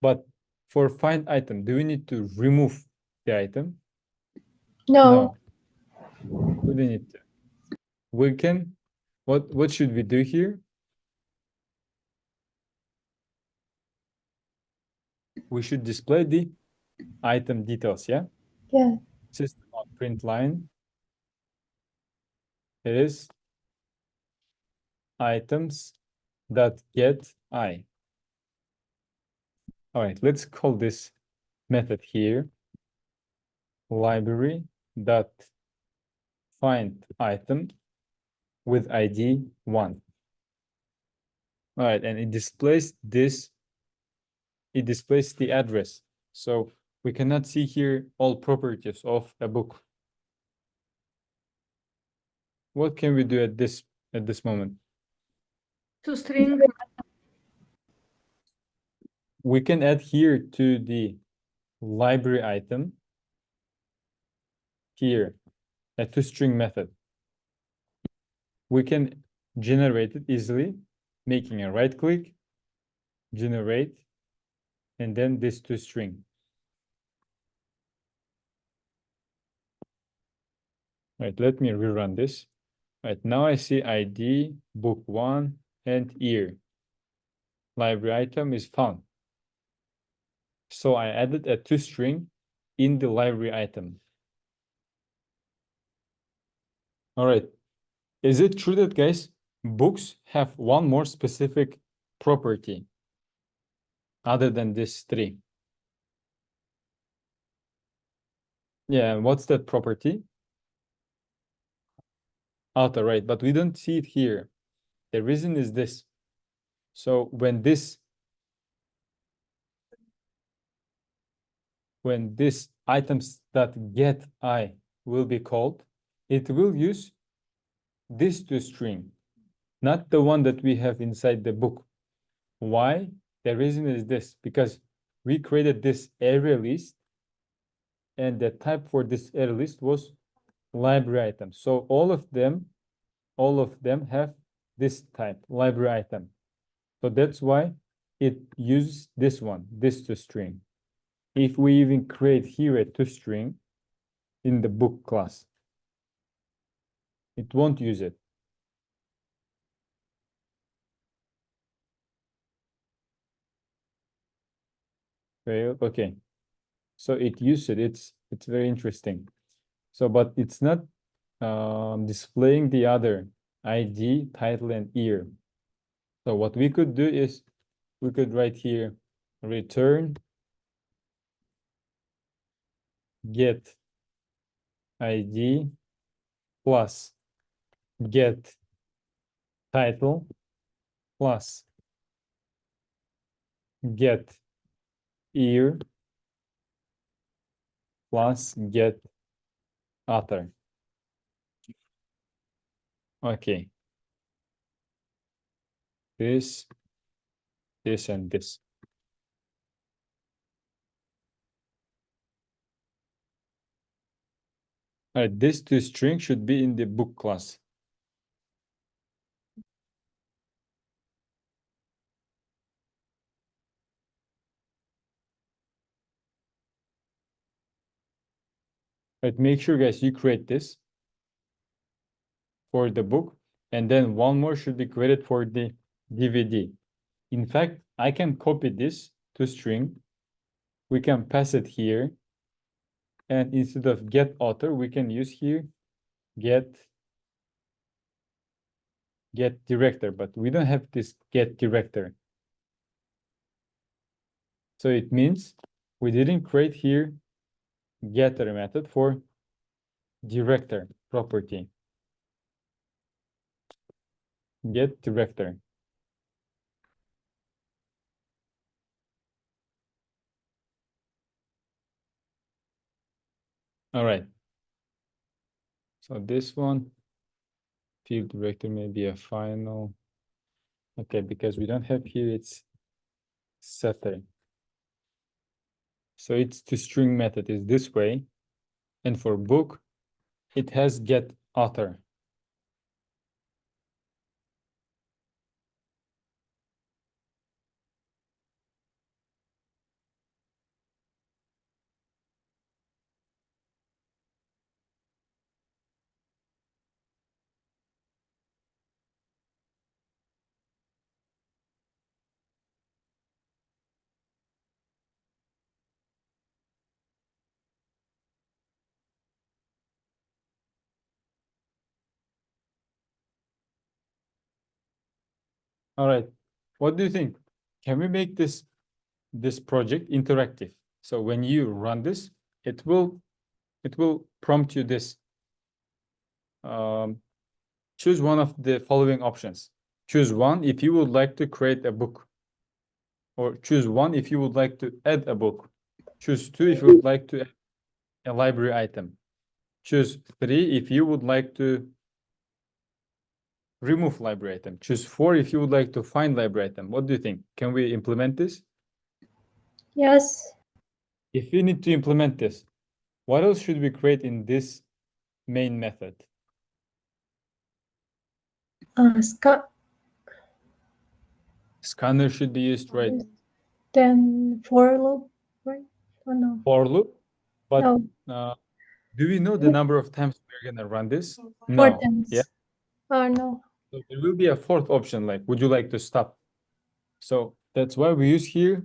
But for find item, do we need to remove the item? No. We don't need to. We can, what should we do here? We should display the item details, yeah? Yeah. System.print line. It is items that get I. All right, let's call this method here library dot find item with ID 1. All right, and it displays this. It displays the address. So we cannot see here all properties of a book. What can we do at this moment? To string. We can add here to the library item here, a toString method. We can generate it easily, making a right click, generate, and then this toString. Right, let me rerun this. Right, now I see ID, book 1, and year. Library item is found. So I added a toString in the library item. All right. Is it true that, guys, books have one more specific property other than this 3? Yeah, what's that property? Author, right? But we don't see it here. The reason is this. So when this items.getI will be called, it will use this toString, not the one that we have inside the book. Why? The reason is this, because we created this array list, and the type for this array list was library item. So all of them have this type, library item. So that's why it uses this one, this toString. If we even create here a toString in the book class, it won't use it. Okay. So it used it. It's very interesting. So, but it's not displaying the other ID, title, and year. So what we could do is we could write here return get ID plus get title plus get year plus get author. Okay. This, and this. All right, this toString should be in the book class. But make sure, guys, you create this for the book, and then one more should be created for the DVD. In fact, I can copy this toString. We can pass it here, and instead of get author, we can use here get director, but we don't have this get director. So it means we didn't create here getter method for director property. Get director. All right. So this one, field director may be a final. Okay, because we don't have here, it's setter. So it's toString method is this way. And for book, it has get author. All right. What do you think? Can we make this project interactive? So when you run this, it will prompt you this. Choose one of the following options. Choose one if you would like to create a book. Or choose one if you would like to add a book. Choose 2 if you would like to add a library item. Choose 3 if you would like to remove library item. Choose 4 if you would like to find library item. What do you think? Can we implement this? Yes. if we need to implement this, what else should we create in this main method? Scanner should be used, right? Then for loop, right? Oh no. For loop, but No, do we know the number of times we're gonna run this? four No. times. Yeah. Oh no. So there will be a fourth option, like, would you like to stop? So that's why we use here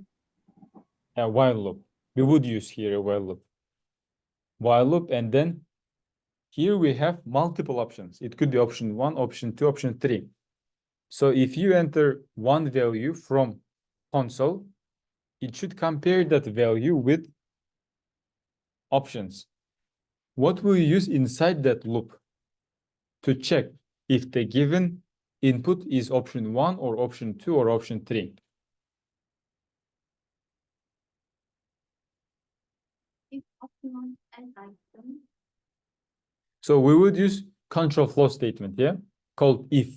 a while loop. We would use here a while loop. While loop, and then here we have multiple options. It could be option 1, option 2, option 3. So if you enter one value from console, it should compare that value with options. What will you use inside that loop to check if the given input is option 1 or option 2 or option 3? If optimum and item, So we would use control flow statement, yeah, called if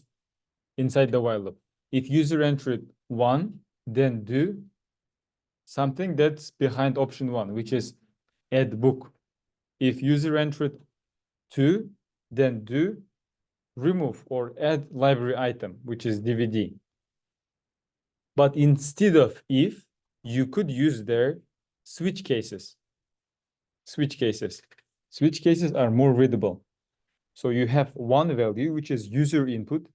inside the while loop. If user entered 1, then do something that's behind option 1, which is add book. If user entered 2, then do remove or add library item, which is DVD. But instead of if, you could use their switch cases. Switch cases. Switch cases are more readable. So you have one value, which is user input,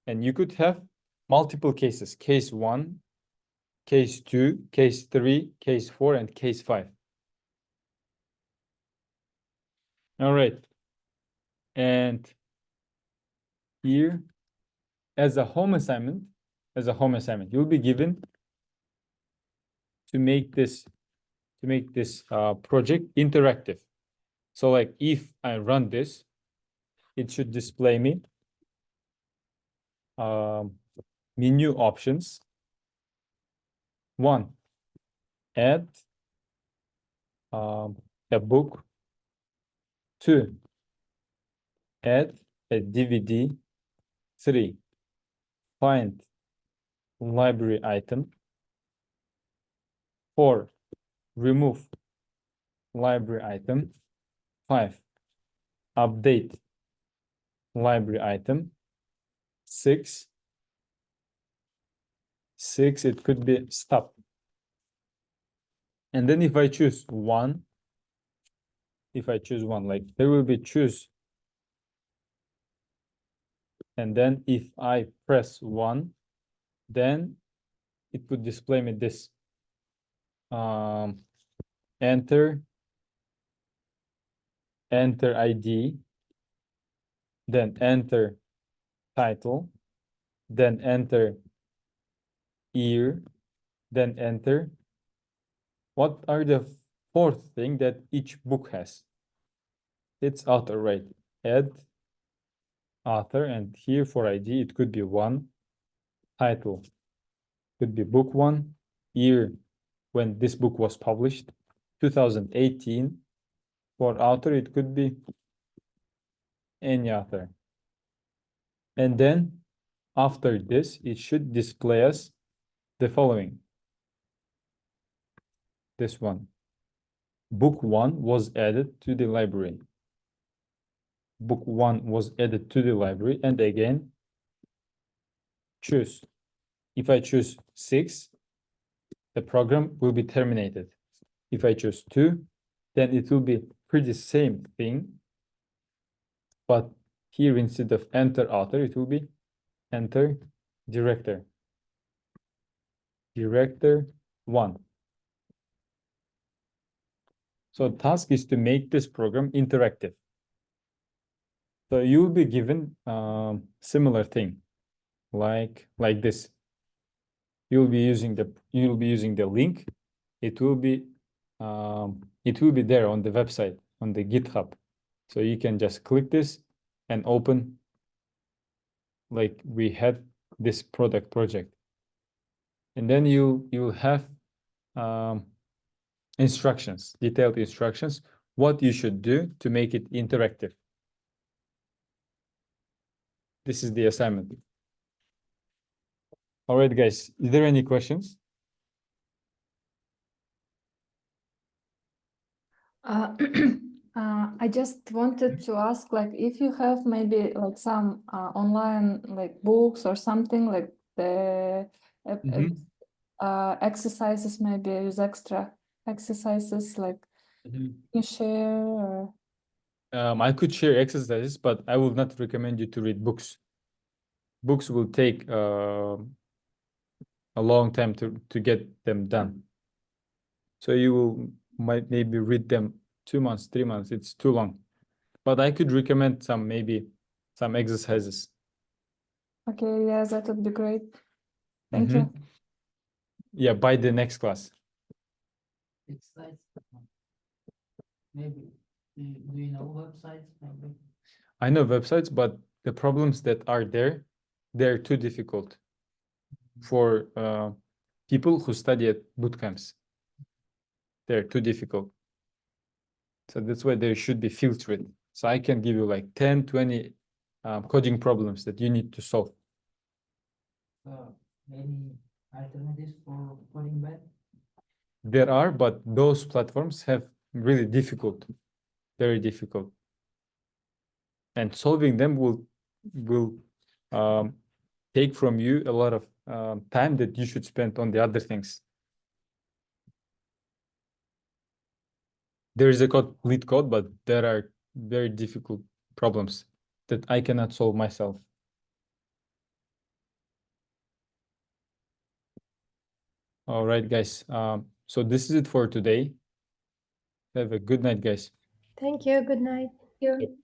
and you could have multiple cases, case 1, case 2, case 3, case 4, and case 5. All right. And here, as a home assignment, you'll be given to make this project interactive. So like if I run this, it should display me menu options. 1, add a book. 2, add a DVD. 3, find library item. 4, remove library item. 5, update library item. 6, it could be stop. And then if I choose 1, like there will be choose. And then if I press 1, then it would display me this. Enter ID, then enter title, then enter year, then enter. What are the fourth thing that each book has? It's author, right? Add author, and here for ID, it could be 1. Title could be book 1. Year, when this book was published, 2018. For author, it could be any author. And then after this, it should display us the following. This one. Book 1 was added to the library. Book 1 was added to the library, and again, choose. If I choose 6, the program will be terminated. If I choose 2, then it will be pretty same thing, but here instead of enter author, it will be enter director. Director 1. So task is to make this program interactive. So you will be given similar thing, like this. You'll be using the link. It will be there on the website, on the GitHub. So you can just click this and open, like we had this project. And then you'll have instructions, detailed instructions, what you should do to make it interactive. This is the assignment. All right, guys, is there any questions? Uh, I just wanted to ask, like, if you have maybe like some online like books or something like the exercises, maybe use extra exercises, like you share or I could share exercises, but I will not recommend you to read books. Books will take a long time to get them done. So you will might maybe read them 2 months, 3 months. It's too long. But I could recommend maybe some exercises. okay, yeah, that would be great. Thank you. Yeah, by the next class. Exercise. Maybe, do you know websites, maybe? I know websites, but the problems that are there, they're too difficult for people who study at boot camps. They're too difficult. So that's why they should be filtered. So I can give you like 10, 20 coding problems that you need to solve. Any alternatives for coding bad? There are, but those platforms have really difficult, very difficult. And solving them will take from you a lot of time that you should spend on the other things. There is a lead code, but there are very difficult problems that I cannot solve myself. All right, guys. So this is it for today. Have a good night, guys. Thank you. Good night. Thank you.